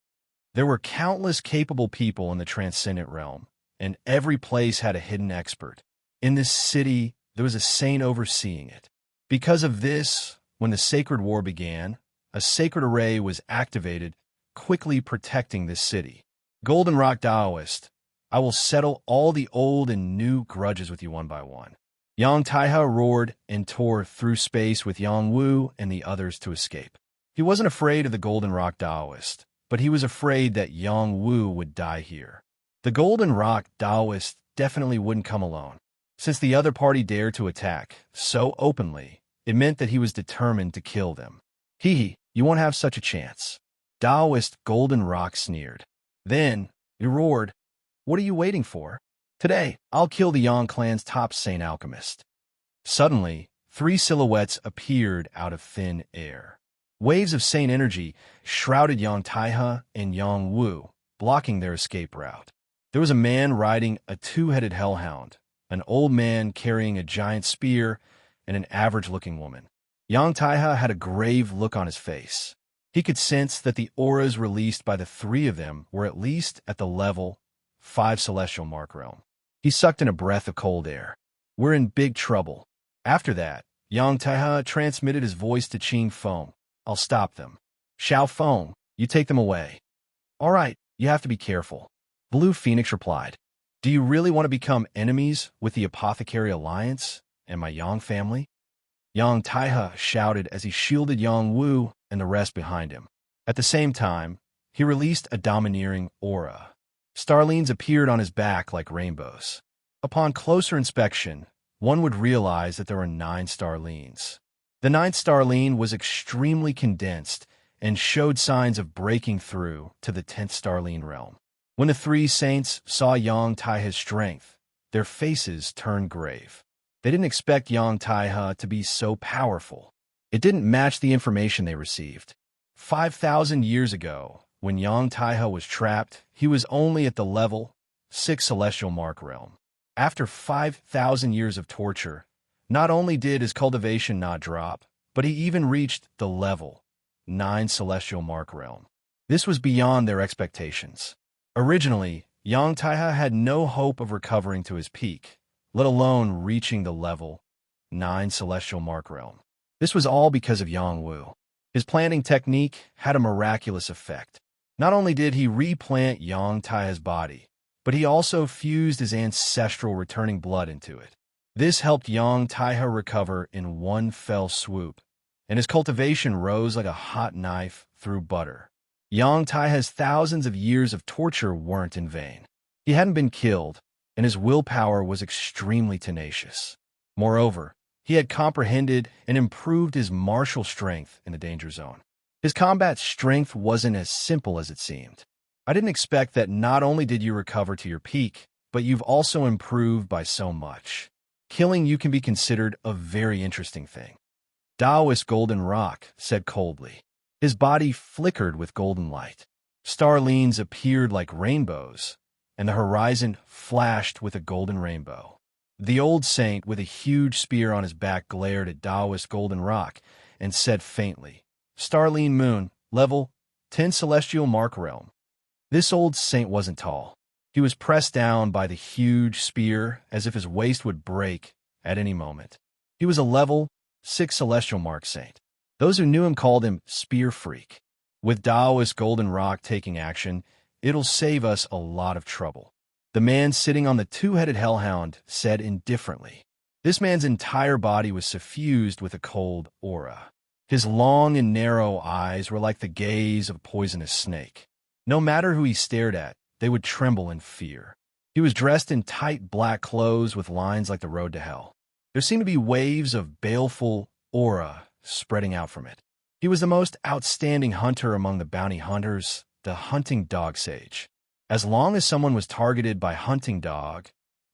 There were countless capable people in the transcendent realm, and every place had a hidden expert. In this city, there was a saint overseeing it. Because of this, when the sacred war began, a sacred array was activated, quickly protecting this city. Golden Rock Taoist, I will settle all the old and new grudges with you one by one. Yang Taihe roared and tore through space with Yongwu and the others to escape. He wasn't afraid of the Golden Rock Taoist, but he was afraid that Yang Wu would die here. The Golden Rock Taoist definitely wouldn't come alone. Since the other party dared to attack so openly, it meant that he was determined to kill them. Hee, you won't have such a chance. Taoist Golden Rock sneered. Then, he roared, what are you waiting for? Today, I'll kill the Yang clan's top saint alchemist. Suddenly, 3 silhouettes appeared out of thin air. Waves of saint energy shrouded Yang Taihe and Yang Wu, blocking their escape route. There was a man riding a 2-headed hellhound, an old man carrying a giant spear, and an average-looking woman. Yang Taihe had a grave look on his face. He could sense that the auras released by the 3 of them were at least at the level 5 celestial mark realm. He sucked in a breath of cold air. We're in big trouble. After that, Yang Taihe transmitted his voice to Qing Feng. I'll stop them. Xiao Feng, you take them away. All right, you have to be careful. Blue Phoenix replied. Do you really want to become enemies with the Apothecary Alliance and my Yang family? Yang Taihe shouted as he shielded Yang Wu and the rest behind him. At the same time, he released a domineering aura. Starlines appeared on his back like rainbows. Upon closer inspection, one would realize that there were 9 starlines. The 9th starline was extremely condensed and showed signs of breaking through to the 10th starline realm. When the 3 saints saw Yang Taihe's strength, their faces turned grave. They didn't expect Yang Taihe to be so powerful. It didn't match the information they received. 5,000 years ago, when Yang Taihe was trapped, he was only at the level 6 celestial mark realm. After 5,000 years of torture, not only did his cultivation not drop, but he even reached the level 9 celestial mark realm. This was beyond their expectations. Originally, Yang Taihe had no hope of recovering to his peak, let alone reaching the level 9 celestial mark realm. This was all because of Yang Wu. His planting technique had a miraculous effect. Not only did he replant Yang Taihe's body, but he also fused his ancestral returning blood into it. This helped Yang Taihe recover in one fell swoop, and his cultivation rose like a hot knife through butter. Yang Taihe's thousands of years of torture weren't in vain. He hadn't been killed, and his willpower was extremely tenacious. Moreover, he had comprehended and improved his martial strength in the danger zone. His combat strength wasn't as simple as it seemed. I didn't expect that not only did you recover to your peak, but you've also improved by so much. Killing you can be considered a very interesting thing. Taoist Golden Rock said coldly. His body flickered with golden light. Starlines appeared like rainbows, and the horizon flashed with a golden rainbow. The old saint with a huge spear on his back glared at Taoist Golden Rock and said faintly, Starline Moon, level 10 celestial mark realm. This old saint wasn't tall. He was pressed down by the huge spear as if his waist would break at any moment. He was a level 6 celestial mark saint. Those who knew him called him Spear Freak. With Taoist Golden Rock taking action, it'll save us a lot of trouble. The man sitting on the 2-headed hellhound said indifferently. This man's entire body was suffused with a cold aura. His long and narrow eyes were like the gaze of a poisonous snake. No matter who he stared at, they would tremble in fear. He was dressed in tight black clothes with lines like the road to hell. There seemed to be waves of baleful aura spreading out from it. He was the most outstanding hunter among the bounty hunters, the hunting dog sage. As long as someone was targeted by hunting dog,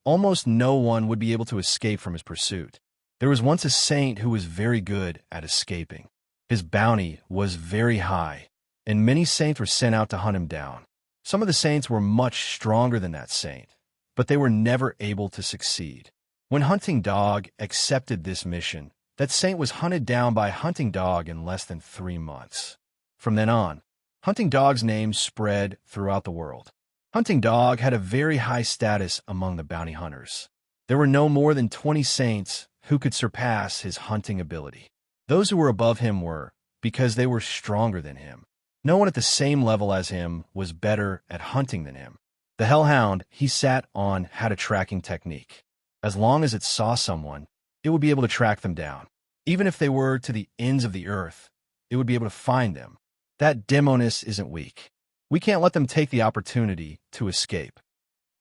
almost no one would be able to escape from his pursuit. There was once a saint who was very good at escaping. His bounty was very high, and many saints were sent out to hunt him down. Some of the saints were much stronger than that saint, but they were never able to succeed. When hunting dog accepted this mission, that saint was hunted down by hunting dog in less than 3 months. From then on, hunting dog's name spread throughout the world. Hunting dog had a very high status among the bounty hunters. There were no more than 20 saints who could surpass his hunting ability. Those who were above him were, because they were stronger than him. No one at the same level as him was better at hunting than him. The hellhound he sat on had a tracking technique. As long as it saw someone, it would be able to track them down. Even if they were to the ends of the earth, it would be able to find them. That demoness isn't weak. We can't let them take the opportunity to escape.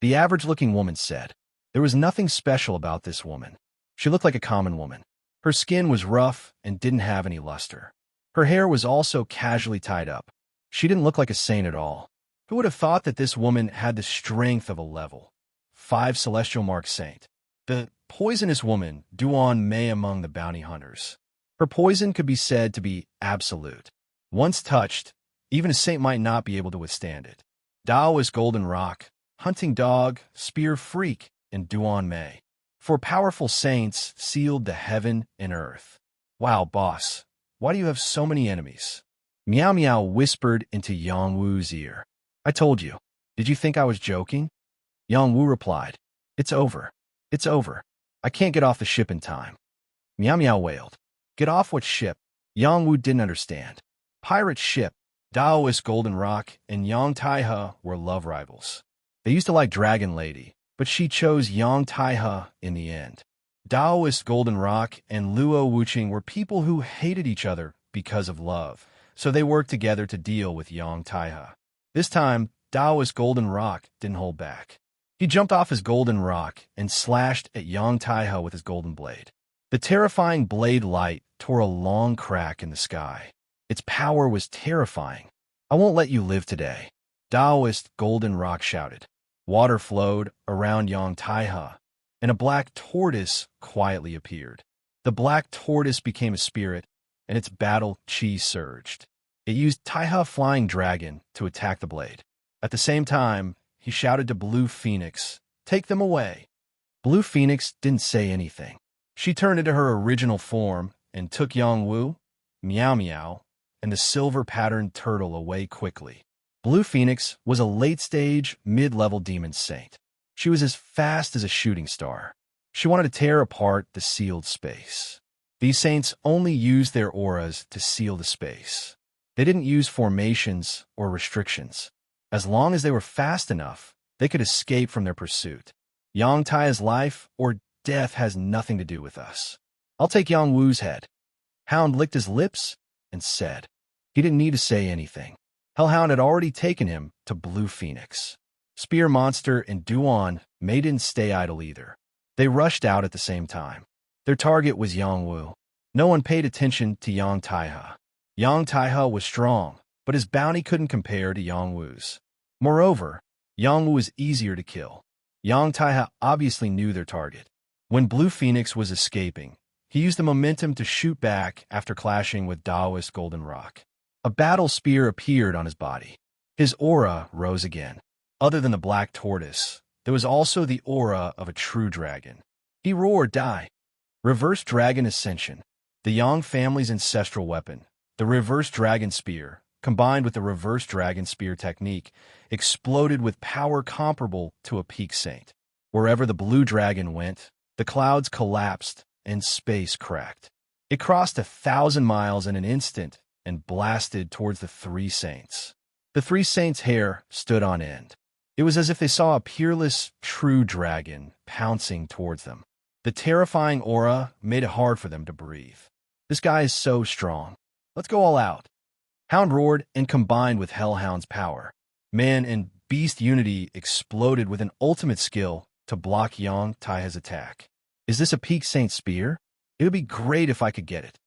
The average-looking woman said. There was nothing special about this woman. She looked like a common woman. Her skin was rough and didn't have any luster. Her hair was also casually tied up. She didn't look like a saint at all. Who would have thought that this woman had the strength of a level 5 celestial mark saint? The poisonous woman, Duan Mei among the bounty hunters. Her poison could be said to be absolute. Once touched, even a saint might not be able to withstand it. Taoist golden rock, hunting dog, spear freak, and Duan Mei. For powerful saints sealed the heaven and earth. Wow, boss, why do you have so many enemies? Meow Meow whispered into Yang Wu's ear. I told you. Did you think I was joking? Yang Wu replied. It's over. It's over. I can't get off the ship in time. Meow Meow wailed. Get off what ship? Yang Wu didn't understand. Pirate ship, Taoist Golden Rock, and Yang Taihe were love rivals. They used to like Dragon Lady, but she chose Yang Taihe in the end. Taoist Golden Rock and Luo Wuqing were people who hated each other because of love, so they worked together to deal with Yang Taihe. This time, Taoist Golden Rock didn't hold back. He jumped off his golden rock and slashed at Yang Taihe with his golden blade. The terrifying blade light tore a long crack in the sky. Its power was terrifying. I won't let you live today. Taoist Golden Rock shouted. Water flowed around Yang Taihe, and a black tortoise quietly appeared. The black tortoise became a spirit, and its battle chi surged. It used Taihe Flying Dragon to attack the blade. At the same time, he shouted to Blue Phoenix, take them away. Blue Phoenix didn't say anything. She turned into her original form and took Yang Wu, Meow Meow, and the silver-patterned turtle away quickly. Blue Phoenix was a late-stage, mid-level demon saint. She was as fast as a shooting star. She wanted to tear apart the sealed space. These saints only used their auras to seal the space. They didn't use formations or restrictions. As long as they were fast enough, they could escape from their pursuit. Yang Taihe's life or death has nothing to do with us. I'll take Yang Wu's head. Hound licked his lips and said. He didn't need to say anything. Hellhound had already taken him to Blue Phoenix. Spear Monster and Duan Mei didn't stay idle either. They rushed out at the same time. Their target was Yang Wu. No one paid attention to Yang Taihe. Yang Taihe was strong, but his bounty couldn't compare to Yang Wu's. Moreover, Yang Wu was easier to kill. Yang Taihe obviously knew their target. When Blue Phoenix was escaping, he used the momentum to shoot back after clashing with Taoist Golden Rock. A battle spear appeared on his body. His aura rose again. Other than the black tortoise, there was also the aura of a true dragon. He roared, die. Reverse Dragon Ascension. The Yang family's ancestral weapon, the Reverse Dragon Spear, combined with the Reverse Dragon Spear technique, exploded with power comparable to a peak saint. Wherever the blue dragon went, the clouds collapsed and space cracked. It crossed 1,000 miles in an instant and blasted towards the three saints. The three saints' hair stood on end. It was as if they saw a peerless, true dragon pouncing towards them. The terrifying aura made it hard for them to breathe. This guy is so strong. Let's go all out. Hound roared and combined with Hellhound's power. Man and beast unity exploded with an ultimate skill to block Yang Taihe's attack. Is this a peak saint spear? It would be great if I could get it.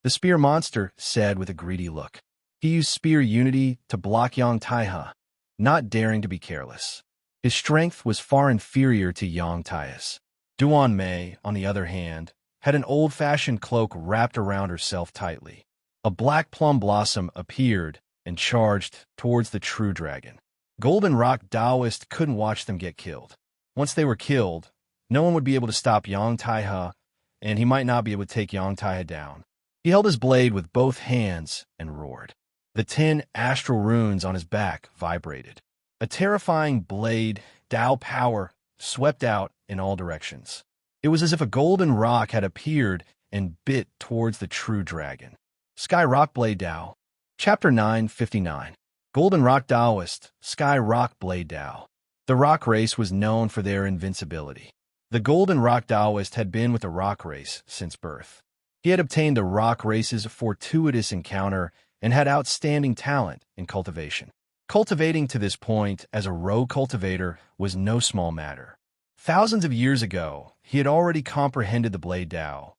The spear monster said with a greedy look. He used spear unity to block Yang Taihe, not daring to be careless. His strength was far inferior to Yang Taihe's. Duan Mei, on the other hand, had an old-fashioned cloak wrapped around herself tightly. A black plum blossom appeared and charged towards the true dragon. Golden Rock Taoist couldn't watch them get killed. Once they were killed, no one would be able to stop Yang Taihe, and he might not be able to take Yang Taihe down. He held his blade with both hands and roared. The 10 astral runes on his back vibrated. A terrifying blade, Tao power, swept out in all directions. It was as if a golden rock had appeared and bit towards the true dragon. Sky Rock Blade Tao. Chapter 959. Golden Rock Taoist, Sky Rock Blade Tao. The rock race was known for their invincibility. The Golden Rock Taoist had been with the rock race since birth. He had obtained the rock race's fortuitous encounter and had outstanding talent in cultivation. Cultivating to this point as a rogue cultivator was no small matter. Thousands of years ago, he had already comprehended the Blade Dao,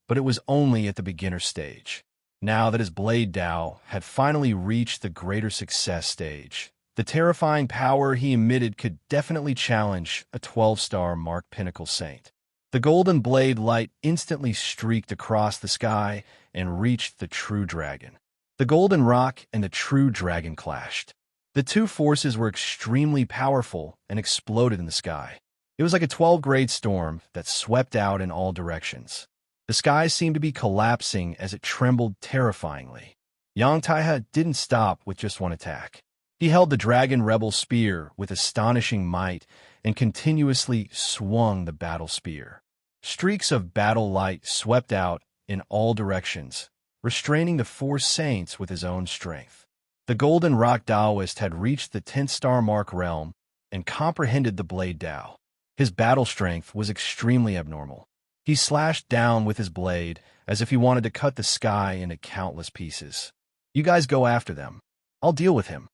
but it was only at the beginner stage. Now that his Blade Dao had finally reached the greater success stage, the terrifying power he emitted could definitely challenge a 12-star Mark Pinnacle Saint. The golden blade light instantly streaked across the sky and reached the true dragon. The golden rock and the true dragon clashed. The two forces were extremely powerful and exploded in the sky. It was like a 12-grade storm that swept out in all directions. The sky seemed to be collapsing as it trembled terrifyingly. Yang Taihe didn't stop with just one attack. He held the Dragon Rebel Spear with astonishing might and continuously swung the battle spear. Streaks of battle light swept out in all directions, restraining the four saints with his own strength. The Golden Rock Taoist had reached the 10th-star mark realm and comprehended the Blade Dao. His battle strength was extremely abnormal. He slashed down with his blade as if he wanted to cut the sky into countless pieces. "You guys go after them. I'll deal with him."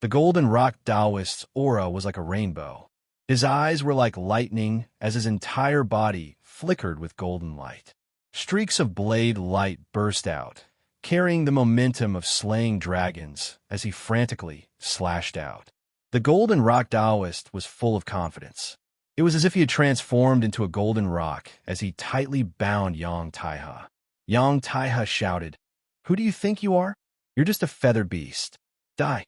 The Golden Rock Taoist's aura was like a rainbow. His eyes were like lightning as his entire body flickered with golden light. Streaks of blade light burst out, carrying the momentum of slaying dragons as he frantically slashed out. The Golden Rock Taoist was full of confidence. It was as if he had transformed into a golden rock as he tightly bound Yang Taihe. Yang Taihe shouted, "Who do you think you are? You're just a feather beast. Die."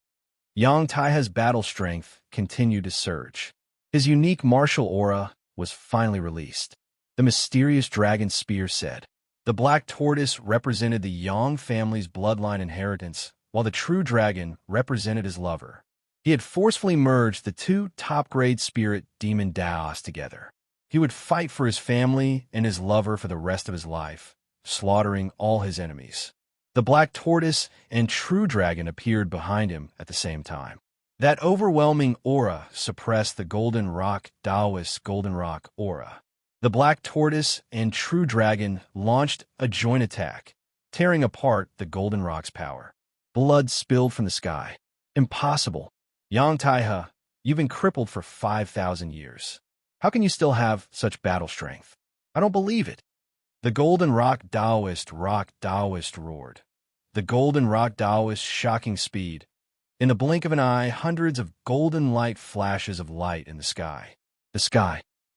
Yang Taihe's battle strength continued to surge. His unique martial aura was finally released. The mysterious dragon spear said. The black tortoise represented the Yang family's bloodline inheritance, while the true dragon represented his lover. He had forcefully merged the two top-grade spirit demon Daos together. He would fight for his family and his lover for the rest of his life, slaughtering all his enemies. The black tortoise and true dragon appeared behind him at the same time. That overwhelming aura suppressed the Golden Rock Taoist's Golden Rock aura. The black tortoise and true dragon launched a joint attack, tearing apart the Golden Rock's power. Blood spilled from the sky. Impossible. Yang Taihe, you've been crippled for 5,000 years. How can you still have such battle strength? I don't believe it. The Golden Rock Taoist roared. The Golden Rock Taoist's shocking speed. In the blink of an eye, hundreds of golden light flashes of light in the sky.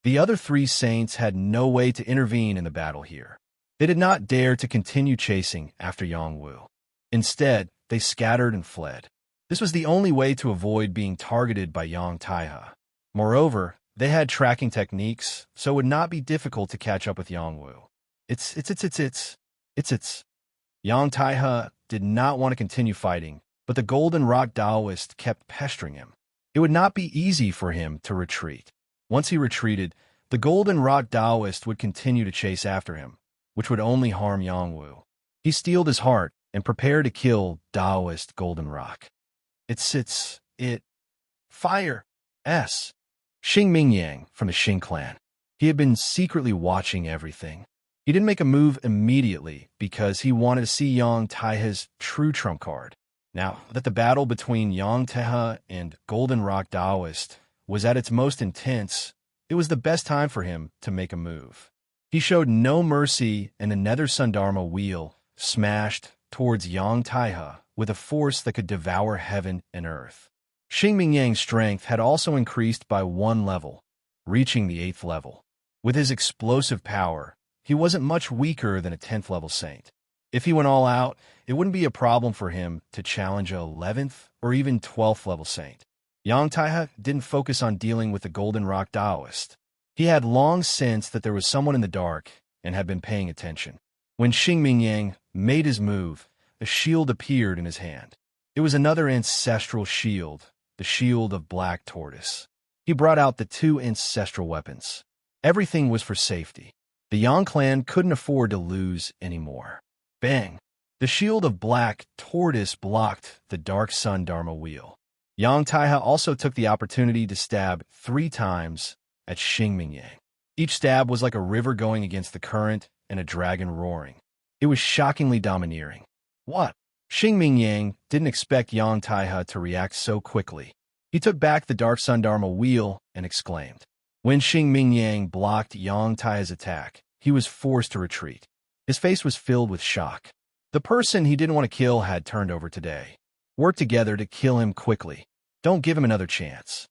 The other three saints had no way to intervene in the battle here. They did not dare to continue chasing after Yang Wu. Instead, they scattered and fled. This was the only way to avoid being targeted by Yang Taihe. Moreover, they had tracking techniques, so it would not be difficult to catch up with Yang Wu. It's. Yang Taihe did not want to continue fighting, but the Golden Rock Taoist kept pestering him. It would not be easy for him to retreat. Once he retreated, the Golden Rock Taoist would continue to chase after him, which would only harm Yang Wu. He steeled his heart and prepared to kill Taoist Golden Rock. Fire! Xing Mingyang from the Xing clan. He had been secretly watching everything. He didn't make a move immediately because he wanted to see Yang Taihe's true trump card. Now that the battle between Yang Taihe and Golden Rock Taoist was at its most intense, it was the best time for him to make a move. He showed no mercy, and the Nether Sundharma wheel smashed towards Yang Taihe with a force that could devour heaven and earth. Xing Mingyang's strength had also increased by 1 level, reaching the 8th level. With his explosive power, he wasn't much weaker than a 10th level saint. If he went all out, it wouldn't be a problem for him to challenge a 11th or even 12th level saint. Yang Taihe didn't focus on dealing with the Golden Rock Taoist. He had long sensed that there was someone in the dark and had been paying attention. When Xing Mingyang made his move, a shield appeared in his hand. It was another ancestral shield, the Shield of Black Tortoise. He brought out the 2 ancestral weapons. Everything was for safety. The Yang clan couldn't afford to lose anymore. Bang! The Shield of Black Tortoise blocked the Dark Sun Dharma wheel. Yang Taihe also took the opportunity to stab 3 times at Xing Mingyang. Each stab was like a river going against the current and a dragon roaring. It was shockingly domineering. What? Xing Mingyang didn't expect Yang Taihe to react so quickly. He took back the Dark Sun Dharma wheel and exclaimed. When Xing Mingyang blocked Yang Taihe's attack, he was forced to retreat. His face was filled with shock. The person he didn't want to kill had turned over today. Work together to kill him quickly. Don't give him another chance.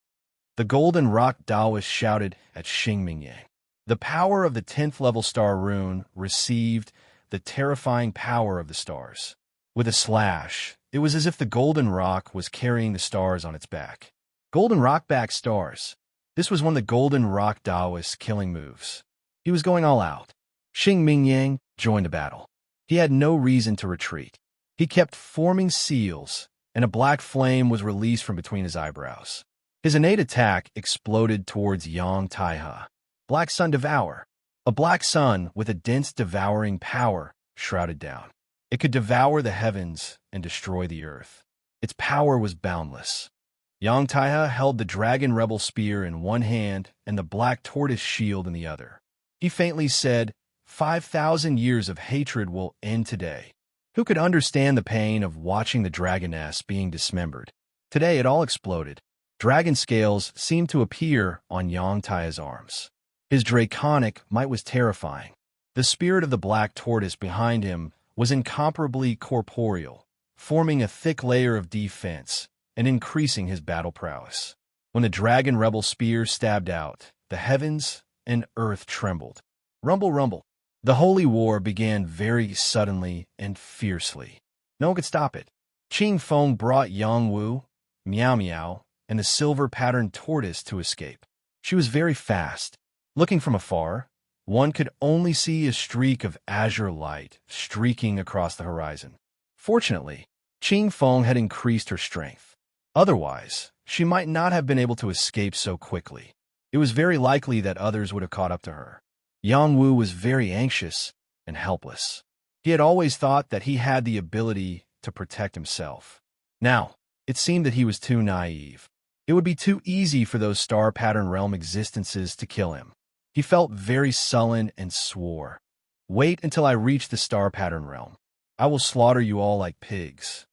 The Golden Rock Taoist shouted at Xing Mingyang. The power of the 10th level star rune received the terrifying power of the stars. With a slash, it was as if the golden rock was carrying the stars on its back. Golden rock back stars. This was one of the Golden Rock Taoist's killing moves. He was going all out. Xing Mingyang joined the battle. He had no reason to retreat. He kept forming seals, and a black flame was released from between his eyebrows. His innate attack exploded towards Yang Taihe. Black Sun Devour. A black sun with a dense devouring power shrouded down. It could devour the heavens and destroy the earth. Its power was boundless. Yang Taihe held the dragon rebel spear in one hand and the black tortoise shield in the other. He faintly said, 5,000 years of hatred will end today. Who could understand the pain of watching the dragoness being dismembered? Today it all exploded. Dragon scales seemed to appear on Yang Taihe's arms. His draconic might was terrifying. The spirit of the black tortoise behind him was incomparably corporeal, forming a thick layer of defense and increasing his battle prowess. When the dragon rebel spear stabbed out, the heavens and earth trembled. Rumble, rumble. The holy war began very suddenly and fiercely. No one could stop it. Qing Feng brought Yang Wu, Miao Miao, and the silver-patterned tortoise to escape. She was very fast. Looking from afar, one could only see a streak of azure light streaking across the horizon. Fortunately, Qing Feng had increased her strength. Otherwise, she might not have been able to escape so quickly. It was very likely that others would have caught up to her. Yang Wu was very anxious and helpless. He had always thought that he had the ability to protect himself. Now, it seemed that he was too naive. It would be too easy for those star pattern realm existences to kill him. He felt very sullen and swore, "Wait until I reach the star pattern realm. I will slaughter you all like pigs."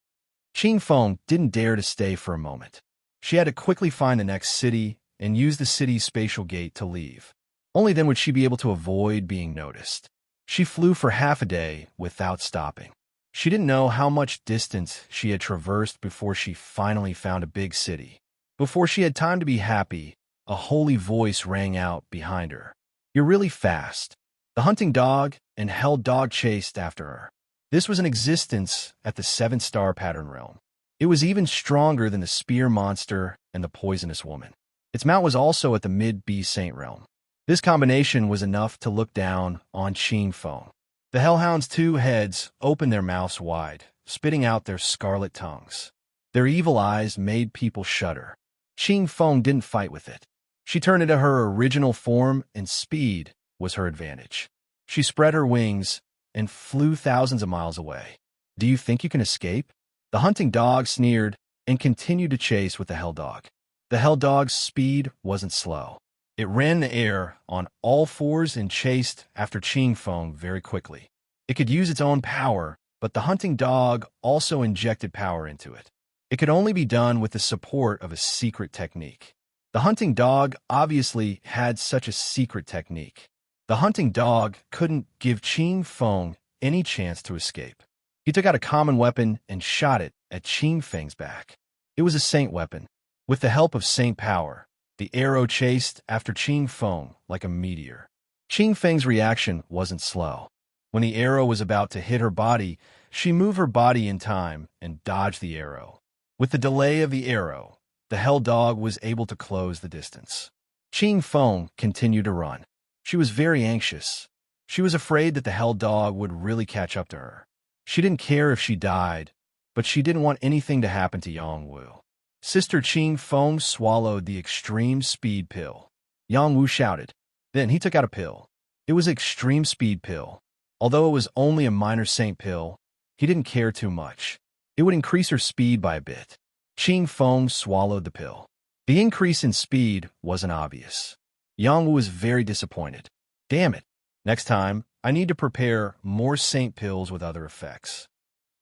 Qing Feng didn't dare to stay for a moment. She had to quickly find the next city and use the city's spatial gate to leave. Only then would she be able to avoid being noticed. She flew for half a day without stopping. She didn't know how much distance she had traversed before she finally found a big city. Before she had time to be happy, a holy voice rang out behind her. "You're really fast." The hunting dog and hell dog chased after her. This was an existence at the 7-star pattern realm. It was even stronger than the spear monster and the poisonous woman. Its mount was also at the mid-beast saint realm. This combination was enough to look down on Qing Feng. The hellhound's 2 heads opened their mouths wide, spitting out their scarlet tongues. Their evil eyes made people shudder. Qing Feng didn't fight with it. She turned into her original form, and speed was her advantage. She spread her wings and flew thousands of miles away. "Do you think you can escape?" The hunting dog sneered and continued to chase with the hell dog. The hell dog's speed wasn't slow. It ran the air on all 4s and chased after Qing Feng very quickly. It could use its own power, but the hunting dog also injected power into it. It could only be done with the support of a secret technique. The hunting dog obviously had such a secret technique. The hunting dog couldn't give Qing Feng any chance to escape. He took out a common weapon and shot it at Qing Feng's back. It was a saint weapon. With the help of saint power, the arrow chased after Qing Feng like a meteor. Qing Feng's reaction wasn't slow. When the arrow was about to hit her body, she moved her body in time and dodged the arrow. With the delay of the arrow, the hell dog was able to close the distance. Qing Feng continued to run. She was very anxious. She was afraid that the hell dog would really catch up to her. She didn't care if she died, but she didn't want anything to happen to Yang Wu. Sister Qing Feng swallowed the extreme speed pill. Yang Wu shouted. Then he took out a pill. It was an extreme speed pill. Although it was only a minor saint pill, he didn't care too much. It would increase her speed by a bit. Qing Feng swallowed the pill. The increase in speed wasn't obvious. Yang Wu was very disappointed. Damn it. Next time, I need to prepare more saint pills with other effects.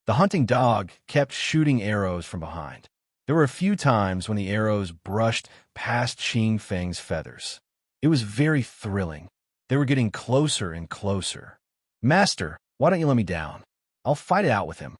The hunting dog kept shooting arrows from behind. There were a few times when the arrows brushed past Qing Feng's feathers. It was very thrilling. They were getting closer and closer. Master, why don't you let me down? I'll fight it out with him.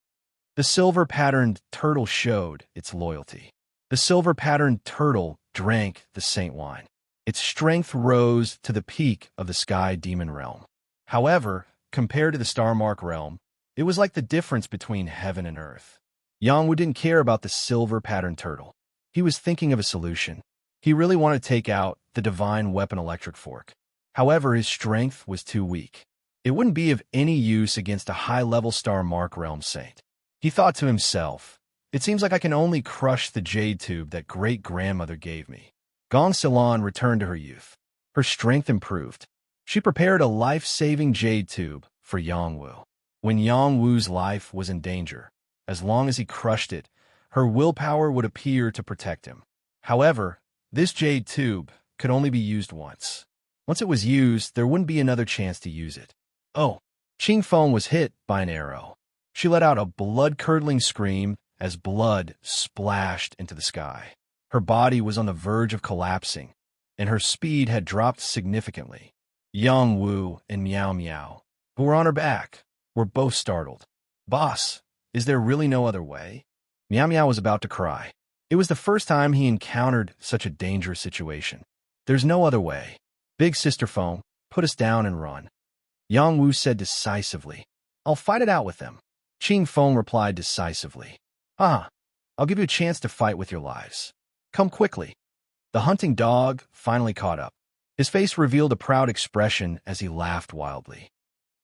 The silver-patterned turtle showed its loyalty. The silver-patterned turtle drank the saint wine. Its strength rose to the peak of the sky demon realm. However, compared to the Starmark realm, it was like the difference between heaven and earth. Yangwu didn't care about the silver-patterned turtle. He was thinking of a solution. He really wanted to take out the divine weapon electric fork. However, his strength was too weak. It wouldn't be of any use against a high-level Starmark realm saint. He thought to himself, it seems like I can only crush the jade tube that great-grandmother gave me. Gong Xilan returned to her youth. Her strength improved. She prepared a life-saving jade tube for Yangwu. When Yangwu's life was in danger, as long as he crushed it, her willpower would appear to protect him. However, this jade tube could only be used once. Once it was used, there wouldn't be another chance to use it. Oh, Qing Feng was hit by an arrow. She let out a blood-curdling scream as blood splashed into the sky. Her body was on the verge of collapsing, and her speed had dropped significantly. Yangwu and Meow Meow, who were on her back, were both startled. Boss, is there really no other way? Meow Meow was about to cry. It was the first time he encountered such a dangerous situation. There's no other way. Big Sister Foam, put us down and run. Yangwu said decisively. I'll fight it out with them. Qing Feng replied decisively. I'll give you a chance to fight with your lives. Come quickly. The hunting dog finally caught up. His face revealed a proud expression as he laughed wildly.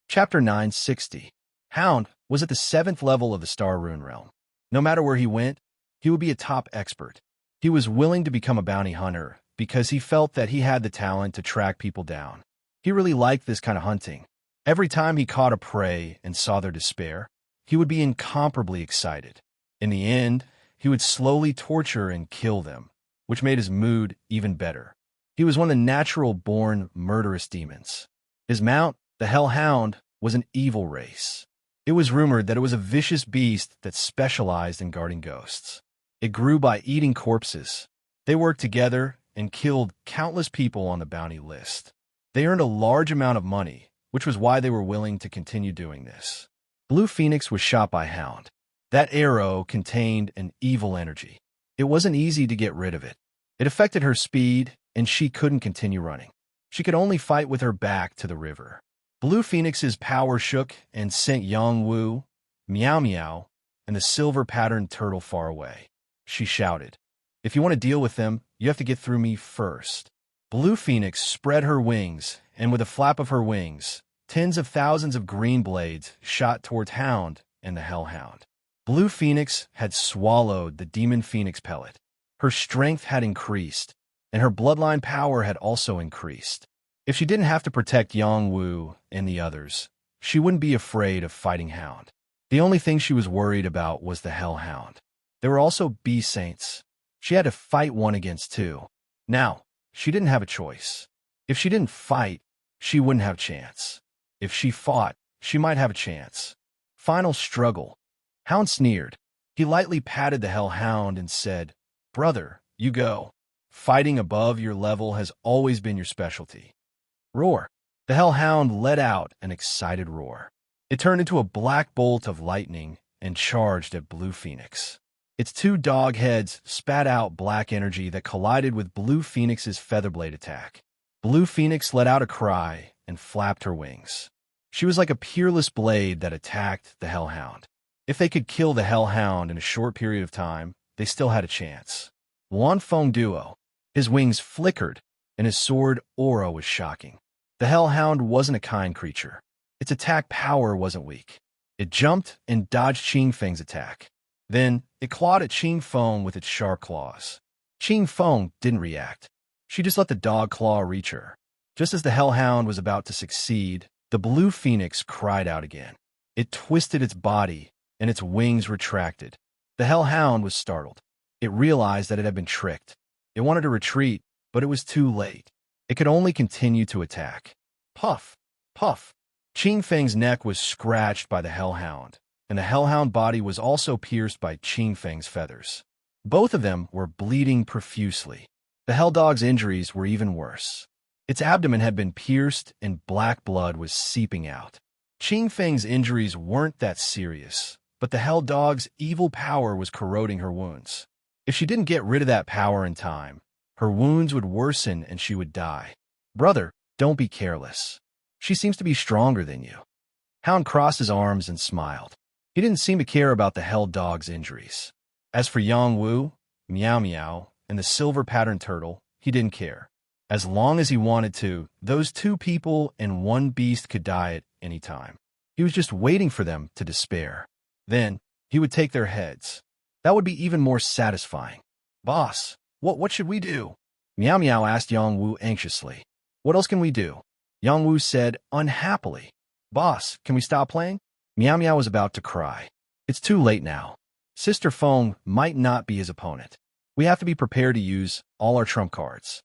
Chapter 960. Hound was at the 7th level of the Star Rune realm. No matter where he went, he would be a top expert. He was willing to become a bounty hunter because he felt that he had the talent to track people down. He really liked this kind of hunting. Every time he caught a prey and saw their despair, he would be incomparably excited. In the end, he would slowly torture and kill them, which made his mood even better. He was one of the natural-born murderous demons. His mount, the Hellhound, was an evil race. It was rumored that it was a vicious beast that specialized in guarding ghosts. It grew by eating corpses. They worked together and killed countless people on the bounty list. They earned a large amount of money, which was why they were willing to continue doing this. Blue Phoenix was shot by Hound. That arrow contained an evil energy. It wasn't easy to get rid of it. It affected her speed, and she couldn't continue running. She could only fight with her back to the river. Blue Phoenix's power shook and sent Yangwu, Meow Meow, and the silver-patterned turtle far away. She shouted, if you want to deal with them, you have to get through me first. Blue Phoenix spread her wings, and with a flap of her wings, tens of thousands of green blades shot towards Hound and the Hellhound. Blue Phoenix had swallowed the Demon Phoenix pellet. Her strength had increased, and her bloodline power had also increased. If she didn't have to protect Yangwu and the others, she wouldn't be afraid of fighting Hound. The only thing she was worried about was the Hellhound. There were also bee saints. She had to fight one against two. Now, she didn't have a choice. If she didn't fight, she wouldn't have a chance. If she fought, she might have a chance. Final struggle. Hound sneered. He lightly patted the Hellhound and said, brother, you go. Fighting above your level has always been your specialty. Roar. The Hellhound let out an excited roar. It turned into a black bolt of lightning and charged at Blue Phoenix. Its two dog heads spat out black energy that collided with Blue Phoenix's featherblade attack. Blue Phoenix let out a cry and flapped her wings. She was like a peerless blade that attacked the Hellhound. If they could kill the Hellhound in a short period of time, they still had a chance. Wan Feng Duo. His wings flickered, and his sword aura was shocking. The Hellhound wasn't a kind creature. Its attack power wasn't weak. It jumped and dodged Qing Feng's attack. Then, it clawed at Qing Feng with its sharp claws. Qing Feng didn't react. She just let the dog claw reach her. Just as the Hellhound was about to succeed, the Blue Phoenix cried out again. It twisted its body, and its wings retracted. The Hellhound was startled. It realized that it had been tricked. It wanted to retreat, but it was too late. It could only continue to attack. Puff! Puff! Qing Feng's neck was scratched by the hellhound, and the hellhound body was also pierced by Qing Feng's feathers. Both of them were bleeding profusely. The hell dog's injuries were even worse. Its abdomen had been pierced and black blood was seeping out. Qing Feng's injuries weren't that serious, but the hell dog's evil power was corroding her wounds. If she didn't get rid of that power in time, her wounds would worsen and she would die. Brother, don't be careless. She seems to be stronger than you. Hound crossed his arms and smiled. He didn't seem to care about the hell dog's injuries. As for Yang Wu, Meow Meow, and the silver-patterned turtle, he didn't care. As long as he wanted to, those two people and one beast could die at any time. He was just waiting for them to despair. Then, he would take their heads. That would be even more satisfying. Boss, what should we do? Meow Meow asked Yang Wu anxiously. What else can we do? Yang Wu said unhappily. Boss, can we stop playing? Meow Meow was about to cry. It's too late now. Sister Feng might not be his opponent. We have to be prepared to use all our trump cards.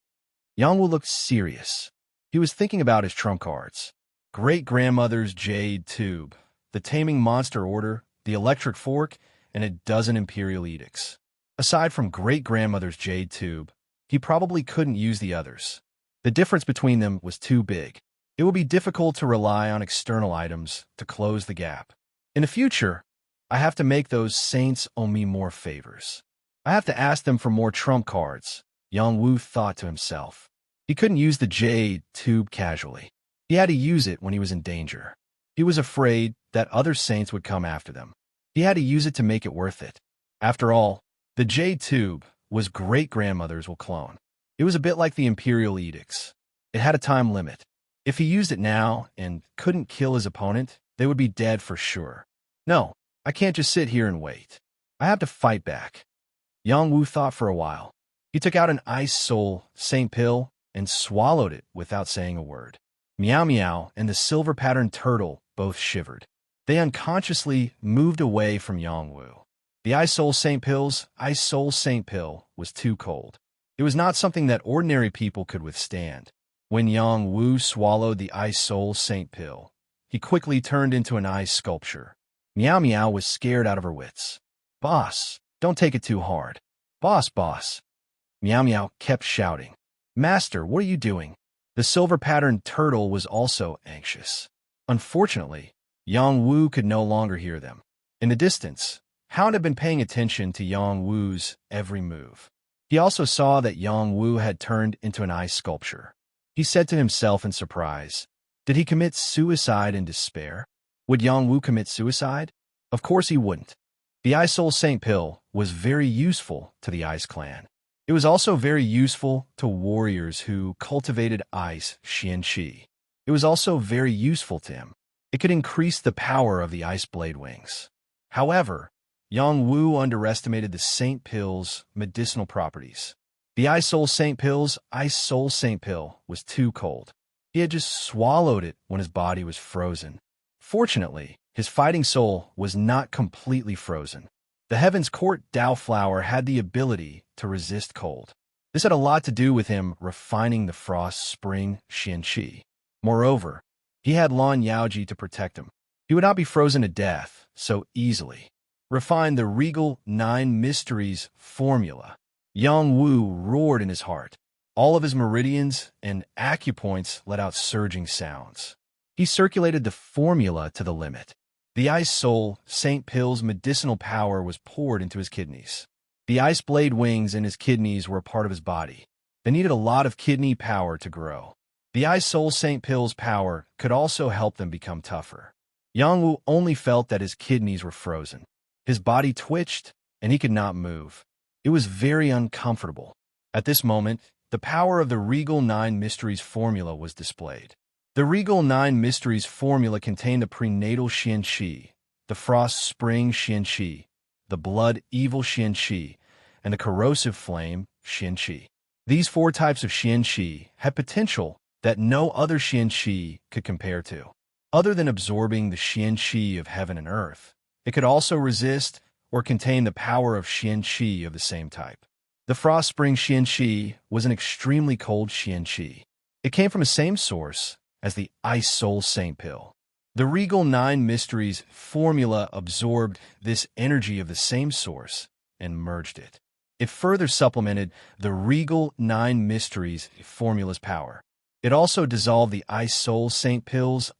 Yang Wu looked serious. He was thinking about his trump cards. Great-grandmother's jade tube, the taming monster order, the electric fork, and a dozen imperial edicts. Aside from great-grandmother's jade tube, he probably couldn't use the others. The difference between them was too big. It would be difficult to rely on external items to close the gap. In the future, I have to make those saints owe me more favors. I have to ask them for more trump cards, Yang Wu thought to himself. He couldn't use the jade tube casually. He had to use it when he was in danger. He was afraid that other saints would come after them. He had to use it to make it worth it. After all, the jade tube was great-grandmother's clone. It was a bit like the imperial edicts. It had a time limit. If he used it now and couldn't kill his opponent, they would be dead for sure. No, I can't just sit here and wait. I have to fight back. Yang Wu thought for a while. He took out an ice soul Saint pill and swallowed it without saying a word. Meow Meow and the silver-patterned turtle both shivered. They unconsciously moved away from Yang Wu. The ice soul Saint pill was too cold. It was not something that ordinary people could withstand. When Yang Wu swallowed the ice soul Saint pill, he quickly turned into an ice sculpture. Meow Meow was scared out of her wits. Boss, don't take it too hard. Boss. Meow Meow kept shouting. Master, what are you doing? The silver-patterned turtle was also anxious. Unfortunately, Yang Wu could no longer hear them. In the distance, Hound had been paying attention to Yang Wu's every move. He also saw that Yang Wu had turned into an ice sculpture. He said to himself in surprise, did he commit suicide in despair? Would Yang Wu commit suicide? Of course he wouldn't. The Ice Soul Saint Pill was very useful to the Ice Clan. It was also very useful to warriors who cultivated ice Xianqi. It was also very useful to him. It could increase the power of the ice blade wings. However, Yang Wu underestimated the Saint Pill's medicinal properties. The Ice Soul Saint Pill was too cold. He had just swallowed it when his body was frozen. Fortunately, his fighting soul was not completely frozen. The Heaven's Court Dao Flower had the ability to resist cold. This had a lot to do with him refining the Frost Spring Xianqi. Moreover, he had Lan Yaoji to protect him. He would not be frozen to death so easily. Refine the Regal 9 Mysteries formula. Yang Wu roared in his heart. All of his meridians and acupoints let out surging sounds. He circulated the formula to the limit. The Ice Soul Saint Pill's medicinal power was poured into his kidneys. The ice blade wings in his kidneys were a part of his body. They needed a lot of kidney power to grow. The Ice Soul Saint Pill's power could also help them become tougher. Yang Wu only felt that his kidneys were frozen. His body twitched, and he could not move. It was very uncomfortable. At this moment, the power of the Regal 9 Mysteries formula was displayed. The Regal 9 Mysteries formula contained the prenatal Xianqi, the Frost Spring Xianqi, the Blood Evil Xianqi, and the Corrosive Flame Xianqi. These 4 types of Xianqi had potential that no other Xianqi could compare to. Other than absorbing the Xianqi of heaven and earth, it could also resist or contain the power of Xianqi of the same type. The Frost Spring Xianqi was an extremely cold Xianqi. It came from the same source as the Ice Soul Saint Pill. The Regal Nine Mysteries formula absorbed this energy of the same source and merged it. It further supplemented the Regal Nine Mysteries formula's power. It also dissolved the Ice Soul St. Pill's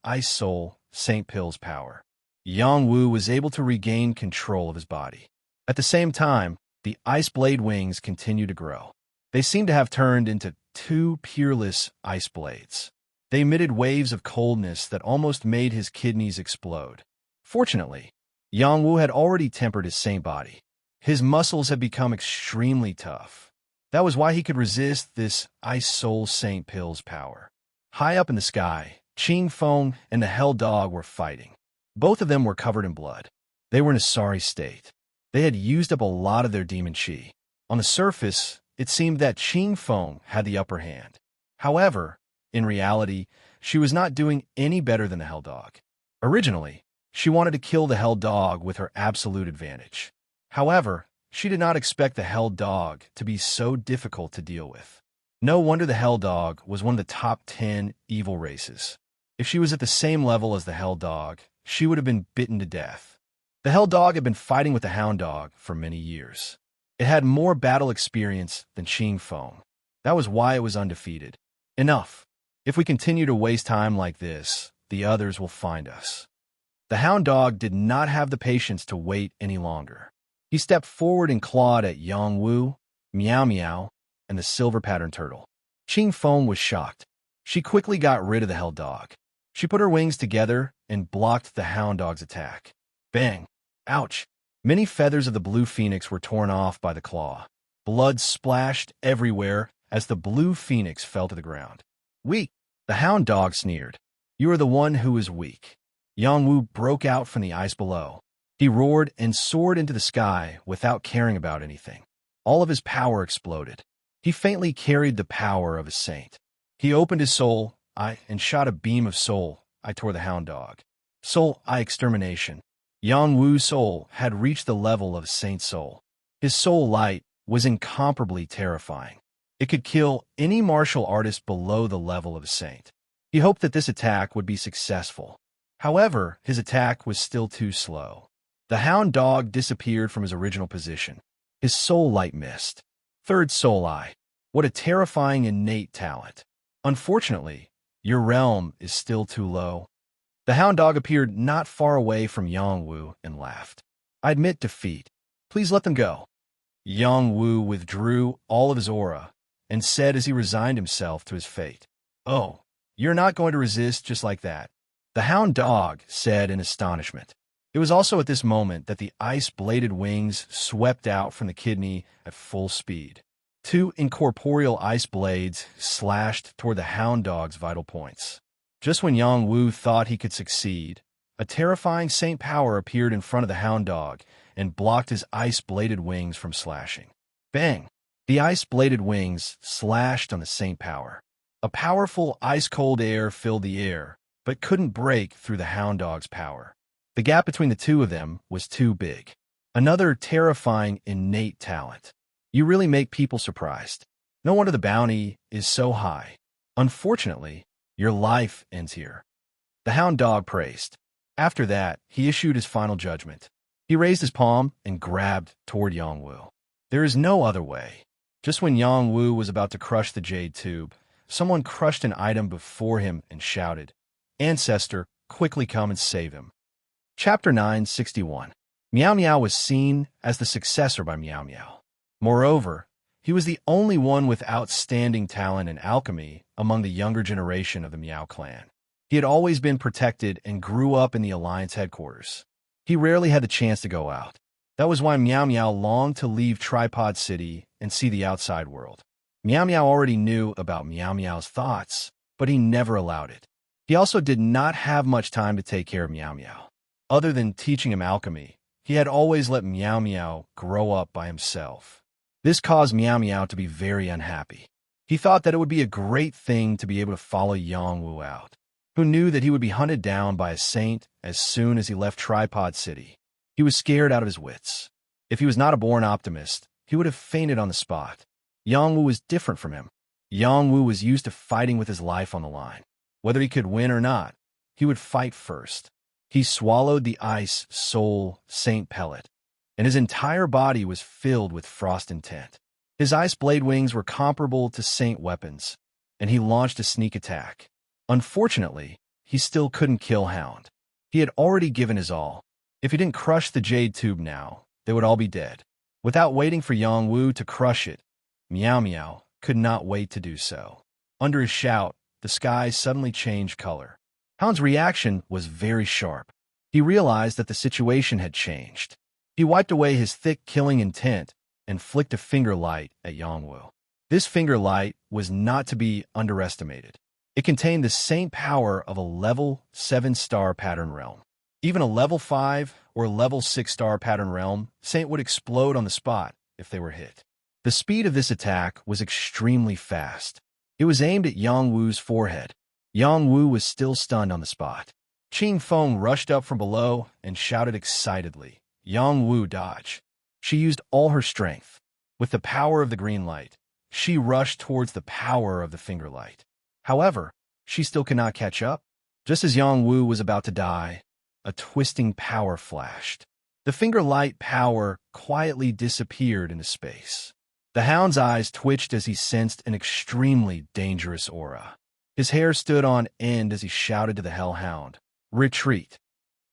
power. Yang Wu was able to regain control of his body. At the same time, the Ice Blade wings continued to grow. They seemed to have turned into two peerless ice blades. They emitted waves of coldness that almost made his kidneys explode. Fortunately, Yang Wu had already tempered his saint body. His muscles had become extremely tough. That was why he could resist this Ice Soul St. Pill's power. High up in the sky, Qing Feng and the Hell Dog were fighting. Both of them were covered in blood. They were in a sorry state. They had used up a lot of their demon qi. On the surface, it seemed that Qing Feng had the upper hand. However, in reality, she was not doing any better than the Hell Dog. Originally, she wanted to kill the Hell Dog with her absolute advantage. However, she did not expect the Hell Dog to be so difficult to deal with. No wonder the Hell Dog was one of the top 10 evil races. If she was at the same level as the Hell Dog, she would have been bitten to death. The Hell Dog had been fighting with the Hound Dog for many years. It had more battle experience than Qing Feng. That was why it was undefeated. Enough. If we continue to waste time like this, the others will find us. The Hound Dog did not have the patience to wait any longer. He stepped forward and clawed at Yang Wu, Meow Meow, and the Silver Pattern Turtle. Qing Feng was shocked. She quickly got rid of the Hell Dog. She put her wings together and blocked the Hound Dog's attack. Bang! Ouch! Many feathers of the blue phoenix were torn off by the claw. Blood splashed everywhere as the blue phoenix fell to the ground. Weak! The Hound Dog sneered. You are the one who is weak. Yang Wu broke out from the ice below. He roared and soared into the sky without caring about anything. All of his power exploded. He faintly carried the power of a saint. He opened his soul eye and shot a beam of soul eye toward the Hound Dog. Soul eye extermination. Yang Wu's soul had reached the level of a saint's soul. His soul light was incomparably terrifying. It could kill any martial artist below the level of a saint. He hoped that this attack would be successful. However, his attack was still too slow. The Hound Dog disappeared from his original position. His soul light missed. Third soul eye. What a terrifying innate talent. Unfortunately, your realm is still too low. The Hound Dog appeared not far away from Yang Wu and laughed. I admit defeat. Please let them go. Yang Wu withdrew all of his aura and said as he resigned himself to his fate. Oh, you're not going to resist just like that. The Hound Dog said in astonishment. It was also at this moment that the ice-bladed wings swept out from the kidney at full speed. Two incorporeal ice blades slashed toward the Hound Dog's vital points. Just when Yang Wu thought he could succeed, a terrifying saint power appeared in front of the Hound Dog and blocked his ice-bladed wings from slashing. Bang! The ice-bladed wings slashed on the saint power. A powerful ice-cold air filled the air, but couldn't break through the Hound Dog's power. The gap between the two of them was too big. Another terrifying innate talent. You really make people surprised. No wonder the bounty is so high. Unfortunately, your life ends here. The Hound Dog praised. After that, he issued his final judgment. He raised his palm and grabbed toward Yang Wu. There is no other way. Just when Yang Wu was about to crush the jade tube, someone crushed an item before him and shouted, Ancestor, quickly come and save him. Chapter 961. Meow Meow was seen as the successor by Meow Meow. Moreover, he was the only one with outstanding talent in alchemy among the younger generation of the Meow clan. He had always been protected and grew up in the Alliance headquarters. He rarely had the chance to go out. That was why Meow Meow longed to leave Tripod City and see the outside world. Meow Meow already knew about Meow Meow's thoughts, but he never allowed it. He also did not have much time to take care of Meow Meow. Other than teaching him alchemy, he had always let Meow Meow grow up by himself. This caused Meow Meow to be very unhappy. He thought that it would be a great thing to be able to follow Yang Wu out, who knew that he would be hunted down by a saint as soon as he left Tripod City. He was scared out of his wits. If he was not a born optimist, he would have fainted on the spot. Yang Wu was different from him. Yang Wu was used to fighting with his life on the line. Whether he could win or not, he would fight first. He swallowed the ice soul saint pellet, and his entire body was filled with frost intent. His ice blade wings were comparable to saint weapons, and he launched a sneak attack. Unfortunately, he still couldn't kill Hound. He had already given his all. If he didn't crush the jade tube now, they would all be dead. Without waiting for Yongwu to crush it, Meow Meow could not wait to do so. Under his shout, the sky suddenly changed color. Hound's reaction was very sharp. He realized that the situation had changed. He wiped away his thick killing intent and flicked a finger light at Yongwu. This finger light was not to be underestimated. It contained the saint power of a level 7-star pattern realm. Even a level 5 or level 6-star pattern realm saint would explode on the spot if they were hit. The speed of this attack was extremely fast. It was aimed at Yongwu's forehead. Yongwu was still stunned on the spot. Qing Feng rushed up from below and shouted excitedly, "Yongwu, dodge!" She used all her strength. With the power of the green light, she rushed towards the power of the finger light. However, she still could not catch up. Just as Yongwu was about to die, a twisting power flashed. The finger light power quietly disappeared into space. The Hound's eyes twitched as he sensed an extremely dangerous aura. His hair stood on end as he shouted to the Hellhound, "Retreat!"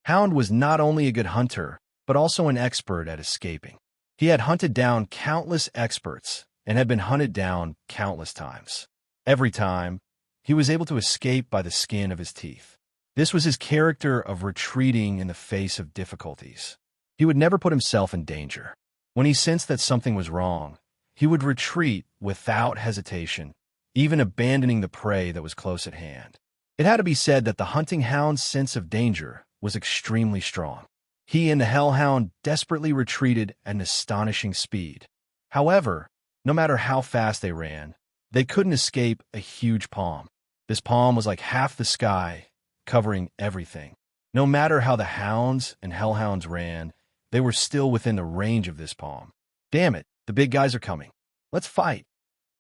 Hound was not only a good hunter, but also an expert at escaping. He had hunted down countless experts and had been hunted down countless times. Every time, he was able to escape by the skin of his teeth. This was his character of retreating in the face of difficulties. He would never put himself in danger. When he sensed that something was wrong, he would retreat without hesitation, even abandoning the prey that was close at hand. It had to be said that the hunting hound's sense of danger was extremely strong. He and the hellhound desperately retreated at an astonishing speed. However, no matter how fast they ran, they couldn't escape a huge palm. This palm was like half the sky, covering everything. No matter how the hounds and hellhounds ran, they were still within the range of this palm. Damn it, the big guys are coming. Let's fight.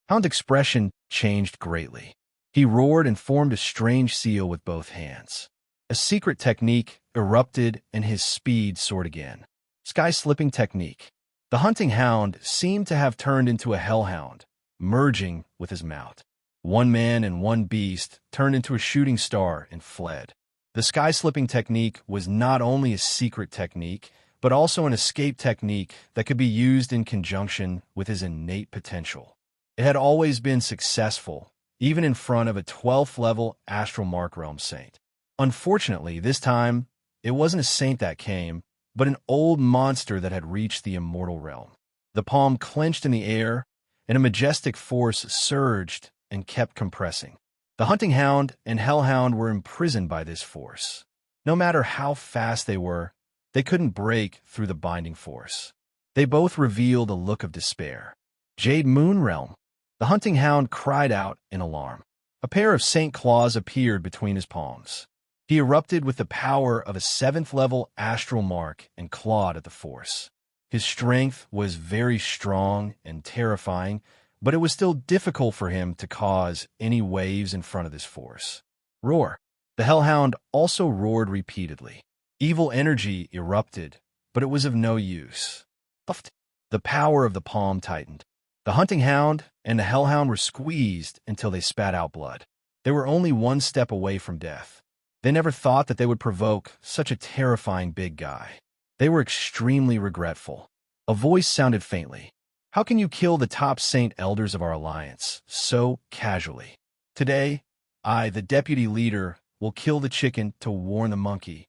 Hound's expression changed greatly. He roared and formed a strange seal with both hands. A secret technique erupted and his speed soared again. Sky-slipping technique. The hunting hound seemed to have turned into a hellhound, merging with his mount. One man and one beast turned into a shooting star and fled. The sky-slipping technique was not only a secret technique, but also an escape technique that could be used in conjunction with his innate potential. It had always been successful, even in front of a 12th level Astral Mark Realm Saint. Unfortunately, this time, it wasn't a saint that came, but an old monster that had reached the immortal realm. The palm clenched in the air, and a majestic force surged and kept compressing. The hunting hound and hellhound were imprisoned by this force. No matter how fast they were, they couldn't break through the binding force. They both revealed a look of despair. Jade Moon Realm. The hunting hound cried out in alarm. A pair of saint claws appeared between his palms. He erupted with the power of a 7th level astral mark and clawed at the force. His strength was very strong and terrifying, but it was still difficult for him to cause any waves in front of this force. Roar. The hellhound also roared repeatedly. Evil energy erupted, but it was of no use. Puffed. The power of the palm tightened. The hunting hound and the hellhound were squeezed until they spat out blood. They were only one step away from death. They never thought that they would provoke such a terrifying big guy. They were extremely regretful. A voice sounded faintly. How can you kill the top saint elders of our alliance so casually? Today, I, the deputy leader, will kill the chicken to warn the monkey.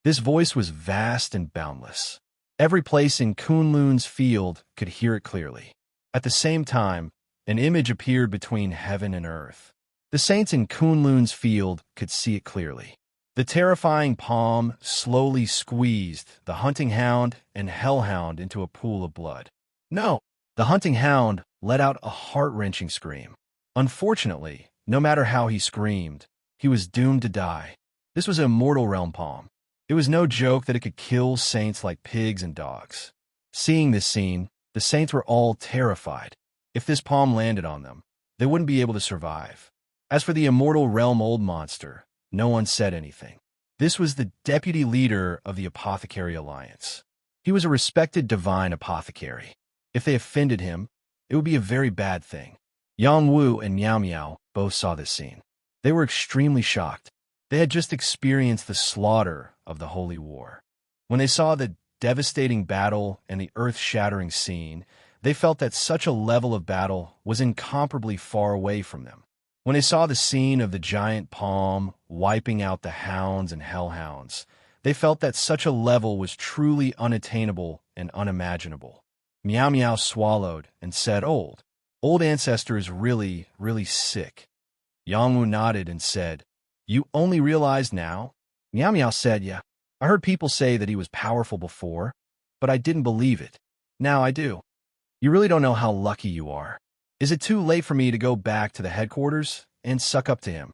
This voice was vast and boundless. Every place in Kunlun's field could hear it clearly. At the same time, an image appeared between heaven and earth. The saints in Kunlun's field could see it clearly. The terrifying palm slowly squeezed the hunting hound and hellhound into a pool of blood. No! The hunting hound let out a heart-wrenching scream. Unfortunately, no matter how he screamed, he was doomed to die. This was an immortal realm palm. It was no joke that it could kill saints like pigs and dogs. Seeing this scene, the saints were all terrified. If this palm landed on them, they wouldn't be able to survive. As for the immortal realm old monster, No one said anything. This was the deputy leader of the Apothecary Alliance. He was a respected divine apothecary. If they offended him, it would be a very bad thing. Yang Wu and Miao Miao both saw this scene. They were extremely shocked. They had just experienced the slaughter of the Holy War. When they saw the devastating battle and the earth-shattering scene, they felt that such a level of battle was incomparably far away from them. When they saw the scene of the giant palm wiping out the hounds and hellhounds, they felt that such a level was truly unattainable and unimaginable. Miao Miao swallowed and said, Old ancestor is really, really sick. Yang Wu nodded and said, You only realize now? Miao Miao said, Yeah, I heard people say that he was powerful before, but I didn't believe it. Now I do. You really don't know how lucky you are. Is it too late for me to go back to the headquarters and suck up to him?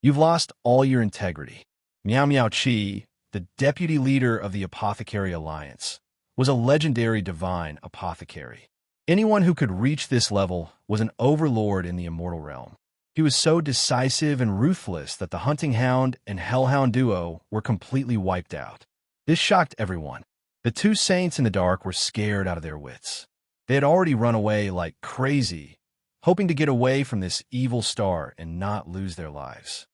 You've lost all your integrity. Miao Miao Qi, the deputy leader of the Apothecary Alliance, was a legendary divine apothecary. Anyone who could reach this level was an overlord in the immortal realm. He was so decisive and ruthless that the hunting hound and hellhound duo were completely wiped out. This shocked everyone. The two saints in the dark were scared out of their wits. They had already run away like crazy, hoping to get away from this evil star and not lose their lives.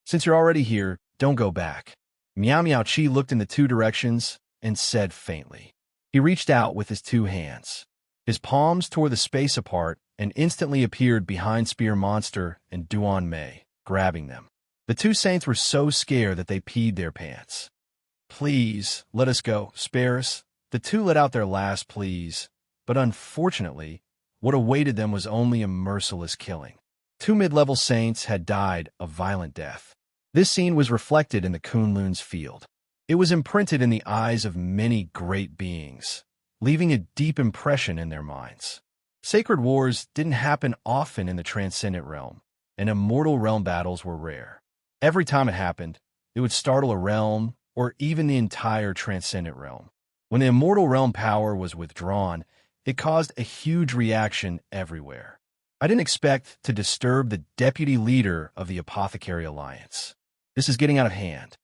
Since you're already here, don't go back. Miao Miao Qi looked in the two directions and said faintly. He reached out with his two hands. His palms tore the space apart and instantly appeared behind Spear Monster and Duan Mei, grabbing them. The two saints were so scared that they peed their pants. Please, let us go, spare us. The two let out their last pleas, but unfortunately, what awaited them was only a merciless killing. Two mid-level saints had died a violent death. This scene was reflected in the Kunlun's field. It was imprinted in the eyes of many great beings, leaving a deep impression in their minds. Sacred wars didn't happen often in the transcendent realm, and immortal realm battles were rare. Every time it happened, it would startle a realm or even the entire transcendent realm. When the immortal realm power was withdrawn, it caused a huge reaction everywhere. I didn't expect to disturb the deputy leader of the Apothecary Alliance. This is getting out of hand.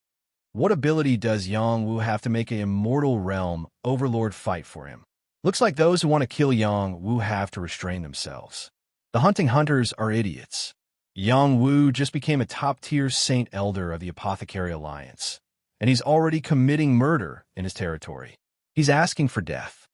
What ability does Yang Wu have to make an immortal realm overlord fight for him? Looks like those who want to kill Yang Wu have to restrain themselves. The hunting hunters are idiots. Yang Wu just became a top-tier saint elder of the Apothecary Alliance, and he's already committing murder in his territory. He's asking for death.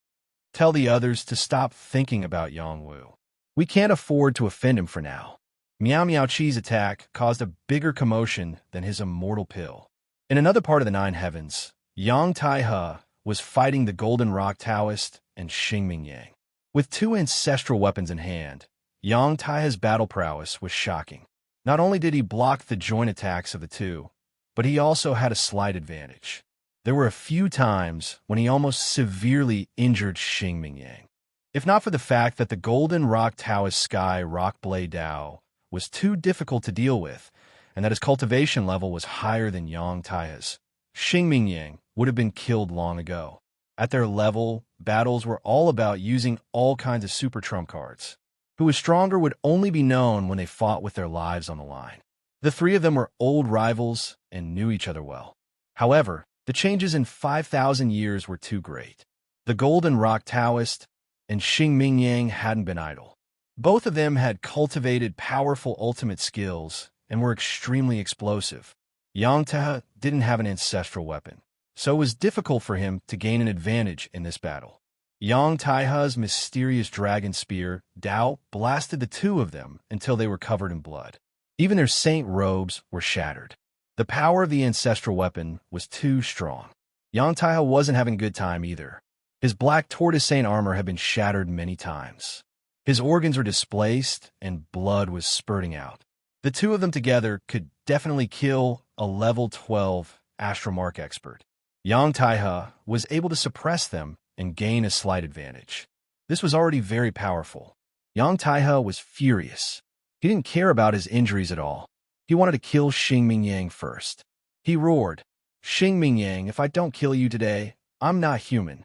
Tell the others to stop thinking about Yang Wu. We can't afford to offend him for now. Miao Miao Qi's attack caused a bigger commotion than his immortal pill. In another part of the Nine Heavens, Yang Taihe was fighting the Golden Rock Taoist and Xingming Yang. With two ancestral weapons in hand, Yang Taihe's battle prowess was shocking. Not only did he block the joint attacks of the two, but he also had a slight advantage. There were a few times when he almost severely injured Xingming Yang. If not for the fact that the Golden Rock Taoist Sky Rock Blade Dao was too difficult to deal with, and that his cultivation level was higher than Yang Taihe's, Xingming Yang would have been killed long ago. At their level, battles were all about using all kinds of super trump cards. Who was stronger would only be known when they fought with their lives on the line. The three of them were old rivals and knew each other well. However, the changes in 5,000 years were too great. The Golden Rock Taoist and Xingming Yang hadn't been idle. Both of them had cultivated powerful ultimate skills and were extremely explosive. Yang Taihe didn't have an ancestral weapon, so it was difficult for him to gain an advantage in this battle. Yang Taihe's mysterious dragon spear, Dao, blasted the two of them until they were covered in blood. Even their saint robes were shattered. The power of the ancestral weapon was too strong. Yang Taihe wasn't having a good time either. His black tortoise saint armor had been shattered many times. His organs were displaced and blood was spurting out. The two of them together could definitely kill a level 12 Astromark expert. Yang Taihe was able to suppress them and gain a slight advantage. This was already very powerful. Yang Taihe was furious. He didn't care about his injuries at all. He wanted to kill Xingming Yang first. He roared, Xingming Yang, if I don't kill you today, I'm not human.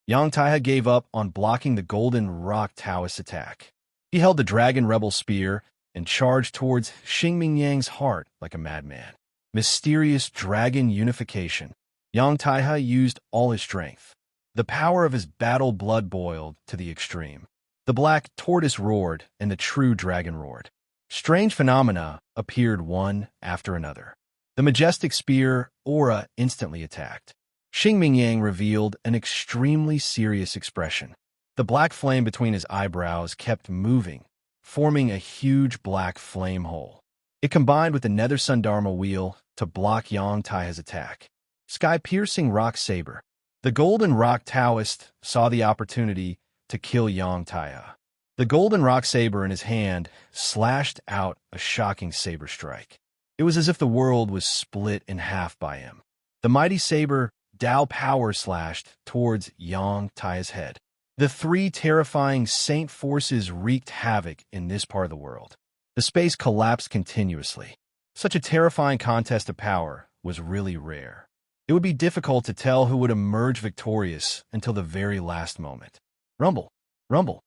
Yang Taihe gave up on blocking the Golden Rock Taoist attack. He held the Dragon Rebel Spear and charged towards Xingming Yang's heart like a madman. Mysterious dragon unification. Yang Taihe used all his strength. The power of his battle blood boiled to the extreme. The black tortoise roared, and the true dragon roared. Strange phenomena appeared one after another. The majestic spear aura instantly attacked. Xing Mingyang revealed an extremely serious expression. The black flame between his eyebrows kept moving, forming a huge black flame hole. It combined with the Nether Sun Dharma wheel to block Yang Taihe's attack. Sky-piercing rock saber. The golden rock Taoist saw the opportunity to kill Yang Taihe. The golden rock saber in his hand slashed out a shocking saber strike. It was as if the world was split in half by him. The mighty saber Dao power slashed towards Yang Taihe's head. The three terrifying saint forces wreaked havoc in this part of the world. The space collapsed continuously. Such a terrifying contest of power was really rare. It would be difficult to tell who would emerge victorious until the very last moment. Rumble, rumble.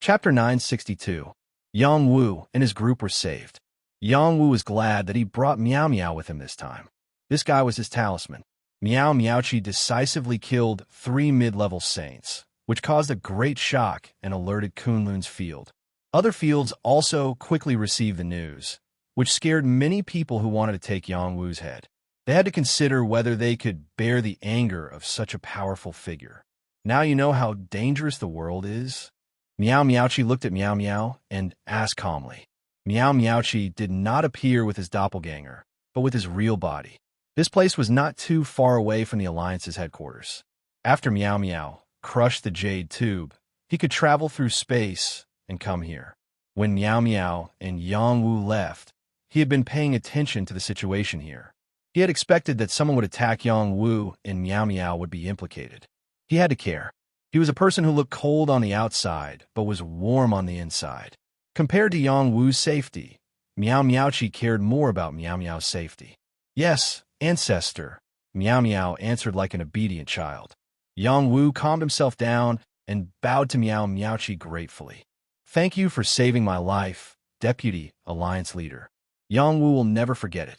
Chapter 962. Yang Wu and his group were saved. Yang Wu was glad that he brought Miao Miao with him this time. This guy was his talisman. Miao Miaochi decisively killed 3 mid-level saints, which caused a great shock and alerted Kunlun's field. Other fields also quickly received the news, which scared many people who wanted to take Yang Wu's head. They had to consider whether they could bear the anger of such a powerful figure. Now you know how dangerous the world is? Miao Miaochi looked at Miao Miao and asked calmly. Miao Miaochi did not appear with his doppelganger, but with his real body. This place was not too far away from the Alliance's headquarters. After Miao Miao crushed the Jade Tube, he could travel through space and come here. When Miao Miao and Yang Wu left, he had been paying attention to the situation here. He had expected that someone would attack Yang Wu and Miao Miao would be implicated. He had to care. He was a person who looked cold on the outside, but was warm on the inside. Compared to Yang Wu's safety, Miao Miaochi cared more about Miao Miao's safety. Yes, ancestor, Miao Miao answered like an obedient child. Yang Wu calmed himself down and bowed to Miao Miaochi gratefully. Thank you for saving my life, Deputy Alliance Leader. Yang Wu will never forget it.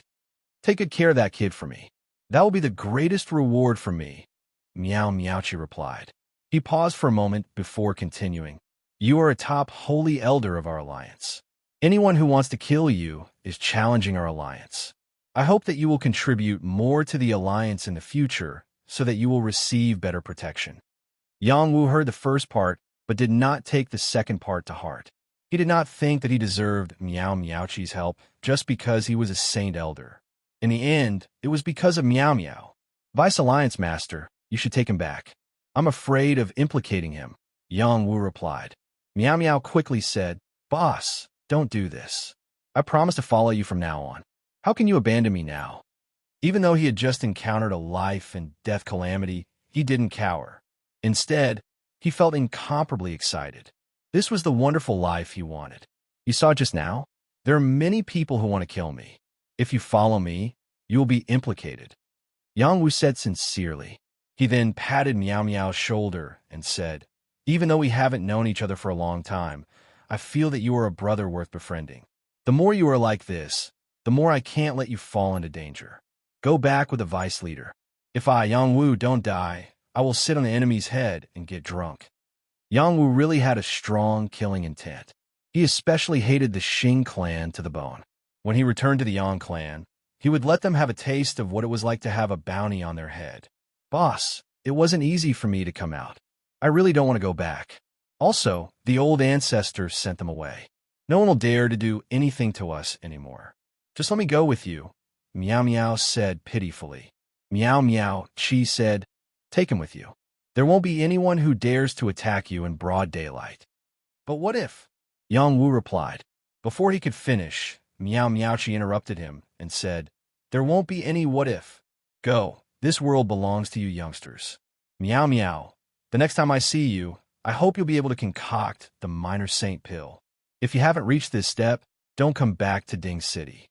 Take good care of that kid for me. That will be the greatest reward for me, Miao Miaochi replied. He paused for a moment before continuing. You are a top holy elder of our alliance. Anyone who wants to kill you is challenging our alliance. I hope that you will contribute more to the alliance in the future so that you will receive better protection. Yang Wu heard the first part, but did not take the second part to heart. He did not think that he deserved Miao Miaochi's help just because he was a saint elder. In the end, it was because of Miao Miao. Vice Alliance Master, you should take him back. I'm afraid of implicating him, Yang Wu replied. Miao Miao quickly said, Boss, don't do this. I promise to follow you from now on. How can you abandon me now? Even though he had just encountered a life and death calamity, he didn't cower. Instead, he felt incomparably excited. This was the wonderful life he wanted. You saw just now? There are many people who want to kill me. If you follow me, you will be implicated. Yang Wu said sincerely. He then patted Miao Miao's shoulder and said, Even though we haven't known each other for a long time, I feel that you are a brother worth befriending. The more you are like this, the more I can't let you fall into danger. Go back with the vice leader. If I, Yang Wu, don't die, I will sit on the enemy's head and get drunk. Yang Wu really had a strong killing intent. He especially hated the Xing clan to the bone. When he returned to the Yang clan, he would let them have a taste of what it was like to have a bounty on their head. Boss, it wasn't easy for me to come out. I really don't want to go back. Also, the old ancestors sent them away. No one will dare to do anything to us anymore. Just let me go with you, Miao Miao said pitifully. Miao Miao, Chi said, Take him with you. There won't be anyone who dares to attack you in broad daylight. But what if? Yang Wu replied. Before he could finish, Miao Miaochi interrupted him and said, There won't be any what if. Go, this world belongs to you youngsters. Miao Miao, the next time I see you, I hope you'll be able to concoct the minor saint pill. If you haven't reached this step, don't come back to Ding City.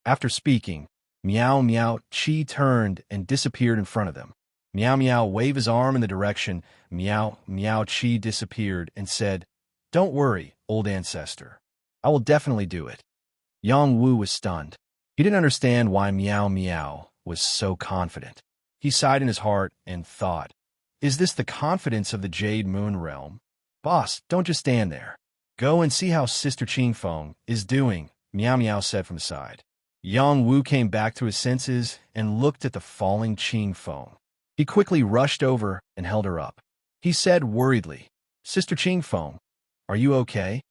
After speaking, Miao Miao Chi turned and disappeared in front of them. Miao Miao waved his arm in the direction Miao Miao Chi disappeared and said, Don't worry, old ancestor. I will definitely do it. Yang Wu was stunned. He didn't understand why Meow Meow was so confident. He sighed in his heart and thought, is this the confidence of the Jade Moon realm? Boss, don't just stand there. Go and see how Sister Qingfeng is doing, Meow Meow said from the side. Yang Wu came back to his senses and looked at the falling Qingfeng. He quickly rushed over and held her up. He said worriedly, Sister Qingfeng, are you okay?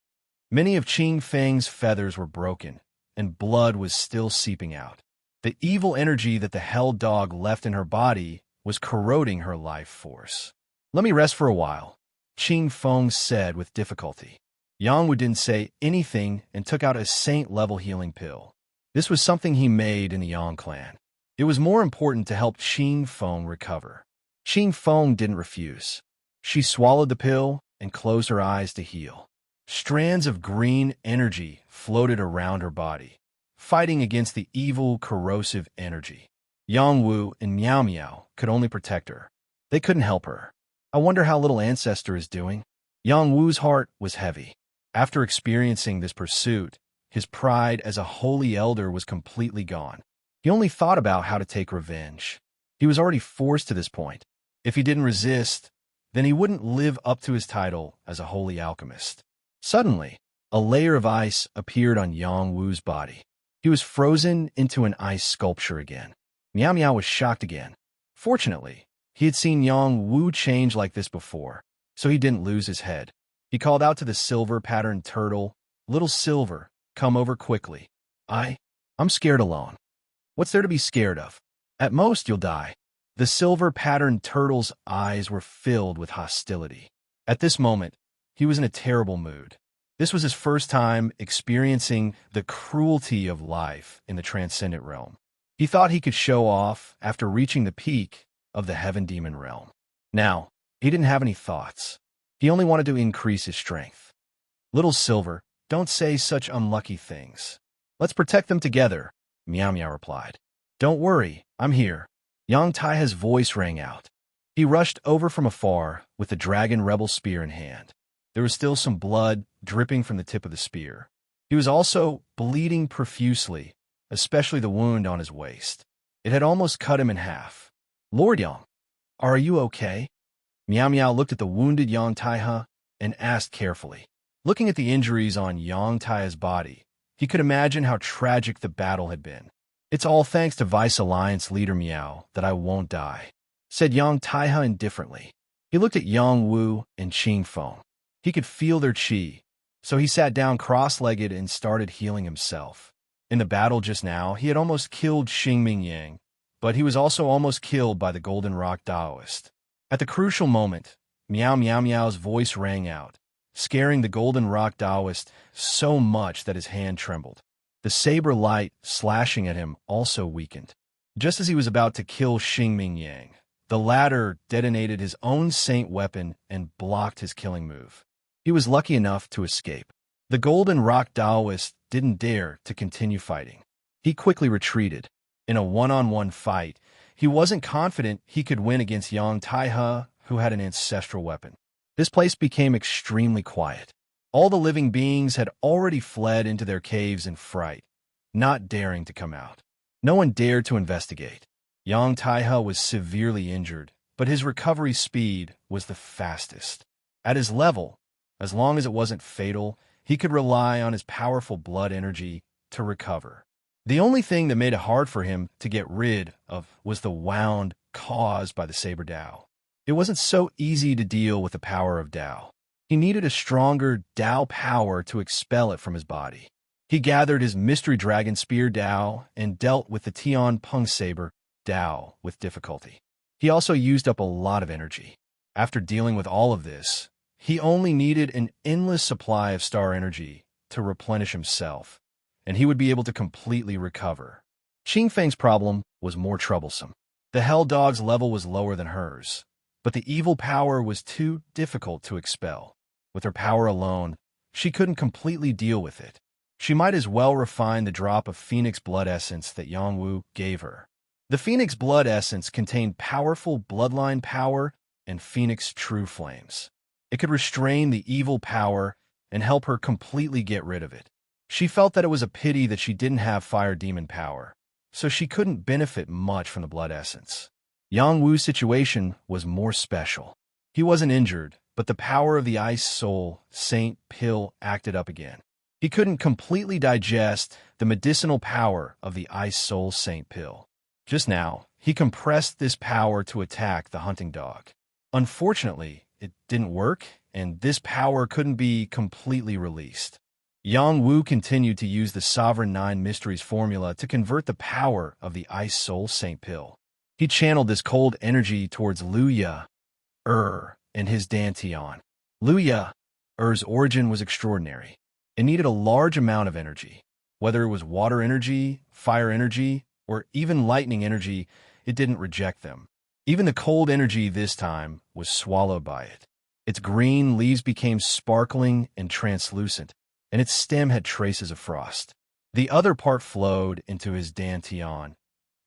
Many of Qingfeng's feathers were broken, and blood was still seeping out. The evil energy that the hell dog left in her body was corroding her life force. Let me rest for a while, Qingfeng said with difficulty. Yang Wu didn't say anything and took out a saint-level healing pill. This was something he made in the Yang clan. It was more important to help Qingfeng recover. Qingfeng didn't refuse. She swallowed the pill and closed her eyes to heal. Strands of green energy floated around her body, fighting against the evil, corrosive energy. Yang Wu and Meow Meow could only protect her. They couldn't help her. I wonder how little ancestor is doing. Yang Wu's heart was heavy. After experiencing this pursuit, his pride as a holy elder was completely gone. He only thought about how to take revenge. He was already forced to this point. If he didn't resist, then he wouldn't live up to his title as a holy alchemist. Suddenly, a layer of ice appeared on Yang Wu's body. He was frozen into an ice sculpture again. Meow Meow was shocked again. Fortunately, he had seen Yang Wu change like this before, so he didn't lose his head. He called out to the silver-patterned turtle, Little Silver, come over quickly. I'm scared alone. What's there to be scared of? At most, you'll die. The silver-patterned turtle's eyes were filled with hostility. At this moment, he was in a terrible mood. This was his first time experiencing the cruelty of life in the transcendent realm. He thought he could show off after reaching the peak of the Heaven Demon realm. Now, he didn't have any thoughts. He only wanted to increase his strength. Little Silver, don't say such unlucky things. Let's protect them together, Meow Meow replied. Don't worry, I'm here. Yang Taiha's voice rang out. He rushed over from afar with the dragon rebel spear in hand. There was still some blood dripping from the tip of the spear. He was also bleeding profusely, especially the wound on his waist. It had almost cut him in half. Lord Yang, are you okay? Meow Meow looked at the wounded Yang Taiha and asked carefully. Looking at the injuries on Yang Taiha's body, he could imagine how tragic the battle had been. It's all thanks to Vice Alliance leader Meow that I won't die, said Yang Taiha indifferently. He looked at Yang Wu and Qingfeng. He could feel their qi, so he sat down cross-legged and started healing himself. In the battle just now, he had almost killed Xingming Yang, but he was also almost killed by the Golden Rock Taoist. At the crucial moment, Meow Meow Meow's voice rang out, scaring the Golden Rock Taoist so much that his hand trembled. The saber light slashing at him also weakened. Just as he was about to kill Xingming Yang, the latter detonated his own saint weapon and blocked his killing move. He was lucky enough to escape. The Golden Rock Taoist didn't dare to continue fighting. He quickly retreated. In a one-on-one fight, he wasn't confident he could win against Yang Taiha, who had an ancestral weapon. This place became extremely quiet. All the living beings had already fled into their caves in fright, not daring to come out. No one dared to investigate. Yang Taiha was severely injured, but his recovery speed was the fastest. At his level, as long as it wasn't fatal, he could rely on his powerful blood energy to recover. The only thing that made it hard for him to get rid of was the wound caused by the Saber Dao. It wasn't so easy to deal with the power of Dao. He needed a stronger Dao power to expel it from his body. He gathered his Mystery Dragon Spear Dao and dealt with the Tian Peng Saber Dao with difficulty. He also used up a lot of energy. After dealing with all of this, he only needed an endless supply of star energy to replenish himself, and he would be able to completely recover. Qingfeng's problem was more troublesome. The Hell Dog's level was lower than hers, but the evil power was too difficult to expel. With her power alone, she couldn't completely deal with it. She might as well refine the drop of Phoenix Blood Essence that Yang Wu gave her. The Phoenix Blood Essence contained powerful bloodline power and Phoenix True Flames. It could restrain the evil power and help her completely get rid of it. She felt that it was a pity that she didn't have fire demon power, so she couldn't benefit much from the blood essence. Yang Wu's situation was more special. He wasn't injured, but the power of the Ice Soul Saint pill acted up again. He couldn't completely digest the medicinal power of the Ice Soul Saint pill. Just now, he compressed this power to attack the hunting dog. Unfortunately, it didn't work, and this power couldn't be completely released. Yang Wu continued to use the Sovereign 9 Mysteries formula to convert the power of the Ice Soul Saint pill. He channeled this cold energy towards Luya, and his Dantian. Luya's origin was extraordinary. It needed a large amount of energy. Whether it was water energy, fire energy, or even lightning energy, it didn't reject them. Even the cold energy this time was swallowed by it. Its green leaves became sparkling and translucent, and its stem had traces of frost. The other part flowed into his Dantian,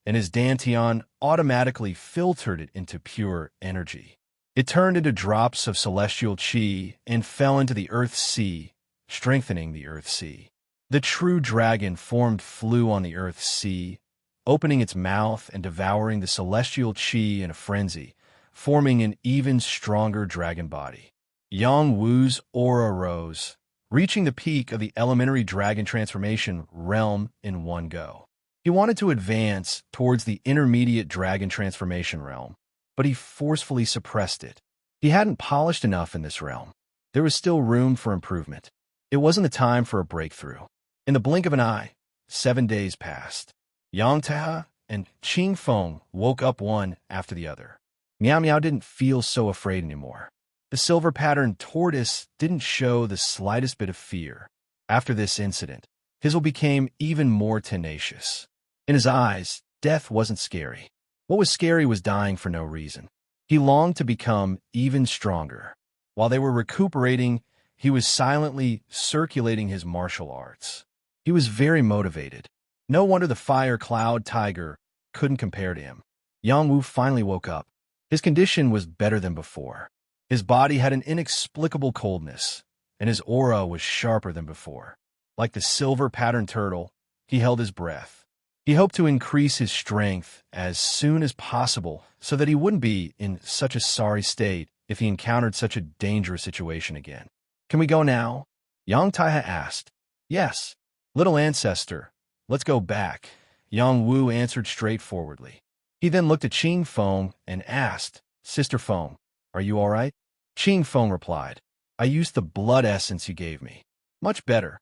and his Dantian automatically filtered it into pure energy. It turned into drops of celestial chi and fell into the Earth Sea, strengthening the Earth Sea. The true dragon formed flew on the Earth Sea, opening its mouth and devouring the celestial chi in a frenzy, forming an even stronger dragon body. Yang Wu's aura rose, reaching the peak of the elementary dragon transformation realm in one go. He wanted to advance towards the intermediate dragon transformation realm, but he forcefully suppressed it. He hadn't polished enough in this realm. There was still room for improvement. It wasn't the time for a breakthrough. In the blink of an eye, 7 days passed. Yang Taha and Qing Feng woke up one after the other. Miao Miao didn't feel so afraid anymore. The silver-patterned tortoise didn't show the slightest bit of fear. After this incident, Hizzle became even more tenacious. In his eyes, death wasn't scary. What was scary was dying for no reason. He longed to become even stronger. While they were recuperating, he was silently circulating his martial arts. He was very motivated. No wonder the fire cloud tiger couldn't compare to him. Yang Wu finally woke up. His condition was better than before. His body had an inexplicable coldness, and his aura was sharper than before. Like the silver-patterned turtle, he held his breath. He hoped to increase his strength as soon as possible so that he wouldn't be in such a sorry state if he encountered such a dangerous situation again. "Can we go now?" Yang Taiha asked. "Yes, little ancestor, let's go back," Yang Wu answered straightforwardly. He then looked at Qing Feng and asked, "Sister Feng, are you all right?" Qing Feng replied, "I used the blood essence you gave me. Much better."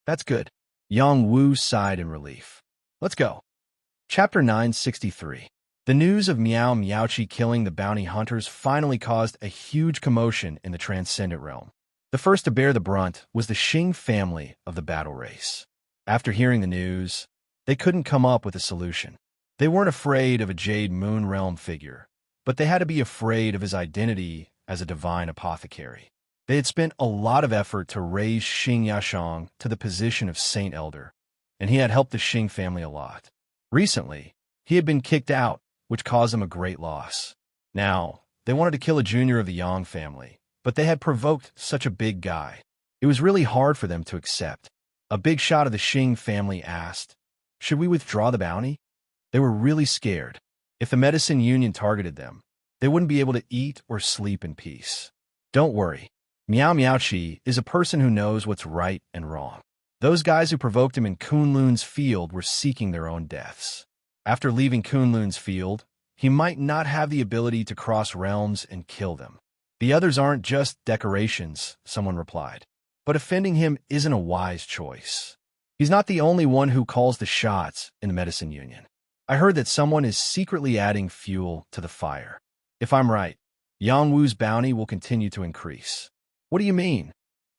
"That's good." Yang Wu sighed in relief. "Let's go." Chapter 963. The news of Miao Miaochi killing the bounty hunters finally caused a huge commotion in the Transcendent Realm. The first to bear the brunt was the Xing family of the battle race. After hearing the news, they couldn't come up with a solution. They weren't afraid of a Jade Moon Realm figure, but they had to be afraid of his identity as a divine apothecary. They had spent a lot of effort to raise Xing Yashang to the position of Saint Elder, and he had helped the Xing family a lot. Recently, he had been kicked out, which caused him a great loss. Now, they wanted to kill a junior of the Yang family, but they had provoked such a big guy. It was really hard for them to accept. A big shot of the Xing family asked, "Should we withdraw the bounty?" They were really scared. If the Medicine Union targeted them, they wouldn't be able to eat or sleep in peace. Don't worry. Miao Miaochi is a person who knows what's right and wrong. Those guys who provoked him in Kunlun's field were seeking their own deaths. After leaving Kunlun's field, he might not have the ability to cross realms and kill them. "The others aren't just decorations," someone replied. "But offending him isn't a wise choice. He's not the only one who calls the shots in the Medicine Union. I heard that someone is secretly adding fuel to the fire. If I'm right, Yang Wu's bounty will continue to increase." "What do you mean?"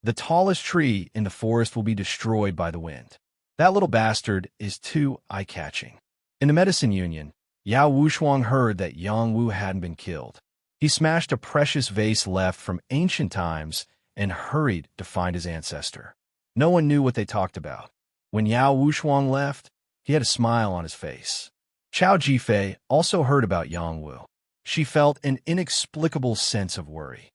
"The tallest tree in the forest will be destroyed by the wind. That little bastard is too eye-catching." In the Medicine Union, Yao Wushuang heard that Yang Wu hadn't been killed. He smashed a precious vase left from ancient times and hurried to find his ancestor. No one knew what they talked about. When Yao Wushuang left, he had a smile on his face. Chao Jifei also heard about Yang Wu. She felt an inexplicable sense of worry.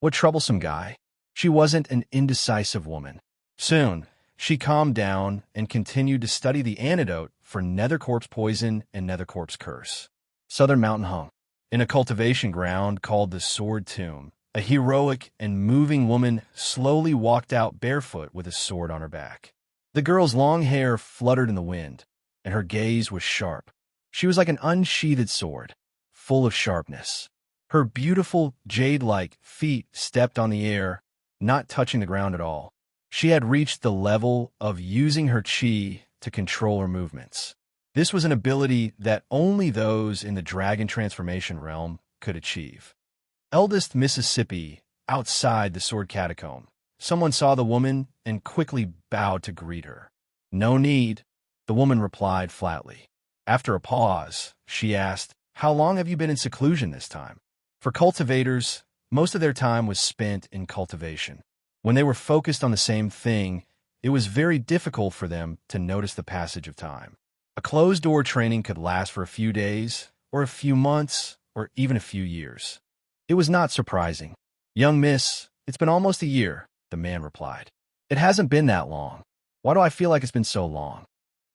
What troublesome guy? She wasn't an indecisive woman. Soon, She calmed down and continued to study the antidote for Nethercorpse poison and Nethercorpse curse. Southern Mountain hung. In a cultivation ground called the Sword Tomb, a heroic and moving woman slowly walked out barefoot with a sword on her back. The girl's long hair fluttered in the wind, and her gaze was sharp. She was like an unsheathed sword, full of sharpness. Her beautiful, jade-like feet stepped on the air, not touching the ground at all. She had reached the level of using her chi to control her movements. This was an ability that only those in the dragon transformation realm could achieve. Eldest Mississippi, outside the sword catacomb, someone saw the woman and quickly bowed to greet her. "No need," the woman replied flatly. After a pause, she asked, "How long have you been in seclusion this time?" For cultivators, most of their time was spent in cultivation. When they were focused on the same thing, it was very difficult for them to notice the passage of time. A closed-door training could last for a few days, or a few months, or even a few years. It was not surprising. "Young miss, it's been almost a year," the man replied. "It hasn't been that long. Why do I feel like it's been so long?"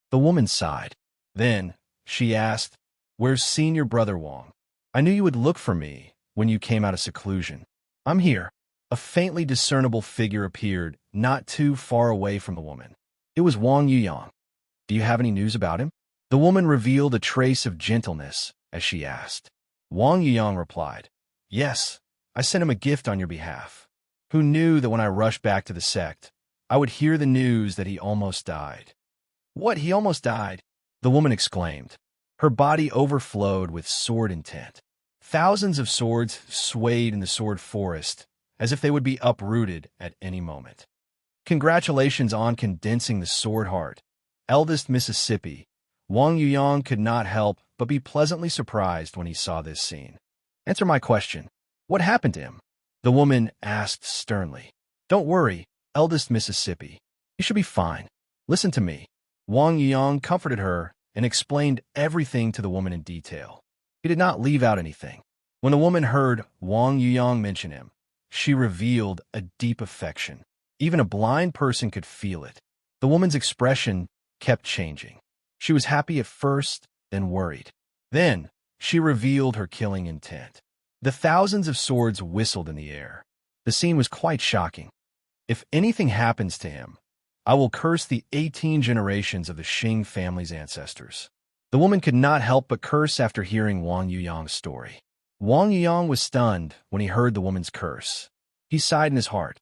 The woman sighed. Then, she asked, "Where's Senior Brother Wong? I knew you would look for me when you came out of seclusion." "I'm here." A faintly discernible figure appeared, not too far away from the woman. It was Wang Yuyang. "Do you have any news about him?" The woman revealed a trace of gentleness as she asked. Wang Yuyang replied, "Yes, I sent him a gift on your behalf. Who knew that when I rushed back to the sect, I would hear the news that he almost died?" "What, he almost died?" the woman exclaimed. Her body overflowed with sword intent. Thousands of swords swayed in the sword forest, as if they would be uprooted at any moment. "Congratulations on condensing the sword heart, eldest Mississippi." Wang Yuyang could not help but be pleasantly surprised when he saw this scene. "Answer my question. What happened to him?" the woman asked sternly. "Don't worry, eldest Mississippi. You should be fine. Listen to me." Wang Yuyang comforted her and explained everything to the woman in detail. He did not leave out anything. When the woman heard Wang Yuyang mention him, she revealed a deep affection. Even a blind person could feel it. The woman's expression kept changing. She was happy at first, then worried. Then, she revealed her killing intent. The thousands of swords whistled in the air. The scene was quite shocking. "If anything happens to him, I will curse the 18 generations of the Xing family's ancestors." The woman could not help but curse after hearing Wang Yuyang's story. Wang Yuyang was stunned when he heard the woman's curse. He sighed in his heart.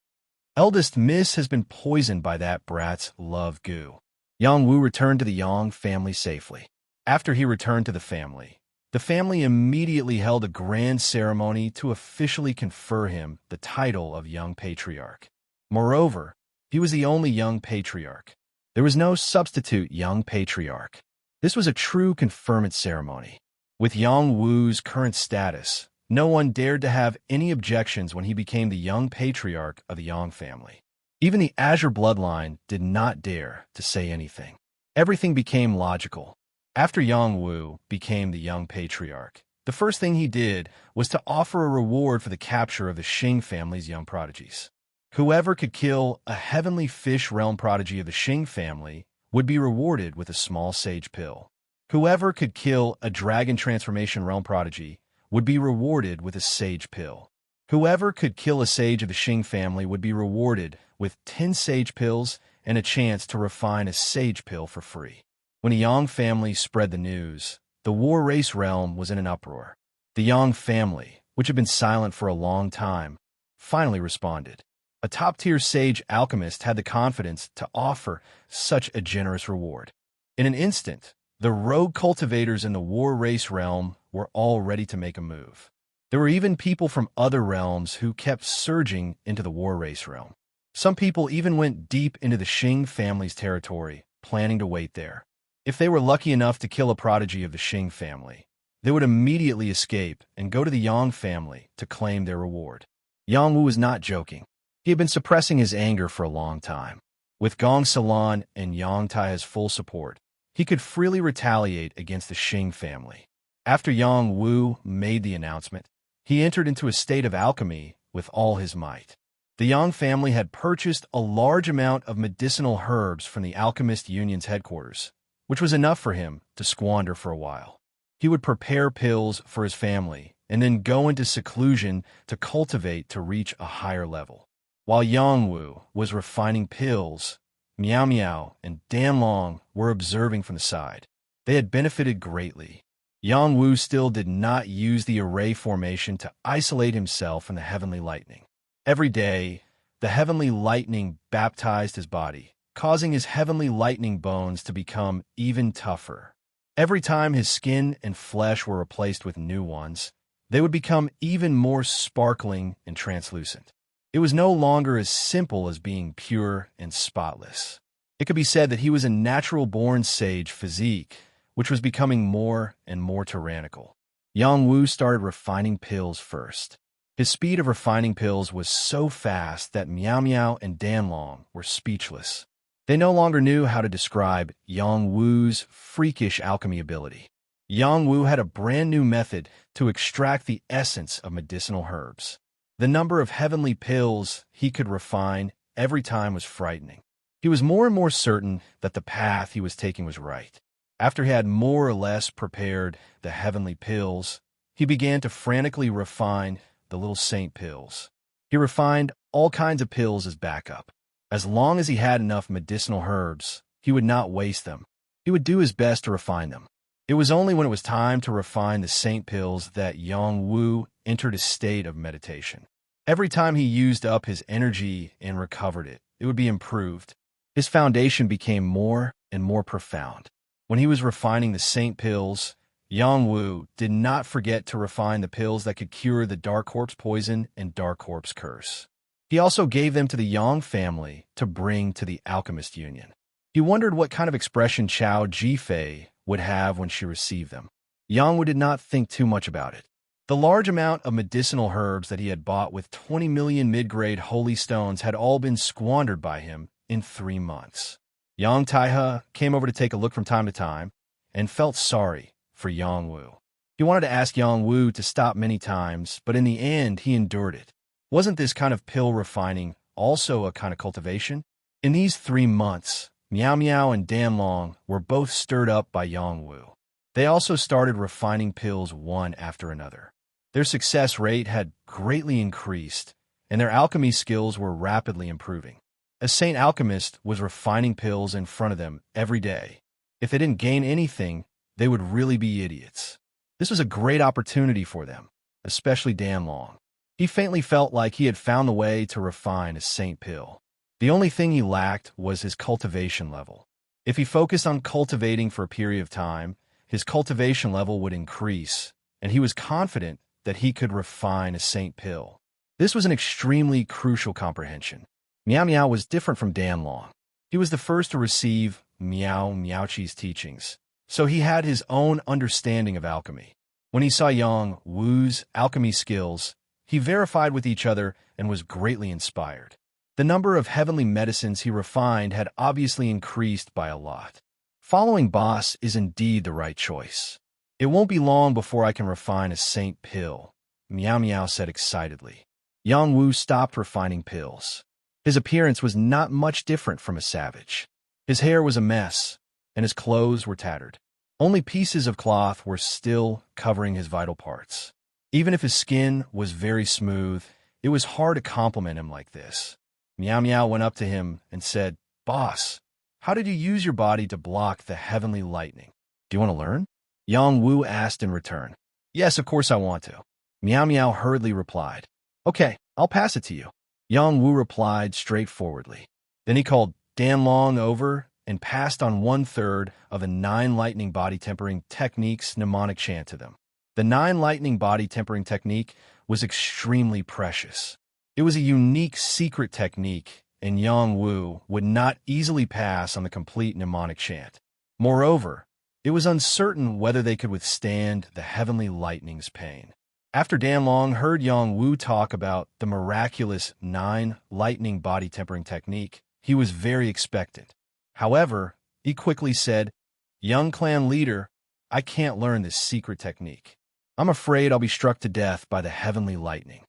"Eldest Miss has been poisoned by that brat's love goo." Yang Wu returned to the Yang family safely. After he returned to the family immediately held a grand ceremony to officially confer him the title of Young Patriarch. Moreover, he was the only Young Patriarch. There was no substitute Young Patriarch. This was a true conferment ceremony. With Yang Wu's current status, no one dared to have any objections when he became the Young Patriarch of the Yang family. Even the Azure bloodline did not dare to say anything. Everything became logical. After Yang Wu became the Young Patriarch, the first thing he did was to offer a reward for the capture of the Xing family's young prodigies. Whoever could kill a heavenly fish realm prodigy of the Xing family would be rewarded with a small sage pill. Whoever could kill a dragon transformation realm prodigy would be rewarded with a sage pill. Whoever could kill a sage of the Xing family would be rewarded with 10 sage pills and a chance to refine a sage pill for free. When the Yang family spread the news, the war race realm was in an uproar. The Yang family, which had been silent for a long time, finally responded. A top-tier sage alchemist had the confidence to offer such a generous reward. In an instant, the rogue cultivators in the war race realm were all ready to make a move. There were even people from other realms who kept surging into the war race realm. Some people even went deep into the Xing family's territory, planning to wait there. If they were lucky enough to kill a prodigy of the Xing family, they would immediately escape and go to the Yang family to claim their reward. Yang Wu was not joking. He had been suppressing his anger for a long time. With Gong Salon and Yang Tai's full support, he could freely retaliate against the Xing family. After Yang Wu made the announcement, he entered into a state of alchemy with all his might. The Yang family had purchased a large amount of medicinal herbs from the Alchemist Union's headquarters, which was enough for him to squander for a while. He would prepare pills for his family and then go into seclusion to cultivate to reach a higher level. While Yang Wu was refining pills, Miao Miao and Dan Long were observing from the side. They had benefited greatly. Yang Wu still did not use the array formation to isolate himself from the heavenly lightning. Every day, the heavenly lightning baptized his body, causing his heavenly lightning bones to become even tougher. Every time his skin and flesh were replaced with new ones, they would become even more sparkling and translucent. It was no longer as simple as being pure and spotless. It could be said that he was a natural-born sage physique, which was becoming more and more tyrannical. Yang Wu started refining pills first. His speed of refining pills was so fast that Miao Miao and Dan Long were speechless. They no longer knew how to describe Yang Wu's freakish alchemy ability. Yang Wu had a brand new method to extract the essence of medicinal herbs. The number of heavenly pills he could refine every time was frightening. He was more and more certain that the path he was taking was right. After he had more or less prepared the heavenly pills, he began to frantically refine the little saint pills. He refined all kinds of pills as backup. As long as he had enough medicinal herbs, he would not waste them. He would do his best to refine them. It was only when it was time to refine the saint pills that Yang Wu entered a state of meditation. Every time he used up his energy and recovered it, it would be improved. His foundation became more and more profound. When he was refining the saint pills, Yang Wu did not forget to refine the pills that could cure the Dark Corpse poison and Dark Corpse curse. He also gave them to the Yang family to bring to the Alchemist Union. He wondered what kind of expression Chao Jifei would have when she received them. Yang Wu did not think too much about it. The large amount of medicinal herbs that he had bought with 20 million mid-grade holy stones had all been squandered by him in 3 months. Yang Taihe came over to take a look from time to time and felt sorry for Yang Wu. He wanted to ask Yang Wu to stop many times, but in the end, he endured it. Wasn't this kind of pill refining also a kind of cultivation? In these 3 months, Miao Miao and Dan Long were both stirred up by Yang Wu. They also started refining pills one after another. Their success rate had greatly increased, and their alchemy skills were rapidly improving. A saint alchemist was refining pills in front of them every day. If they didn't gain anything, they would really be idiots. This was a great opportunity for them, especially Dan Long. He faintly felt like he had found the way to refine a saint pill. The only thing he lacked was his cultivation level. If he focused on cultivating for a period of time, his cultivation level would increase, and he was confident that he could refine a saint pill. This was an extremely crucial comprehension. Miao Miao was different from Dan Long. He was the first to receive Miao Miaoqi's teachings, so he had his own understanding of alchemy. When he saw Yang Wu's alchemy skills, he verified with each other and was greatly inspired. The number of heavenly medicines he refined had obviously increased by a lot. Following Boss is indeed the right choice. It won't be long before I can refine a saint pill, Miao Miao said excitedly. Yang Wu stopped refining pills. His appearance was not much different from a savage. His hair was a mess, and his clothes were tattered. Only pieces of cloth were still covering his vital parts. Even if his skin was very smooth, it was hard to compliment him like this. Miao Miao went up to him and said, "Boss, how did you use your body to block the heavenly lightning? Do you want to learn?" Yang Wu asked in return. "Yes, of course I want to." Miao Miao hurriedly replied. "Okay, I'll pass it to you." Yang Wu replied straightforwardly. Then he called Dan Long over and passed on 1/3 of the 9 lightning body tempering techniques mnemonic chant to them. The 9 lightning body tempering technique was extremely precious. It was a unique secret technique, and Yang Wu would not easily pass on the complete mnemonic chant. Moreover, it was uncertain whether they could withstand the heavenly lightning's pain. After Dan Long heard Yang Wu talk about the miraculous 9 lightning body tempering technique, he was very expectant. However, he quickly said, "Young clan leader, I can't learn this secret technique. I'm afraid I'll be struck to death by the heavenly lightning."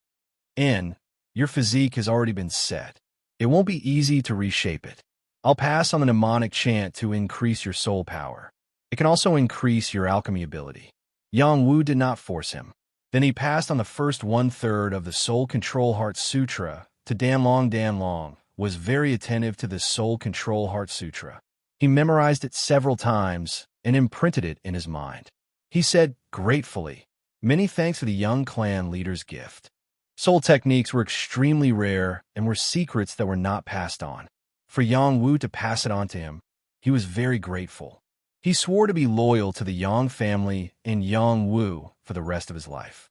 And Your physique has already been set. It won't be easy to reshape it. I'll pass on the mnemonic chant to increase your soul power. It can also increase your alchemy ability. Yang Wu did not force him. Then he passed on the first one-third of the Soul Control Heart Sutra to Danlong. Danlong was very attentive to the Soul Control Heart Sutra. He memorized it several times and imprinted it in his mind. He said gratefully, "Many thanks for the young clan leader's gift." Soul techniques were extremely rare and were secrets that were not passed on. For Yang Wu to pass it on to him, he was very grateful. He swore to be loyal to the Yang family and Yang Wu for the rest of his life.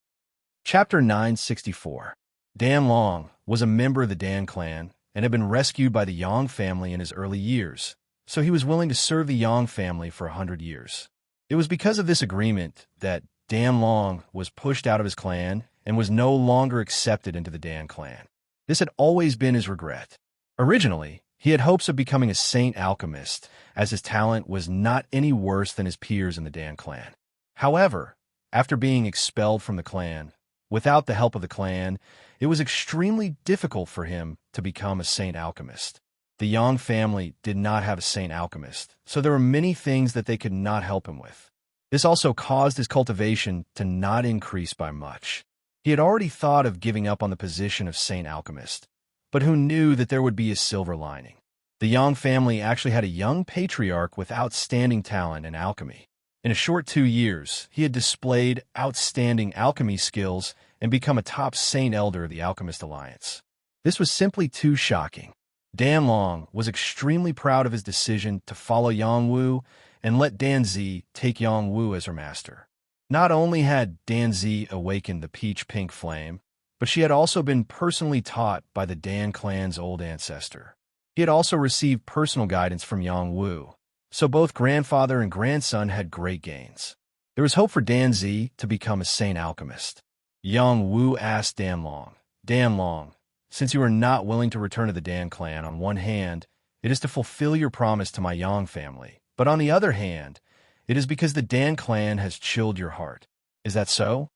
Chapter 964. Dan Long was a member of the Dan clan and had been rescued by the Yang family in his early years, so he was willing to serve the Yang family for 100 years. It was because of this agreement that Dan Long was pushed out of his clan and was no longer accepted into the Dan clan. This had always been his regret. Originally, he had hopes of becoming a saint alchemist, as his talent was not any worse than his peers in the Dan clan. However, after being expelled from the clan, without the help of the clan, it was extremely difficult for him to become a saint alchemist. The Yang family did not have a saint alchemist, so there were many things that they could not help him with. This also caused his cultivation to not increase by much. He had already thought of giving up on the position of saint alchemist, but who knew that there would be a silver lining? The Yang family actually had a young patriarch with outstanding talent in alchemy. In a short 2 years, he had displayed outstanding alchemy skills and become a top saint elder of the Alchemist Alliance. This was simply too shocking. Dan Long was extremely proud of his decision to follow Yang Wu and let Dan Zi take Yang Wu as her master. Not only had Dan Zi awakened the peach-pink flame, but she had also been personally taught by the Dan clan's old ancestor. He had also received personal guidance from Yang Wu, so both grandfather and grandson had great gains. There was hope for Dan Zi to become a saint alchemist. Yang Wu asked Dan Long, since you are not willing to return to the Dan clan, on one hand, it is to fulfill your promise to my Yang family, but on the other hand, it is because the Dan clan has chilled your heart. Is that so?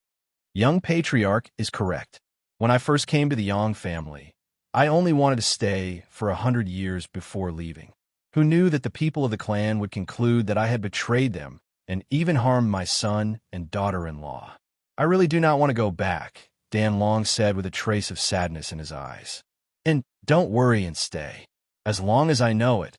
Young Patriarch is correct. When I first came to the Yang family, I only wanted to stay for 100 years before leaving. Who knew that the people of the clan would conclude that I had betrayed them and even harmed my son and daughter-in-law? I really do not want to go back, Dan Long said with a trace of sadness in his eyes. And don't worry and stay. As long as I know it,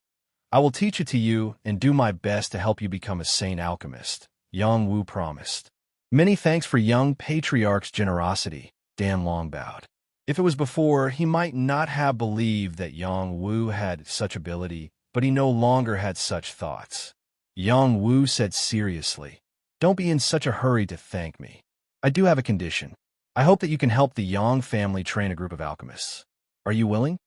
I will teach it to you and do my best to help you become a saint alchemist, Yang Wu promised. Many thanks for young patriarch's generosity, Dan Long bowed. If it was before, he might not have believed that Yang Wu had such ability, but he no longer had such thoughts. Yang Wu said seriously, "Don't be in such a hurry to thank me. I do have a condition. I hope that you can help the Yang family train a group of alchemists. Are you willing?"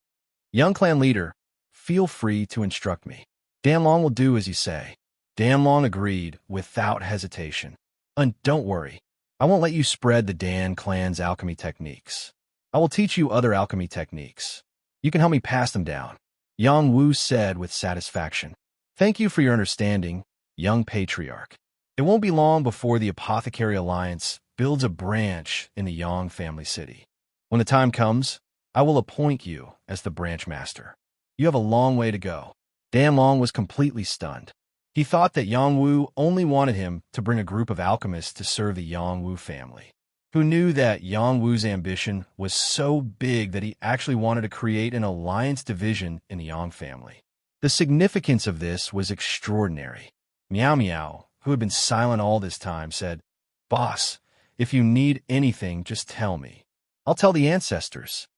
Young clan leader, feel free to instruct me. Dan Long will do as you say. Dan Long agreed without hesitation. And don't worry, I won't let you spread the Dan clan's alchemy techniques. I will teach you other alchemy techniques. You can help me pass them down, Yang Wu said with satisfaction. Thank you for your understanding, young patriarch. It won't be long before the Apothecary Alliance builds a branch in the Yang family city. When the time comes, I will appoint you as the branch master. You have a long way to go. Dan Long was completely stunned. He thought that Yang Wu only wanted him to bring a group of alchemists to serve the Yang Wu family. Who knew that Yang Wu's ambition was so big that he actually wanted to create an alliance division in the Yang family. The significance of this was extraordinary. Meow Meow, who had been silent all this time, said, "Boss, if you need anything, just tell me. I'll tell the ancestors.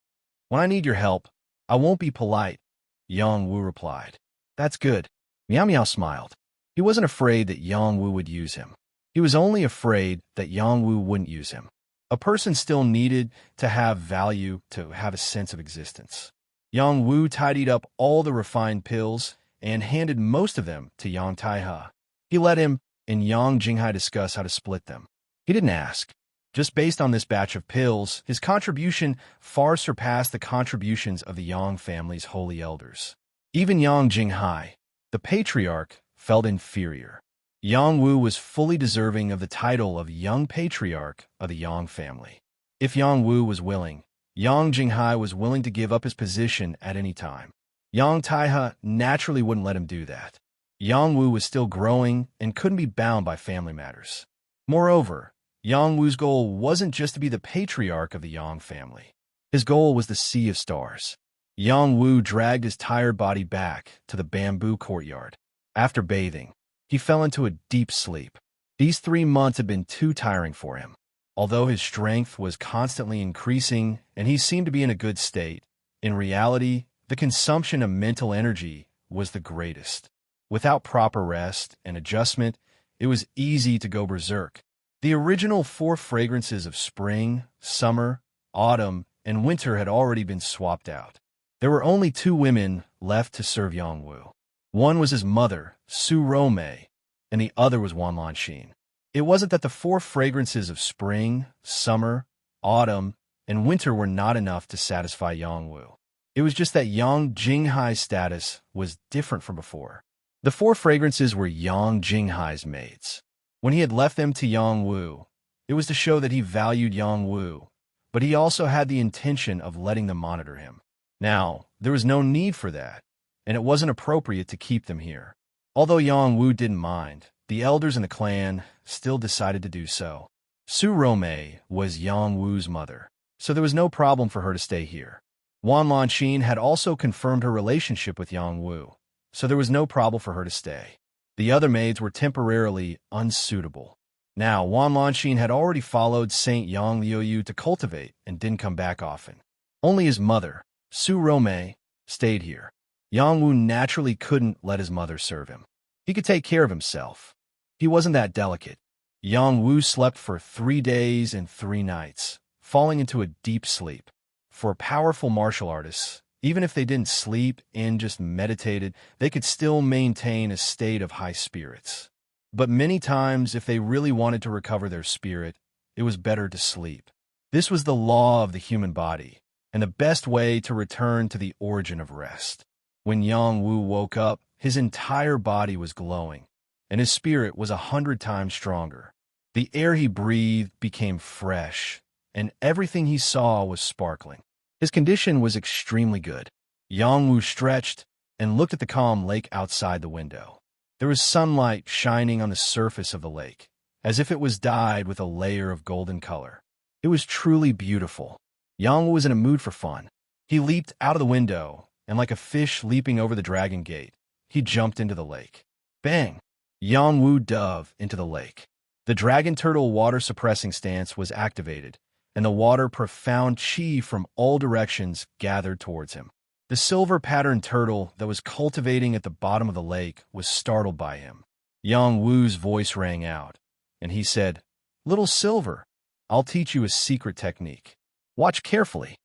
When I need your help, I won't be polite," Yang Wu replied. "That's good." Meow Meow smiled. He wasn't afraid that Yang Wu would use him. He was only afraid that Yang Wu wouldn't use him. A person still needed to have value to have a sense of existence. Yang Wu tidied up all the refined pills and handed most of them to Yang Taihe. He let him and Yang Jinghai discuss how to split them. He didn't ask. Just based on this batch of pills, his contribution far surpassed the contributions of the Yang family's holy elders. Even Yang Jinghai, the patriarch, felt inferior. Yang Wu was fully deserving of the title of Young Patriarch of the Yang family. If Yang Wu was willing, Yang Jinghai was willing to give up his position at any time. Yang Taihe naturally wouldn't let him do that. Yang Wu was still growing and couldn't be bound by family matters. Moreover, Yang Wu's goal wasn't just to be the patriarch of the Yang family. His goal was the Sea of Stars. Yang Wu dragged his tired body back to the bamboo courtyard. After bathing, he fell into a deep sleep. These 3 months had been too tiring for him. Although his strength was constantly increasing and he seemed to be in a good state, in reality, the consumption of mental energy was the greatest. Without proper rest and adjustment, it was easy to go berserk. The original 4 fragrances of spring, summer, autumn, and winter had already been swapped out. There were only 2 women left to serve Yang Wu. One was his mother, Su Romei, and the other was Wan Lanxin. It wasn't that the 4 fragrances of spring, summer, autumn, and winter were not enough to satisfy Yang Wu. It was just that Yang Jinghai's status was different from before. The 4 fragrances were Yang Jinghai's maids. When he had left them to Yang Wu, it was to show that he valued Yang Wu, but he also had the intention of letting them monitor him. Now, there was no need for that, and it wasn't appropriate to keep them here. Although Yang Wu didn't mind, the elders in the clan still decided to do so. Su Romei was Yang Wu's mother, so there was no problem for her to stay here. Wan Lanxin had also confirmed her relationship with Yang Wu, so there was no problem for her to stay. The other maids were temporarily unsuitable. Now, Wan Lanxin had already followed Saint Yang Liuyu to cultivate and didn't come back often. Only his mother, Su Romei, stayed here. Yang Wu naturally couldn't let his mother serve him. He could take care of himself. He wasn't that delicate. Yang Wu slept for 3 days and 3 nights, falling into a deep sleep. For powerful martial artists, even if they didn't sleep and just meditated, they could still maintain a state of high spirits. But many times, if they really wanted to recover their spirit, it was better to sleep. This was the law of the human body, and the best way to return to the origin of rest. When Yang Wu woke up, his entire body was glowing, and his spirit was 100 times stronger. The air he breathed became fresh, and everything he saw was sparkling. His condition was extremely good. Yang Wu stretched and looked at the calm lake outside the window. There was sunlight shining on the surface of the lake, as if it was dyed with a layer of golden color. It was truly beautiful. Yang Wu was in a mood for fun. He leaped out of the window, and like a fish leaping over the dragon gate, he jumped into the lake. Bang! Yang Wu dove into the lake. The dragon turtle water-suppressing stance was activated, and the water-profound chi from all directions gathered towards him. The silver-patterned turtle that was cultivating at the bottom of the lake was startled by him. Yang Wu's voice rang out, and he said, "Little Silver, I'll teach you a secret technique. Watch carefully."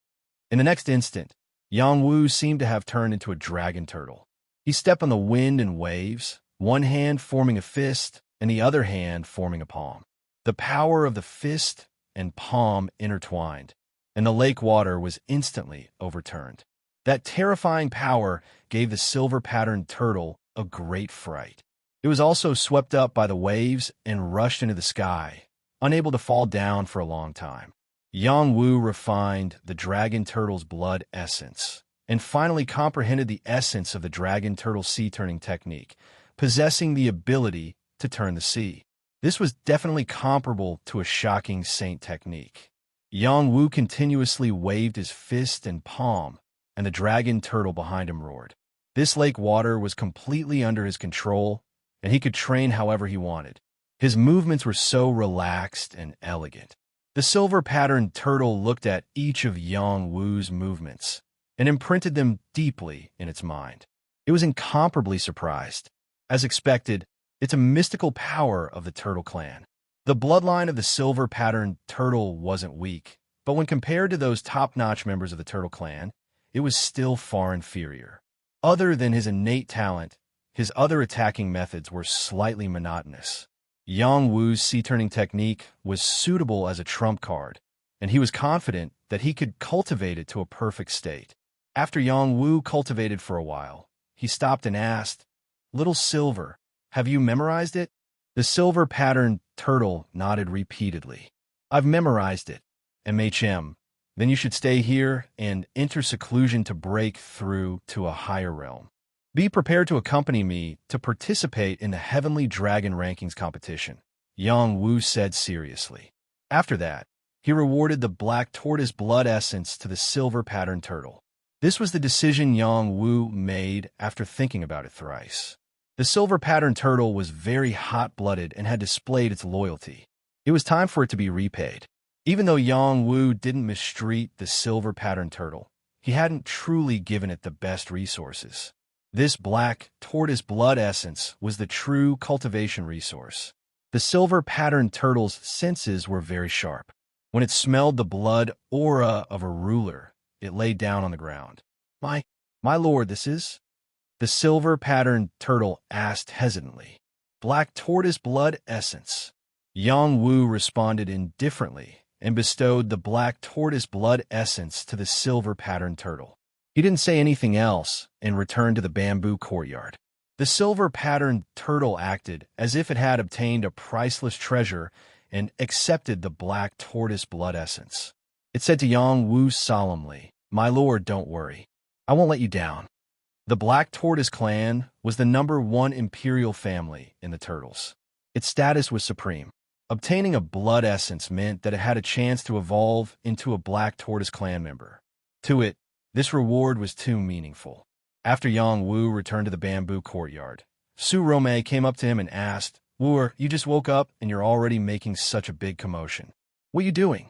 In the next instant, Yang Wu seemed to have turned into a dragon turtle. He stepped on the wind and waves, one hand forming a fist and the other hand forming a palm. The power of the fist and palm intertwined, and the lake water was instantly overturned. That terrifying power gave the silver-patterned turtle a great fright. It was also swept up by the waves and rushed into the sky, unable to fall down for a long time. Yang Wu refined the dragon turtle's blood essence, and finally comprehended the essence of the dragon turtle sea-turning technique, possessing the ability to turn the sea. This was definitely comparable to a shocking saint technique. Yang Wu continuously waved his fist and palm, and the dragon turtle behind him roared. This lake water was completely under his control, and he could train however he wanted. His movements were so relaxed and elegant. The silver-patterned turtle looked at each of Yang Wu's movements and imprinted them deeply in its mind. It was incomparably surprised. As expected, it's a mystical power of the turtle clan. The bloodline of the silver-patterned turtle wasn't weak, but when compared to those top-notch members of the turtle clan, it was still far inferior. Other than his innate talent, his other attacking methods were slightly monotonous. Yang Wu's sea-turning technique was suitable as a trump card, and he was confident that he could cultivate it to a perfect state. After Yang Wu cultivated for a while, he stopped and asked, "Little Silver, have you memorized it?" The silver-patterned turtle nodded repeatedly. "I've memorized it, MHM. then you should stay here and enter seclusion to break through to a higher realm. Be prepared to accompany me to participate in the Heavenly Dragon Rankings competition, Yang Wu said seriously. After that, he rewarded the black tortoise blood essence to the silver patterned turtle. This was the decision Yang Wu made after thinking about it thrice. The silver patterned turtle was very hot-blooded and had displayed its loyalty. It was time for it to be repaid. Even though Yang Wu didn't mistreat the silver patterned turtle, he hadn't truly given it the best resources. This black tortoise blood essence was the true cultivation resource. The silver patterned turtle's senses were very sharp. When it smelled the blood aura of a ruler, it lay down on the ground. My lord, this is? The silver patterned turtle asked hesitantly. Black tortoise blood essence. Yang Wu responded indifferently and bestowed the black tortoise blood essence to the silver patterned turtle. He didn't say anything else and returned to the bamboo courtyard. The silver patterned turtle acted as if it had obtained a priceless treasure and accepted the black tortoise blood essence. It said to Yang Wu solemnly, "My lord, don't worry. I won't let you down." The Black Tortoise clan was the #1 imperial family in the Turtles. Its status was supreme. Obtaining a blood essence meant that it had a chance to evolve into a Black Tortoise clan member. To it, this reward was too meaningful. After Yang Wu returned to the bamboo courtyard, Su Rome came up to him and asked, "Wu, you just woke up and you're already making such a big commotion. What are you doing?"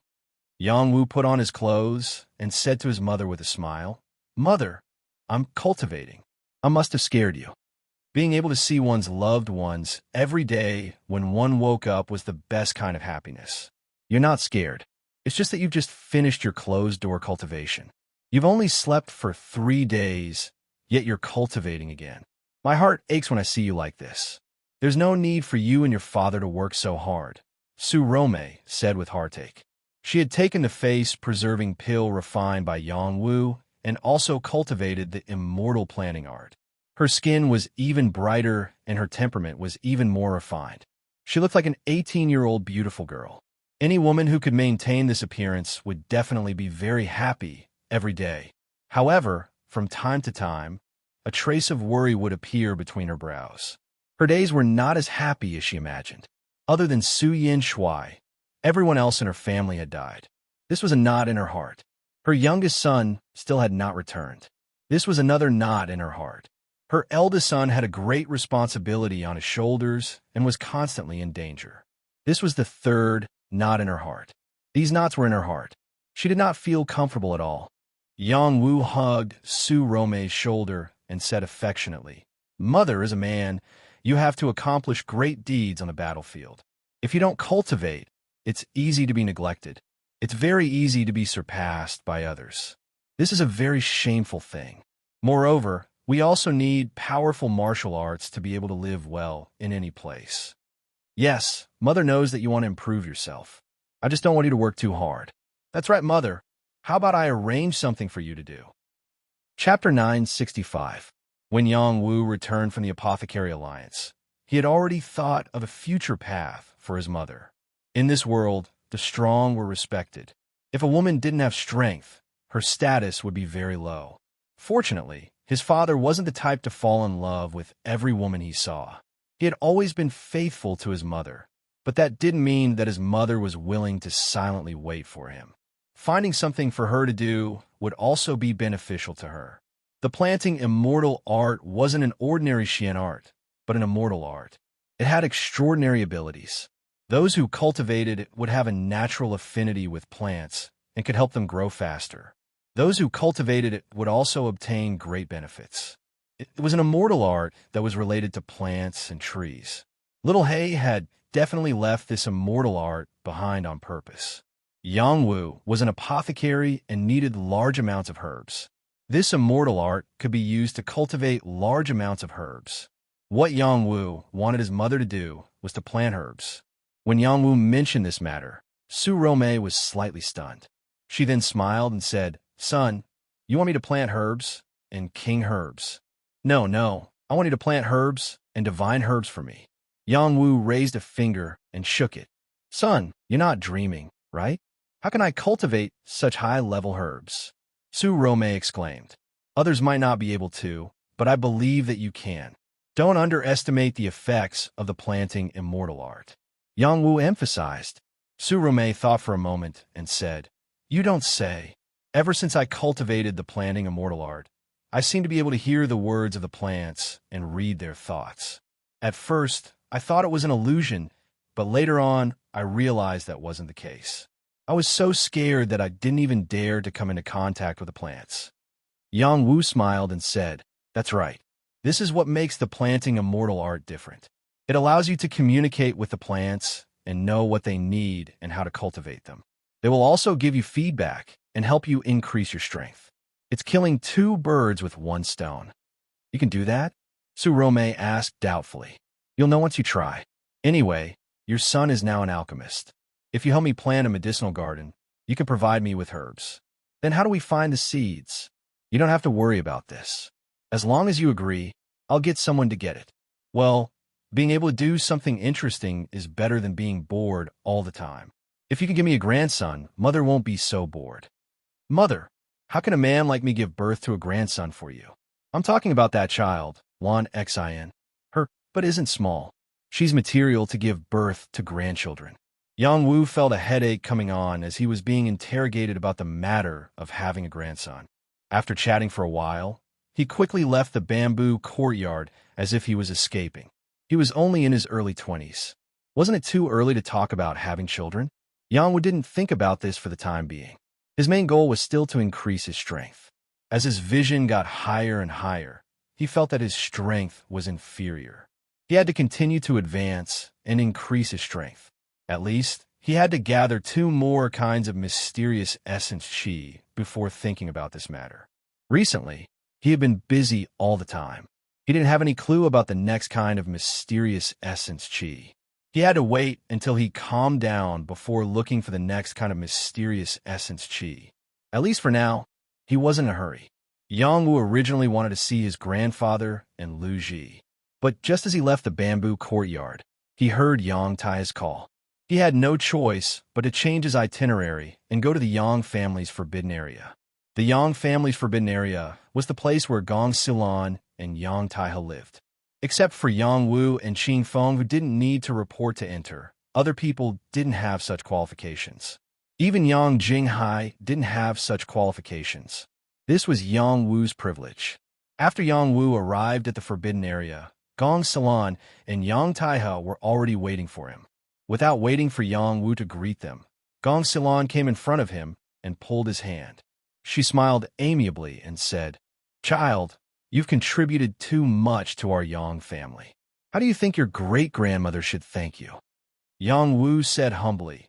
Yang Wu put on his clothes and said to his mother with a smile, "Mother, I'm cultivating. I must have scared you." Being able to see one's loved ones every day when one woke up was the best kind of happiness. You're not scared. It's just that you've just finished your closed-door cultivation. You've only slept for 3 days, yet you're cultivating again. My heart aches when I see you like this. There's no need for you and your father to work so hard, Su Rome said with heartache. She had taken the face-preserving pill refined by Yang Wu and also cultivated the immortal planting art. Her skin was even brighter and her temperament was even more refined. She looked like an 18-year-old beautiful girl. Any woman who could maintain this appearance would definitely be very happy every day. However, from time to time, a trace of worry would appear between her brows. Her days were not as happy as she imagined. Other than Su Yin Shui, everyone else in her family had died. This was a knot in her heart. Her youngest son still had not returned. This was another knot in her heart. Her eldest son had a great responsibility on his shoulders and was constantly in danger. This was the third knot in her heart. These knots were in her heart. She did not feel comfortable at all. Yang Wu hugged Su Rome's shoulder and said affectionately, "Mother, as a man, you have to accomplish great deeds on the battlefield. If you don't cultivate, it's easy to be neglected. It's very easy to be surpassed by others. This is a very shameful thing. Moreover, we also need powerful martial arts to be able to live well in any place. Yes, Mother knows that you want to improve yourself. I just don't want you to work too hard." "That's right, Mother. How about I arrange something for you to do?" Chapter 965. When Yang Wu returned from the Apothecary Alliance, he had already thought of a future path for his mother. In this world, the strong were respected. If a woman didn't have strength, her status would be very low. Fortunately, his father wasn't the type to fall in love with every woman he saw. He had always been faithful to his mother, but that didn't mean that his mother was willing to silently wait for him. Finding something for her to do would also be beneficial to her. The planting immortal art wasn't an ordinary Xian art, but an immortal art. It had extraordinary abilities. Those who cultivated it would have a natural affinity with plants and could help them grow faster. Those who cultivated it would also obtain great benefits. It was an immortal art that was related to plants and trees. Little Hay had definitely left this immortal art behind on purpose. Yang Wu was an apothecary and needed large amounts of herbs. This immortal art could be used to cultivate large amounts of herbs. What Yang Wu wanted his mother to do was to plant herbs. When Yang Wu mentioned this matter, Su Rome was slightly stunned. She then smiled and said, "Son, you want me to plant herbs and king herbs?" No, I want you to plant herbs and divine herbs for me." Yang Wu raised a finger and shook it. "Son, you're not dreaming, right? How can I cultivate such high-level herbs? Su Rome exclaimed. Others might not be able to, but I believe that you can. Don't underestimate the effects of the planting immortal art. Yang Wu emphasized. Su Rome thought for a moment and said, You don't say. Ever since I cultivated the planting immortal art, I seem to be able to hear the words of the plants and read their thoughts. At first, I thought it was an illusion, but later on, I realized that wasn't the case. I was so scared that I didn't even dare to come into contact with the plants. Yang Wu smiled and said, That's right. This is what makes the planting immortal art different. It allows you to communicate with the plants and know what they need and how to cultivate them. They will also give you feedback and help you increase your strength. It's killing two birds with one stone. You can do that? Su Rome asked doubtfully. You'll know once you try. Anyway, your son is now an alchemist. If you help me plant a medicinal garden, you can provide me with herbs. Then how do we find the seeds? You don't have to worry about this. As long as you agree, I'll get someone to get it. Well, being able to do something interesting is better than being bored all the time. If you can give me a grandson, Mother won't be so bored. Mother, how can a man like me give birth to a grandson for you? I'm talking about that child, Lon Xin. Her, but isn't small. She's material to give birth to grandchildren. Yang Wu felt a headache coming on as he was being interrogated about the matter of having a grandson. After chatting for a while, he quickly left the bamboo courtyard as if he was escaping. He was only in his early 20s. Wasn't it too early to talk about having children? Yang Wu didn't think about this for the time being. His main goal was still to increase his strength. As his vision got higher and higher, he felt that his strength was inferior. He had to continue to advance and increase his strength. At least, he had to gather 2 more kinds of mysterious essence qi before thinking about this matter. Recently, he had been busy all the time. He didn't have any clue about the next kind of mysterious essence qi. He had to wait until he calmed down before looking for the next kind of mysterious essence qi. At least for now, he wasn't in a hurry. Yang Wu originally wanted to see his grandfather and Lu Ji. But just as he left the bamboo courtyard, he heard Yang Tai's call. He had no choice but to change his itinerary and go to the Yang family's forbidden area. The Yang family's forbidden area was the place where Gong Silan and Yang Taihe lived. Except for Yang Wu and Qing Feng, who didn't need to report to enter, other people didn't have such qualifications. Even Yang Jinghai didn't have such qualifications. This was Yang Wu's privilege. After Yang Wu arrived at the forbidden area, Gong Silan and Yang Taihe were already waiting for him. Without waiting for Yang Wu to greet them, Gong Silan came in front of him and pulled his hand. She smiled amiably and said, Child, you've contributed too much to our Yang family. How do you think your great-grandmother should thank you? Yang Wu said humbly,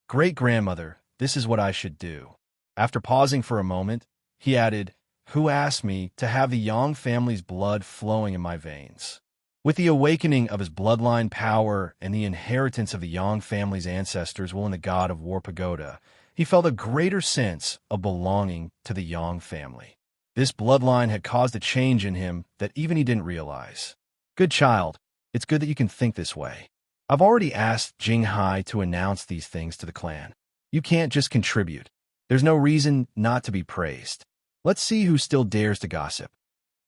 Great-grandmother, this is what I should do. After pausing for a moment, he added, Who asked me to have the Yang family's blood flowing in my veins? With the awakening of his bloodline power and the inheritance of the Yang family's ancestors within the God of War Pagoda, he felt a greater sense of belonging to the Yang family. This bloodline had caused a change in him that even he didn't realize. Good child, it's good that you can think this way. I've already asked Jinghai to announce these things to the clan. You can't just contribute. There's no reason not to be praised. Let's see who still dares to gossip.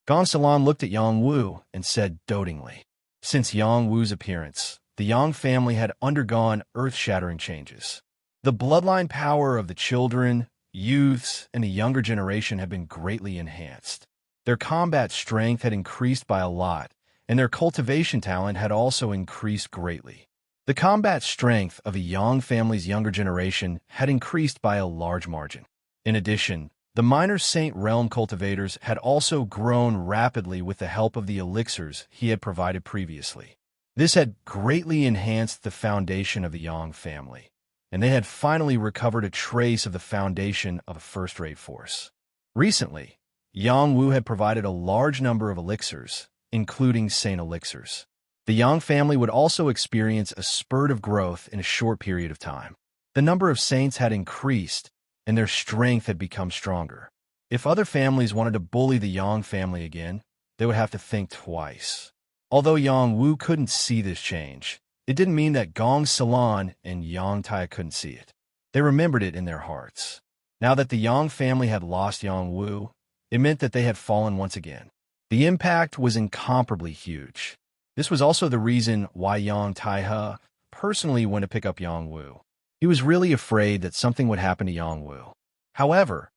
Gong Silan looked at Yang Wu and said dotingly. Since Yang Wu's appearance, the Yang family had undergone earth-shattering changes. The bloodline power of the children, youths, and the younger generation had been greatly enhanced. Their combat strength had increased by a lot, and their cultivation talent had also increased greatly. The combat strength of the Yang family's younger generation had increased by a large margin. In addition, the minor Saint Realm cultivators had also grown rapidly with the help of the elixirs he had provided previously. This had greatly enhanced the foundation of the Yang family, and they had finally recovered a trace of the foundation of a first-rate force. Recently, Yang Wu had provided a large number of elixirs, including Saint elixirs. The Yang family would also experience a spurt of growth in a short period of time. The number of saints had increased, and their strength had become stronger. If other families wanted to bully the Yang family again, they would have to think twice. Although Yang Wu couldn't see this change, it didn't mean that Gong Silan and Yang Tai couldn't see it. They remembered it in their hearts. Now that the Yang family had lost Yang Wu, it meant that they had fallen once again. The impact was incomparably huge. This was also the reason why Yang Taihe personally went to pick up Yang Wu. He was really afraid that something would happen to Yang Wu. However,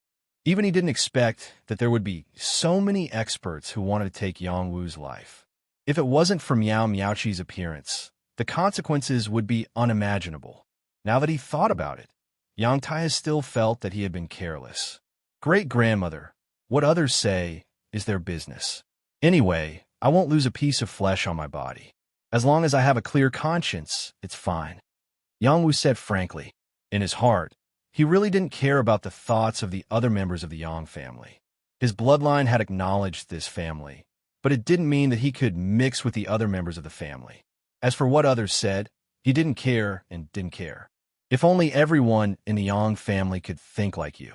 even he didn't expect that there would be so many experts who wanted to take Yang Wu's life. If it wasn't for Miao Miaoqi's appearance, the consequences would be unimaginable. Now that he thought about it, Yang Taihe still felt that he had been careless. Great-grandmother, what others say is their business. Anyway, I won't lose a piece of flesh on my body. As long as I have a clear conscience, it's fine. Yang Wu said frankly. In his heart, he really didn't care about the thoughts of the other members of the Yang family. His bloodline had acknowledged this family, but it didn't mean that he could mix with the other members of the family. As for what others said, he didn't care and didn't care. If only everyone in the Yang family could think like you.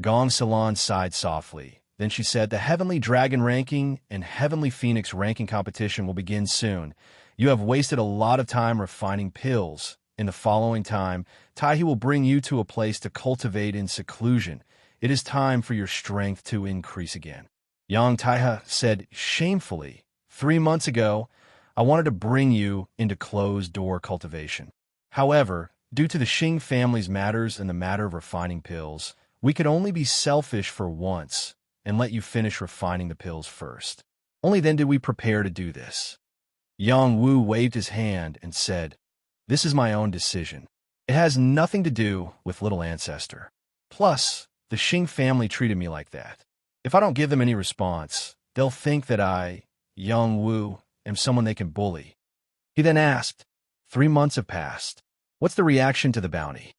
Gong Xilan sighed softly. Then she said, the Heavenly Dragon ranking and Heavenly Phoenix ranking competition will begin soon. You have wasted a lot of time refining pills. In the following time, Taihe will bring you to a place to cultivate in seclusion. It is time for your strength to increase again. Yang Taihe said shamefully, 3 months ago, I wanted to bring you into closed-door cultivation. However, due to the Xing family's matters and the matter of refining pills, we could only be selfish for once and let you finish refining the pills first. Only then did we prepare to do this. Yang Wu waved his hand and said, this is my own decision. It has nothing to do with little ancestor. Plus, the Xing family treated me like that. If I don't give them any response, they'll think that I, Yang Wu, am someone they can bully. He then asked, 3 months have passed. What's the reaction to the bounty?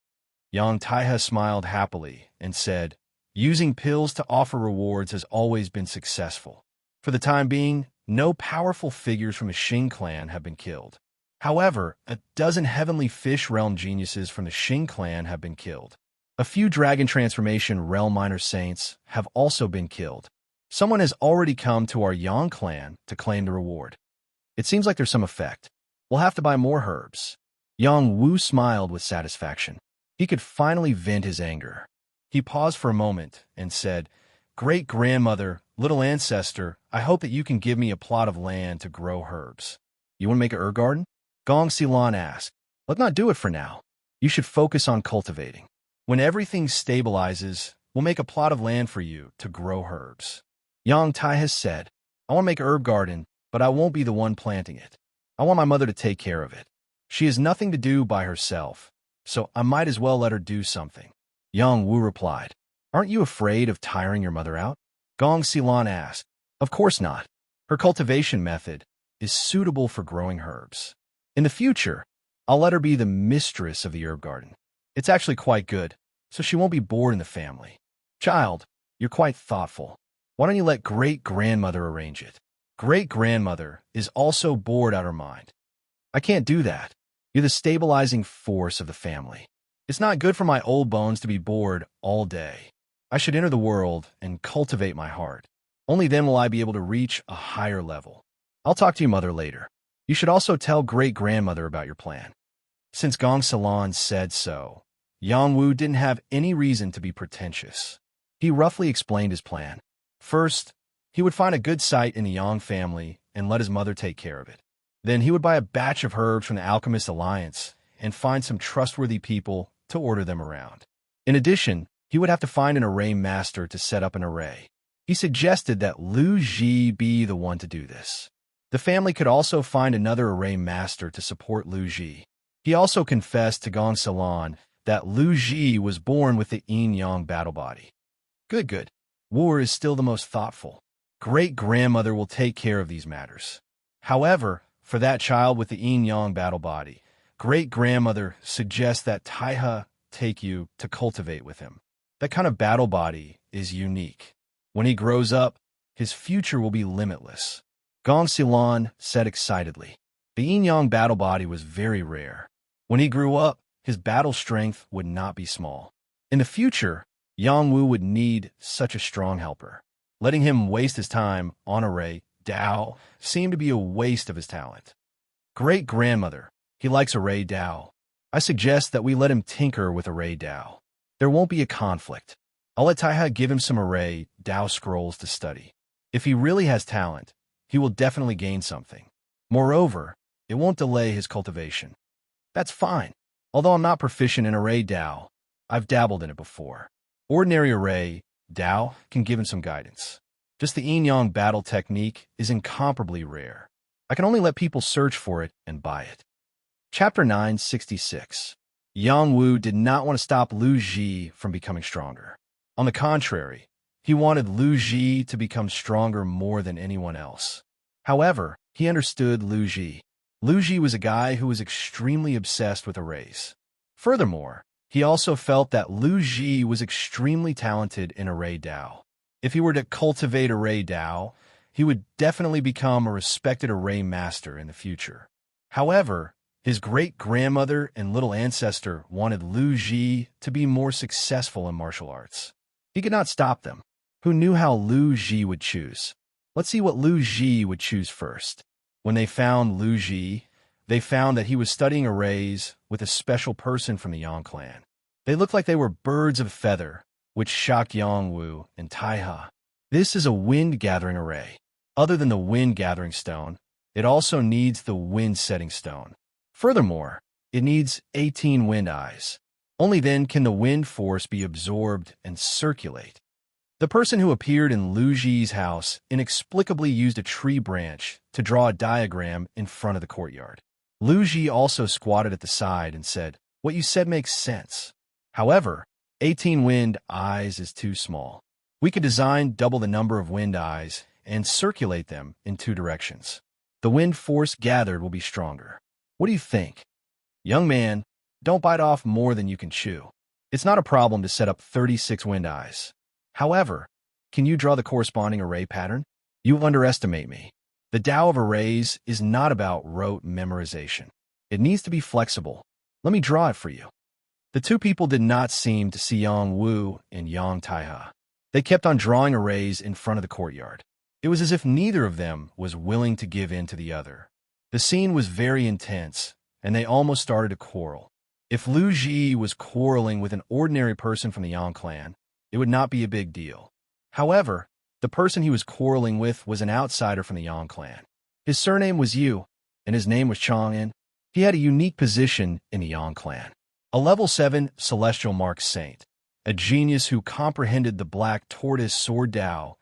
Yang Taihe smiled happily and said, using pills to offer rewards has always been successful. For the time being, no powerful figures from the Xing clan have been killed. However, a dozen heavenly fish realm geniuses from the Xing clan have been killed. A few dragon transformation realm minor saints have also been killed. Someone has already come to our Yang clan to claim the reward. It seems like there's some effect. We'll have to buy more herbs. Yang Wu smiled with satisfaction. He could finally vent his anger. He paused for a moment and said, Great-grandmother, little ancestor, I hope that you can give me a plot of land to grow herbs. You want to make a herb garden? Gong Xilan asked. Let's not do it for now. You should focus on cultivating. When everything stabilizes, we'll make a plot of land for you to grow herbs. Yang Taihe said, I want to make a herb garden, but I won't be the one planting it. I want my mother to take care of it. She has nothing to do by herself, so I might as well let her do something. Yang Wu replied, Aren't you afraid of tiring your mother out? Gong Xilan asked, Of course not. Her cultivation method is suitable for growing herbs. In the future, I'll let her be the mistress of the herb garden. It's actually quite good, so she won't be bored in the family. Child, you're quite thoughtful. Why don't you let great-grandmother arrange it? Great-grandmother is also bored out of her mind. I can't do that. You're the stabilizing force of the family. It's not good for my old bones to be bored all day. I should enter the world and cultivate my heart. Only then will I be able to reach a higher level. I'll talk to your mother later. You should also tell great-grandmother about your plan. Since Gong Xilan said so, Yang Wu didn't have any reason to be pretentious. He roughly explained his plan. First, he would find a good site in the Yang family and let his mother take care of it. Then he would buy a batch of herbs from the Alchemist Alliance and find some trustworthy people to order them around. In addition, he would have to find an array master to set up an array. He suggested that Lu Ji be the one to do this. The family could also find another array master to support Lu Ji. He also confessed to Gong Xilan that Lu Ji was born with the yin-yang battle body. Good. Wu is still the most thoughtful. Great-grandmother will take care of these matters. However, for that child with the yin-yang battle body, great-grandmother suggests that Taihe take you to cultivate with him. That kind of battle body is unique. When he grows up, his future will be limitless. Gong Xilan said excitedly. The yin-yang battle body was very rare. When he grew up, his battle strength would not be small. In the future, Yang Wu would need such a strong helper. Letting him waste his time on array Dao seemed to be a waste of his talent. Great-grandmother, he likes array Dao. I suggest that we let him tinker with Array Dao. There won't be a conflict. I'll let Taiha give him some Array Dao scrolls to study. If he really has talent, he will definitely gain something. Moreover, it won't delay his cultivation. That's fine. Although I'm not proficient in Array Dao, I've dabbled in it before. Ordinary Array Dao can give him some guidance. Just the yin-yang battle technique is incomparably rare. I can only let people search for it and buy it. Chapter 966. Yang Wu did not want to stop Lu Ji from becoming stronger. On the contrary, he wanted Lu Ji to become stronger more than anyone else. However, he understood Lu Ji. Lu Ji was a guy who was extremely obsessed with arrays. Furthermore, he also felt that Lu Ji was extremely talented in Array Dao. If he were to cultivate Array Dao, he would definitely become a respected array master in the future. However, his great-grandmother and little ancestor wanted Lu Ji to be more successful in martial arts. He could not stop them. Who knew how Lu Ji would choose? Let's see what Lu Ji would choose first. When they found Lu Ji, they found that he was studying arrays with a special person from the Yang clan. They looked like they were birds of a feather, which shocked Yang Wu and Taiha. This is a wind-gathering array. Other than the wind-gathering stone, it also needs the wind-setting stone. Furthermore, it needs 18 wind eyes. Only then can the wind force be absorbed and circulate. The person who appeared in Lu Ji's house inexplicably used a tree branch to draw a diagram in front of the courtyard. Lu Ji also squatted at the side and said, "What you said makes sense. However, 18 wind eyes is too small. We could design double the number of wind eyes and circulate them in 2 directions. The wind force gathered will be stronger. What do you think?" Young man, don't bite off more than you can chew. It's not a problem to set up 36 wind eyes. However, can you draw the corresponding array pattern? You underestimate me. The Tao of arrays is not about rote memorization. It needs to be flexible. Let me draw it for you. The 2 people did not seem to see Yang Wu and Yang Taiha. They kept on drawing arrays in front of the courtyard. It was as if neither of them was willing to give in to the other. The scene was very intense, and they almost started to quarrel. If Lu Ji was quarreling with an ordinary person from the Yang clan, it would not be a big deal. However, the person he was quarreling with was an outsider from the Yang clan. His surname was Yu, and his name was Chang'an. He had a unique position in the Yang clan. A level 7 celestial mark saint, a genius who comprehended the black tortoise sword Dao,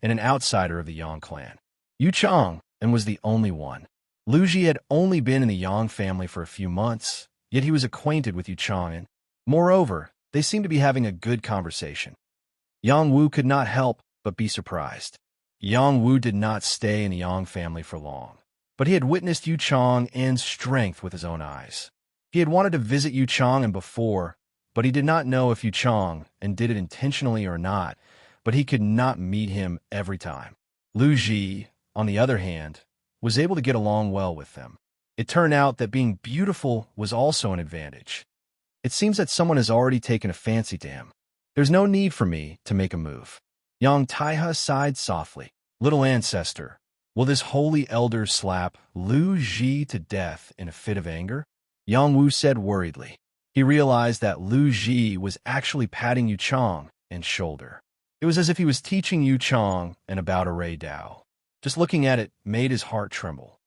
and an outsider of the Yang clan. Yu Chang, and was the only one. Lu Ji had only been in the Yang family for a few months, yet he was acquainted with Yu Chang'an. Moreover, they seemed to be having a good conversation. Yang Wu could not help but be surprised. Yang Wu did not stay in the Yang family for long, but he had witnessed Yu Chang'an's strength with his own eyes. He had wanted to visit Yu Chang'an before, but he did not know if Yu Chang'an did it intentionally or not, but he could not meet him every time. Lu Ji, on the other hand, was able to get along well with them. It turned out that being beautiful was also an advantage. It seems that someone has already taken a fancy to him. There's no need for me to make a move. Yang Taiha sighed softly. Little ancestor, will this holy elder slap Lu Ji to death in a fit of anger? Yang Wu said worriedly. He realized that Lu Ji was actually patting Yu Chang'an's shoulder. It was as if he was teaching Yu Chang'an about Array Dao. Just looking at it made his heart tremble.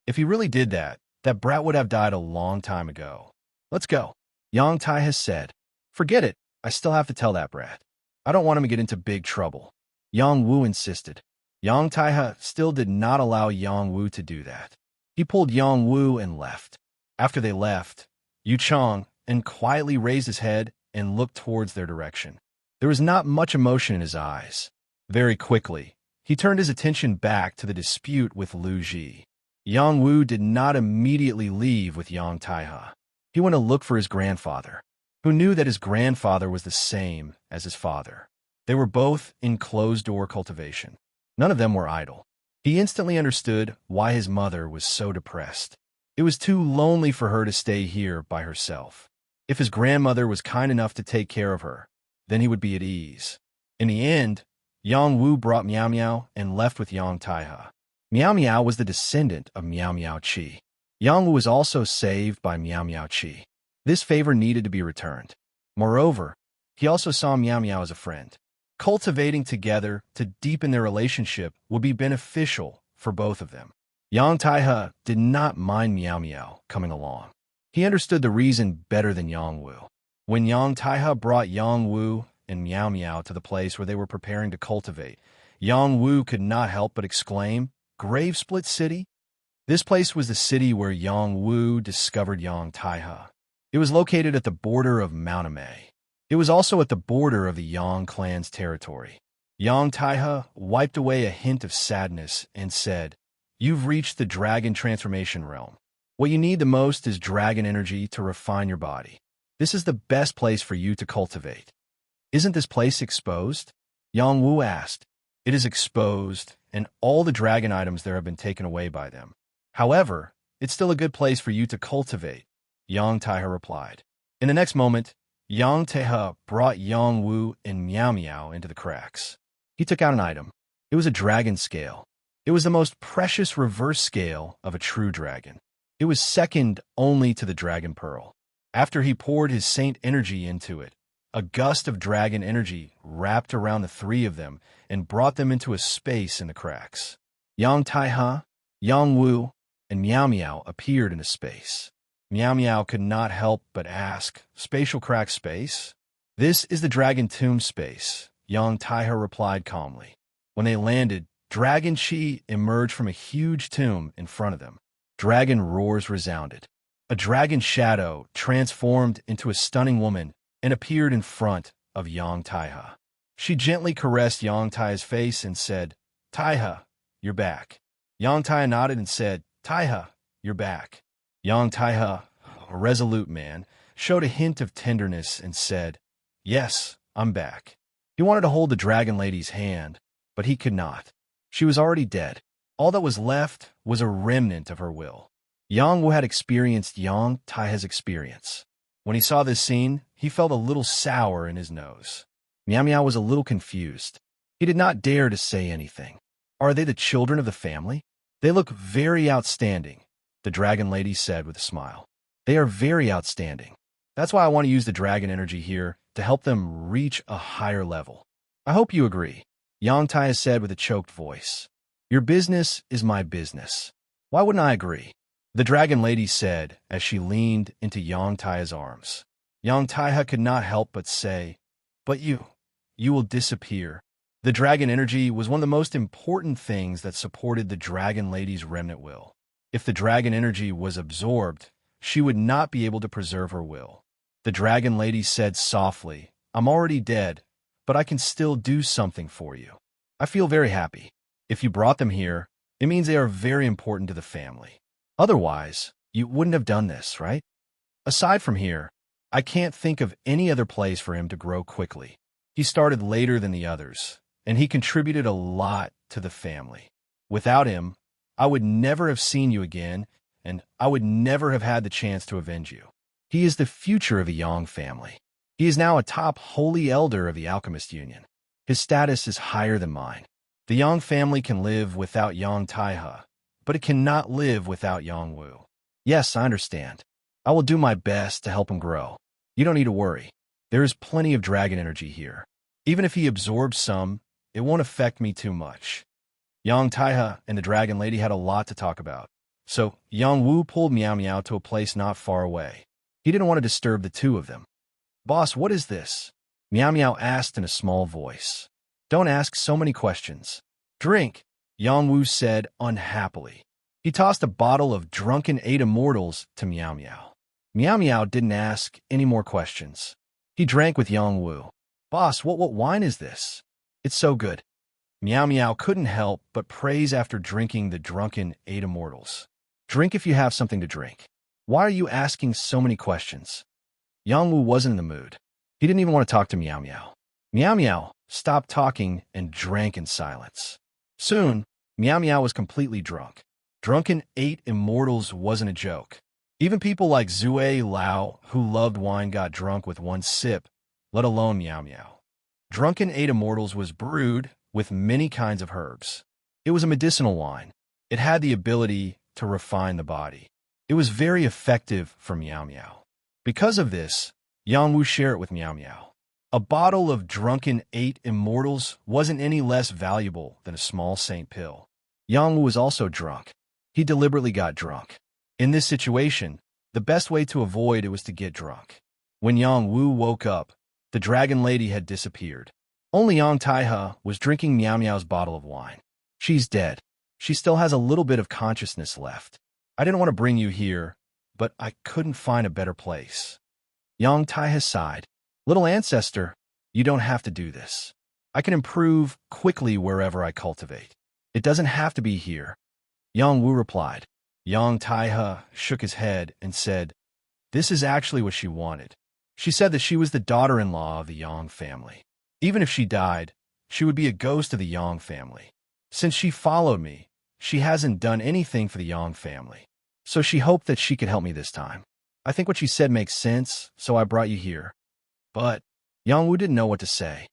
If he really did that, that brat would have died a long time ago. Let's go. Yang Taiha said. Forget it. I still have to tell that brat. I don't want him to get into big trouble. Yang Wu insisted. Yang Taiha still did not allow Yang Wu to do that. He pulled Yang Wu and left. After they left, Yu Chang'an quietly raised his head and looked towards their direction. There was not much emotion in his eyes. Very quickly, he turned his attention back to the dispute with Lu Ji. Yang Wu did not immediately leave with Yang Taiha. He went to look for his grandfather, who knew that his grandfather was the same as his father. They were both in closed-door cultivation. None of them were idle. He instantly understood why his mother was so depressed. It was too lonely for her to stay here by herself. If his grandmother was kind enough to take care of her, then he would be at ease. In the end, Yang Wu brought Miao Miao and left with Yang Taiha. Miao Miao was the descendant of Miao Miao Qi. Yang Wu was also saved by Miao Miao Qi. This favor needed to be returned. Moreover, he also saw Meow Meow as a friend. Cultivating together to deepen their relationship would be beneficial for both of them. Yang Taihe did not mind Meow Meow coming along. He understood the reason better than Yang Wu. When Yang Taihe brought Yang Wu and Meow Meow to the place where they were preparing to cultivate, Yang Wu could not help but exclaim, "Grave Split City?" This place was the city where Yang Wu discovered Yang Taihe. It was located at the border of Mount Amei. It was also at the border of the Yang clan's territory. Yang Taihe wiped away a hint of sadness and said, "You've reached the dragon transformation realm. What you need the most is dragon energy to refine your body. This is the best place for you to cultivate." "Isn't this place exposed?" Yang Wu asked. "It is exposed, and all the dragon items there have been taken away by them. However, it's still a good place for you to cultivate," Yang Taihe replied. In the next moment, Yang Taihe brought Yang Wu and Meow Meow into the cracks. He took out an item. It was a dragon scale. It was the most precious reverse scale of a true dragon. It was second only to the dragon pearl. After he poured his saint energy into it, a gust of dragon energy wrapped around the three of them and brought them into a space in the cracks. Yang Taihe, Yang Wu, and Meow Meow appeared in a space. Meow Meow could not help but ask, "Spatial crack space?" "This is the dragon tomb space," Yang Taihe replied calmly. When they landed, dragon chi emerged from a huge tomb in front of them. Dragon roars resounded. A dragon shadow transformed into a stunning woman and appeared in front of Yang Taihe. She gently caressed Yang Taihe's face and said, "Taihe, you're back." Yang Taihe nodded and said, "Taihe, you're back." Yang Taihe, a resolute man, showed a hint of tenderness and said, "Yes, I'm back." He wanted to hold the dragon lady's hand, but he could not. She was already dead. All that was left was a remnant of her will. Yang Wu had experienced Yang Taihe's experience. When he saw this scene, he felt a little sour in his nose. Meow Meow was a little confused. He did not dare to say anything. "Are they the children of the family?" "They look very outstanding," the dragon lady said with a smile. "They are very outstanding. That's why I want to use the dragon energy here to help them reach a higher level. I hope you agree," Yang Taihe said with a choked voice. "Your business is my business. Why wouldn't I agree?" the dragon lady said as she leaned into Yang Taihe's arms. Yang Taihe could not help but say, "But you will disappear." The dragon energy was one of the most important things that supported the dragon lady's remnant will. If the dragon energy was absorbed, she would not be able to preserve her will. The dragon lady said softly, "I'm already dead, but I can still do something for you. I feel very happy. If you brought them here, it means they are very important to the family. Otherwise, you wouldn't have done this, right? Aside from here, I can't think of any other place for him to grow quickly. He started later than the others, and he contributed a lot to the family. Without him, I would never have seen you again, and I would never have had the chance to avenge you. He is the future of the Yang family. He is now a top holy elder of the Alchemist Union. His status is higher than mine. The Yang family can live without Yang Taihe, but it cannot live without Yang Wu. Yes, I understand. I will do my best to help him grow. You don't need to worry. There is plenty of dragon energy here. Even if he absorbs some, it won't affect me too much." Yang Taihe and the dragon lady had a lot to talk about, so Yang Wu pulled Meow Meow to a place not far away. He didn't want to disturb the two of them. "Boss, what is this?" Meow Meow asked in a small voice. "Don't ask so many questions. Drink," Yang Wu said unhappily. He tossed a bottle of drunken 8 immortals to Meow Meow. Meow Meow didn't ask any more questions. He drank with Yang Wu. "Boss, what wine is this? It's so good." Meow Meow couldn't help but praise after drinking the drunken 8 immortals. "Drink if you have something to drink. Why are you asking so many questions?" Yang Wu wasn't in the mood. He didn't even want to talk to Meow Meow. Meow Meow stopped talking and drank in silence. Soon, Meow Meow was completely drunk. Drunken 8 immortals wasn't a joke. Even people like Zue Lao, who loved wine, got drunk with one sip, let alone Meow Meow. Drunken 8 immortals was brewed with many kinds of herbs. It was a medicinal wine. It had the ability to refine the body. It was very effective for Meow Meow. Because of this, Yang Wu shared it with Miao Miao. A bottle of drunken 8 immortals wasn't any less valuable than a small saint pill. Yang Wu was also drunk. He deliberately got drunk. In this situation, the best way to avoid it was to get drunk. When Yang Wu woke up, the dragon lady had disappeared. Only Yang Taihe was drinking Miao Miao's bottle of wine. She's dead. She still has a little bit of consciousness left. I didn't want to bring you here, but I couldn't find a better place. Yang Taihe sighed. Little ancestor, you don't have to do this. I can improve quickly wherever I cultivate. It doesn't have to be here. Yang Wu replied. Yang Taihe shook his head and said, this is actually what she wanted. She said that she was the daughter-in-law of the Yang family. Even if she died, she would be a ghost of the Yang family. Since she followed me, she hasn't done anything for the Yang family. So she hoped that she could help me this time. I think what she said makes sense, so I brought you here. But Yang Wu didn't know what to say.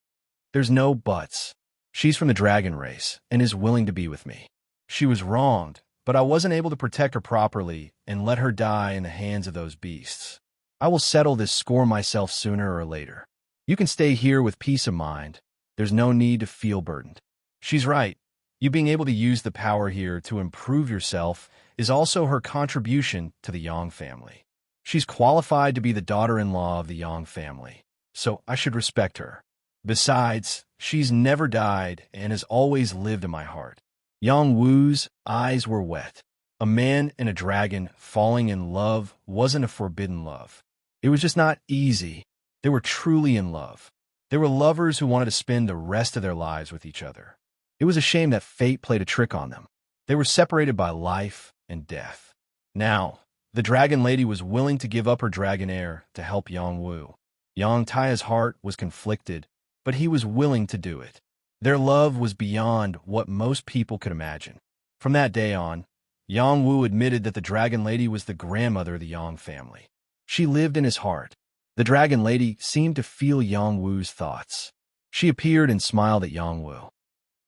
There's no buts. She's from the dragon race and is willing to be with me. She was wronged, but I wasn't able to protect her properly and let her die in the hands of those beasts. I will settle this score myself sooner or later. You can stay here with peace of mind. There's no need to feel burdened. She's right. You being able to use the power here to improve yourself is also her contribution to the Yang family. She's qualified to be the daughter-in-law of the Yang family, so I should respect her. Besides, she's never died and has always lived in my heart. Yang Wu's eyes were wet. A man and a dragon falling in love wasn't a forbidden love. It was just not easy. They were truly in love. They were lovers who wanted to spend the rest of their lives with each other. It was a shame that fate played a trick on them. They were separated by life and death. Now, the dragon lady was willing to give up her dragon heir to help Yang Wu. Yang Taihe's heart was conflicted, but he was willing to do it. Their love was beyond what most people could imagine. From that day on, Yang Wu admitted that the dragon lady was the grandmother of the Yang family. She lived in his heart. The dragon lady seemed to feel Yang Wu's thoughts. She appeared and smiled at Yang Wu.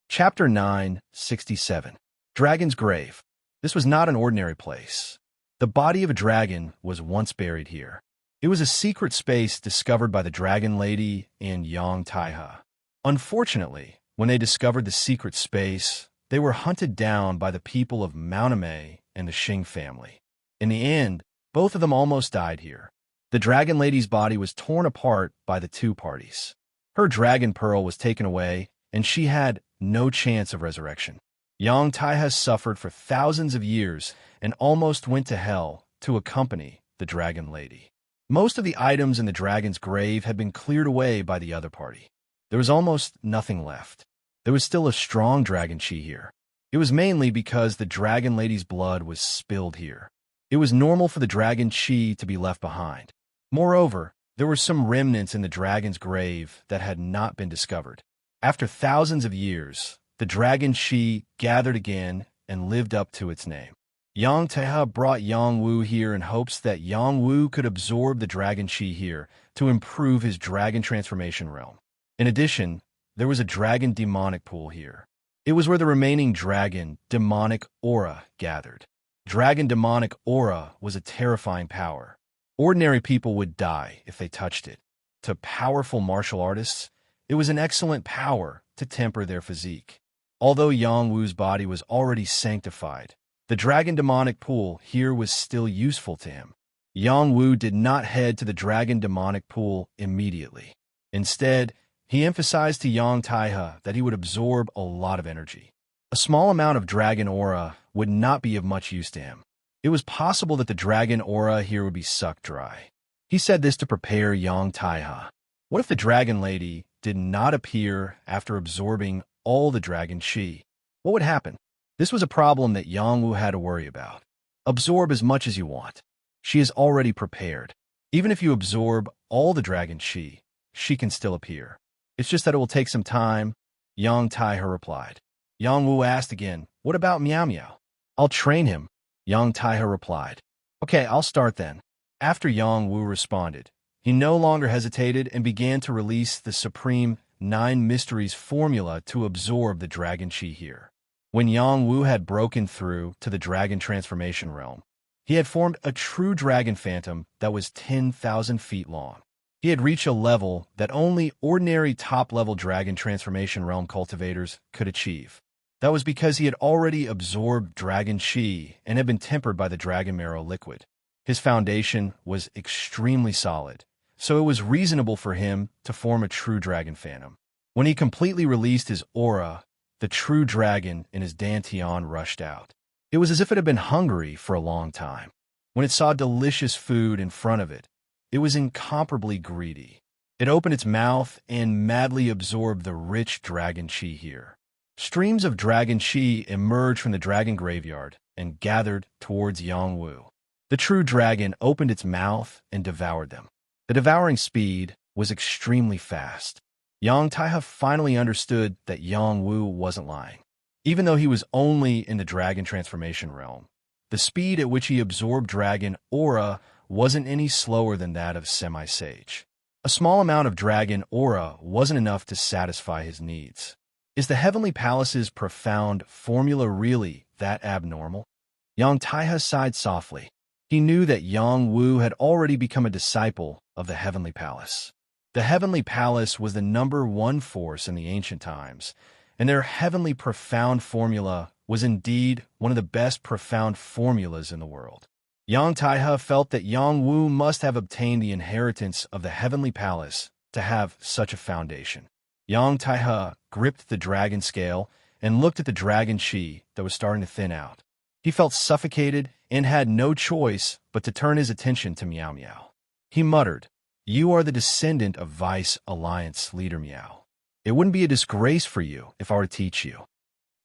Chapter 967. Dragon's Grave. This was not an ordinary place. The body of a dragon was once buried here. It was a secret space discovered by the dragon lady and Yang Taihe. Unfortunately, when they discovered the secret space, they were hunted down by the people of Mauname and the Xing family. In the end, both of them almost died here. The dragon lady's body was torn apart by the two parties. Her dragon pearl was taken away, and she had no chance of resurrection. Yang Taihe suffered for thousands of years and almost went to hell to accompany the dragon lady. Most of the items in the dragon's grave had been cleared away by the other party. There was almost nothing left. There was still a strong dragon chi here. It was mainly because the dragon lady's blood was spilled here. It was normal for the dragon chi to be left behind. Moreover, there were some remnants in the dragon's grave that had not been discovered. After thousands of years, the dragon chi gathered again and lived up to its name. Yang Taihe brought Yang Wu here in hopes that Yang Wu could absorb the dragon chi here to improve his dragon transformation realm. In addition, there was a dragon demonic pool here. It was where the remaining dragon demonic aura gathered. Dragon demonic aura was a terrifying power. Ordinary people would die if they touched it. To powerful martial artists, it was an excellent power to temper their physique. Although Yang Wu's body was already sanctified, the dragon demonic pool here was still useful to him. Yang Wu did not head to the dragon demonic pool immediately. Instead, he emphasized to Yang Taihe that he would absorb a lot of energy. A small amount of dragon aura would not be of much use to him. It was possible that the dragon aura here would be sucked dry. He said this to prepare Yang Taihe. What if the dragon lady did not appear after absorbing all the dragon chi? What would happen? This was a problem that Yang Wu had to worry about. Absorb as much as you want. She is already prepared. Even if you absorb all the dragon chi, she can still appear. It's just that it will take some time, Yang Taihe replied. Yang Wu asked again, what about Miao Miao? I'll train him, Yang Taihe replied. Okay, I'll start then. After Yang Wu responded, he no longer hesitated and began to release the supreme 9 mysteries formula to absorb the dragon chi here. When Yang Wu had broken through to the dragon transformation realm, He had formed a true dragon phantom that was 10,000 feet long. He had reached a level that only ordinary top-level dragon transformation realm cultivators could achieve. That was because he had already absorbed dragon chi and had been tempered by the dragon marrow liquid. His foundation was extremely solid, so it was reasonable for him to form a true dragon phantom. When he completely released his aura, the true dragon in his dantian rushed out. It was as if it had been hungry for a long time. When it saw delicious food in front of it, it was incomparably greedy. It opened its mouth and madly absorbed the rich dragon chi here. Streams of dragon chi emerged from the dragon graveyard and gathered towards Yangwu. The true dragon opened its mouth and devoured them. The devouring speed was extremely fast. Yang Taihe finally understood that Yangwu wasn't lying. Even though he was only in the dragon transformation realm, the speed at which he absorbed dragon aura wasn't any slower than that of semi-sage. A small amount of dragon aura wasn't enough to satisfy his needs. Is the Heavenly Palace's profound formula really that abnormal? Yang Taihe sighed softly. He knew that Yang Wu had already become a disciple of the Heavenly Palace. The Heavenly Palace was the #1 force in the ancient times, and their heavenly profound formula was indeed one of the best profound formulas in the world. Yang Taihe felt that Yang Wu must have obtained the inheritance of the Heavenly Palace to have such a foundation. Yang Taihe gripped the dragon scale and looked at the dragon chi that was starting to thin out. He felt suffocated and had no choice but to turn his attention to Meow Meow. He muttered, "You are the descendant of Vice Alliance leader Meow. It wouldn't be a disgrace for you if I were to teach you."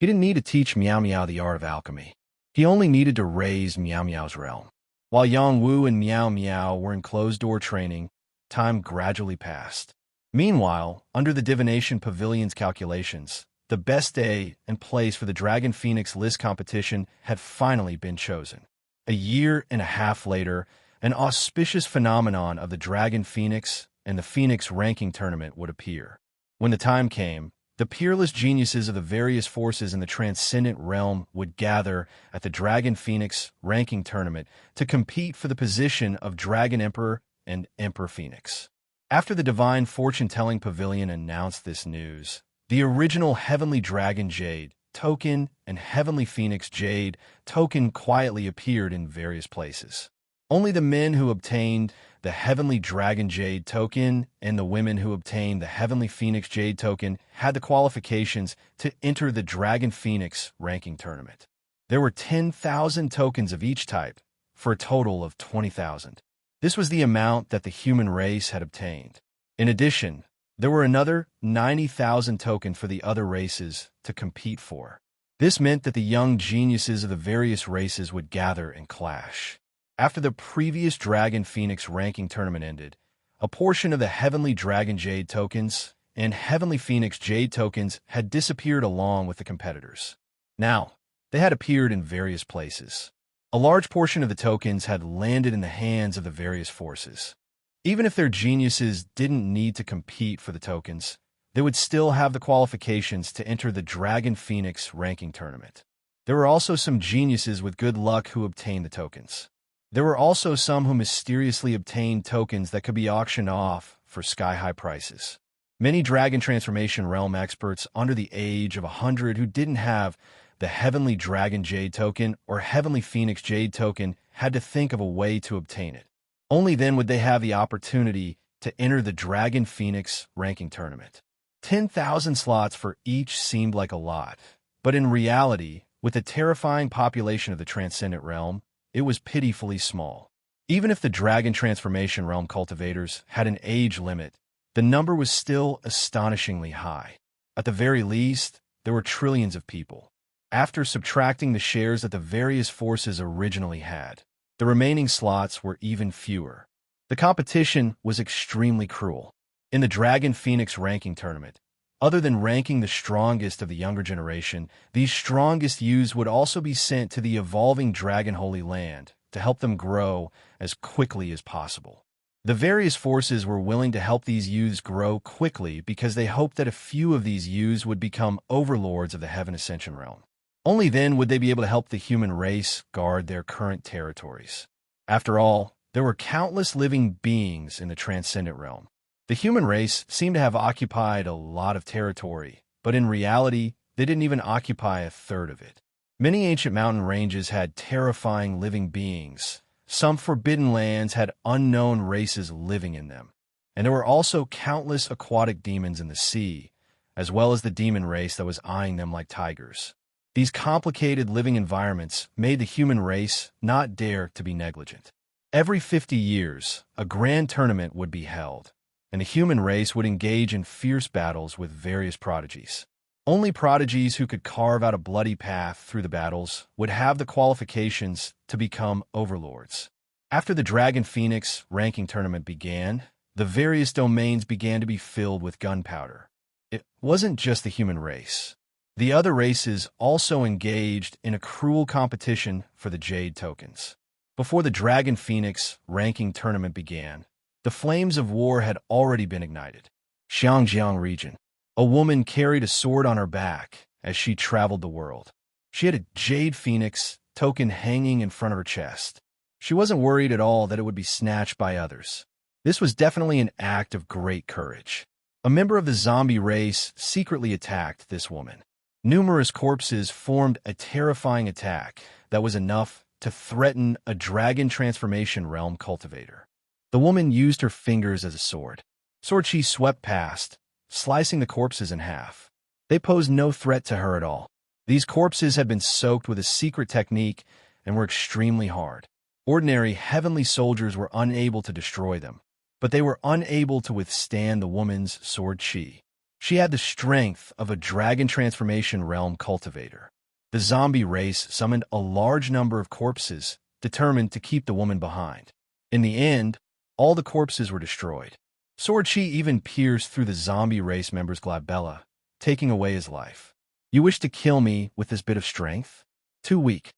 He didn't need to teach Meow Meow the art of alchemy. He only needed to raise Meow Meow's realm. While Yang Wu and Meow Meow were in closed-door training, time gradually passed. Meanwhile, under the Divination Pavilion's calculations, the best day and place for the Dragon Phoenix list competition had finally been chosen. A year and a half later, an auspicious phenomenon of the Dragon Phoenix and the Phoenix ranking tournament would appear. When the time came, the peerless geniuses of the various forces in the transcendent realm would gather at the Dragon Phoenix ranking tournament to compete for the position of Dragon Emperor and Emperor Phoenix. After the Divine Fortune-Telling Pavilion announced this news, the original Heavenly Dragon Jade token and Heavenly Phoenix Jade token quietly appeared in various places. Only the men who obtained the Heavenly Dragon Jade token and the women who obtained the Heavenly Phoenix Jade token had the qualifications to enter the Dragon Phoenix ranking tournament. There were 10,000 tokens of each type, for a total of 20,000. This was the amount that the human race had obtained. In addition, there were another 90,000 tokens for the other races to compete for. This meant that the young geniuses of the various races would gather and clash. After the previous Dragon Phoenix ranking tournament ended, a portion of the Heavenly Dragon Jade tokens and Heavenly Phoenix Jade tokens had disappeared along with the competitors. Now, they had appeared in various places. A large portion of the tokens had landed in the hands of the various forces. Even if their geniuses didn't need to compete for the tokens, they would still have the qualifications to enter the Dragon Phoenix ranking tournament. There were also some geniuses with good luck who obtained the tokens. There were also some who mysteriously obtained tokens that could be auctioned off for sky-high prices. Many Dragon Transformation Realm experts under the age of 100 who didn't have the Heavenly Dragon Jade token or Heavenly Phoenix Jade token had to think of a way to obtain it. Only then would they have the opportunity to enter the Dragon Phoenix ranking tournament. 10,000 slots for each seemed like a lot, but in reality, with the terrifying population of the Transcendent Realm, it was pitifully small. Even if the Dragon Transformation Realm cultivators had an age limit, the number was still astonishingly high. At the very least, there were trillions of people. After subtracting the shares that the various forces originally had, the remaining slots were even fewer. The competition was extremely cruel. In the Dragon Phoenix ranking tournament, other than ranking the strongest of the younger generation, these strongest youths would also be sent to the evolving Dragon Holy Land to help them grow as quickly as possible. The various forces were willing to help these youths grow quickly because they hoped that a few of these youths would become overlords of the Heaven Ascension Realm. Only then would they be able to help the human race guard their current territories. After all, there were countless living beings in the transcendent realm. The human race seemed to have occupied a lot of territory, but in reality, they didn't even occupy a third of it. Many ancient mountain ranges had terrifying living beings. Some forbidden lands had unknown races living in them. And there were also countless aquatic demons in the sea, as well as the demon race that was eyeing them like tigers. These complicated living environments made the human race not dare to be negligent. Every 50 years, a grand tournament would be held, and the human race would engage in fierce battles with various prodigies. Only prodigies who could carve out a bloody path through the battles would have the qualifications to become overlords. After the Dragon Phoenix ranking tournament began, the various domains began to be filled with gunpowder. It wasn't just the human race. The other races also engaged in a cruel competition for the Jade tokens. Before the Dragon Phoenix ranking tournament began, the flames of war had already been ignited. Xiangjiang region. A woman carried a sword on her back as she traveled the world. She had a Jade Phoenix token hanging in front of her chest. She wasn't worried at all that it would be snatched by others. This was definitely an act of great courage. A member of the zombie race secretly attacked this woman. Numerous corpses formed a terrifying attack that was enough to threaten a dragon transformation realm cultivator. The woman used her fingers as a sword. Sword she swept past, slicing the corpses in half. They posed no threat to her at all. These corpses had been soaked with a secret technique and were extremely hard. Ordinary heavenly soldiers were unable to destroy them, but they were unable to withstand the woman's sword chi. She had the strength of a dragon transformation realm cultivator. The zombie race summoned a large number of corpses, determined to keep the woman behind. In the end, all the corpses were destroyed. Sword chi even pierced through the zombie race member's glabella, taking away his life. You wish to kill me with this bit of strength? Too weak.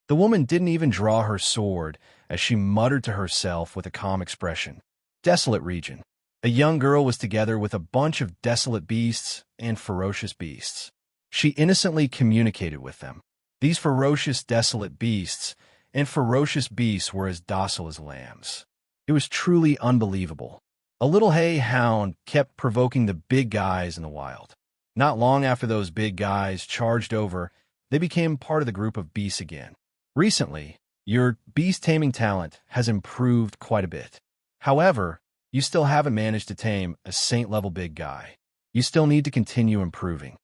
The woman didn't even draw her sword as she muttered to herself with a calm expression. Desolate region. A young girl was together with a bunch of desolate beasts and ferocious beasts. She innocently communicated with them. These ferocious desolate beasts and ferocious beasts were as docile as lambs. It was truly unbelievable. A little hay hound kept provoking the big guys in the wild. Not long after those big guys charged over, they became part of the group of beasts again. Recently, your beast taming talent has improved quite a bit. However, you still haven't managed to tame a saint-level big guy. You still need to continue improving.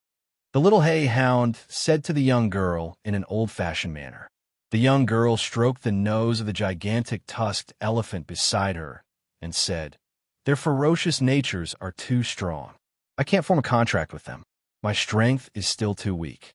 The little hay hound said to the young girl in an old-fashioned manner. The young girl stroked the nose of the gigantic tusked elephant beside her and said, "Their ferocious natures are too strong. I can't form a contract with them. My strength is still too weak.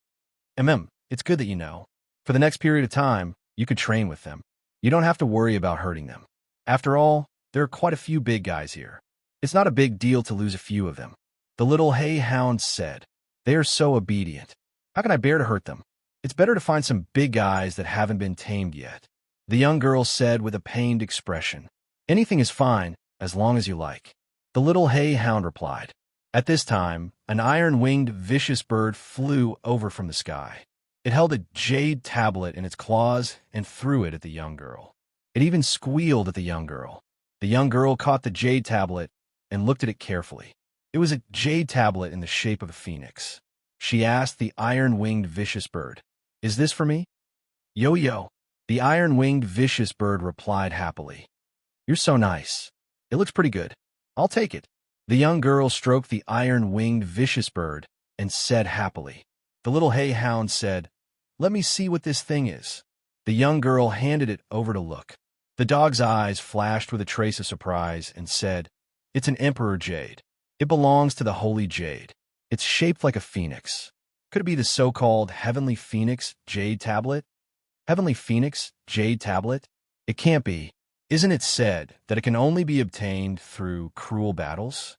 It's good that you know. For the next period of time, you could train with them. You don't have to worry about hurting them. After all, there are quite a few big guys here. It's not a big deal to lose a few of them." The little hay hound said, "They are so obedient. How can I bear to hurt them? It's better to find some big guys that haven't been tamed yet." The young girl said with a pained expression, "Anything is fine, as long as you like." The little hay hound replied. At this time, an iron-winged vicious bird flew over from the sky. It held a jade tablet in its claws and threw it at the young girl. It even squealed at the young girl. The young girl caught the jade tablet and looked at it carefully. It was a jade tablet in the shape of a phoenix. She asked the iron-winged vicious bird, "Is this for me?" "Yo-yo." The iron-winged vicious bird replied happily. "You're so nice. It looks pretty good. I'll take it." The young girl stroked the iron-winged vicious bird and said happily. The little hay hound said, "Let me see what this thing is." The young girl handed it over to look. The dog's eyes flashed with a trace of surprise and said, "It's an emperor jade. It belongs to the holy jade. It's shaped like a phoenix. Could it be the so-called heavenly phoenix jade tablet?" Heavenly phoenix jade tablet? It can't be. Isn't it said that it can only be obtained through cruel battles?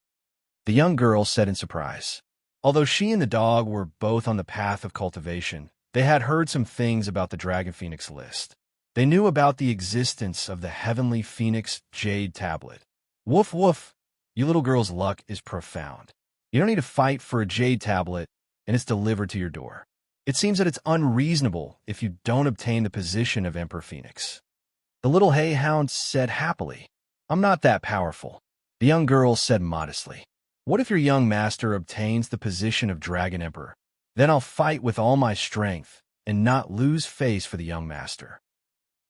The young girl said in surprise. Although she and the dog were both on the path of cultivation, they had heard some things about the Dragon Phoenix list. They knew about the existence of the Heavenly Phoenix Jade Tablet. Woof woof, you little girl's luck is profound. You don't need to fight for a Jade Tablet, and it's delivered to your door. It seems that it's unreasonable if you don't obtain the position of Emperor Phoenix. The little hayhound said happily, I'm not that powerful. The young girl said modestly, what if your young master obtains the position of Dragon Emperor? Then I'll fight with all my strength and not lose face for the young master.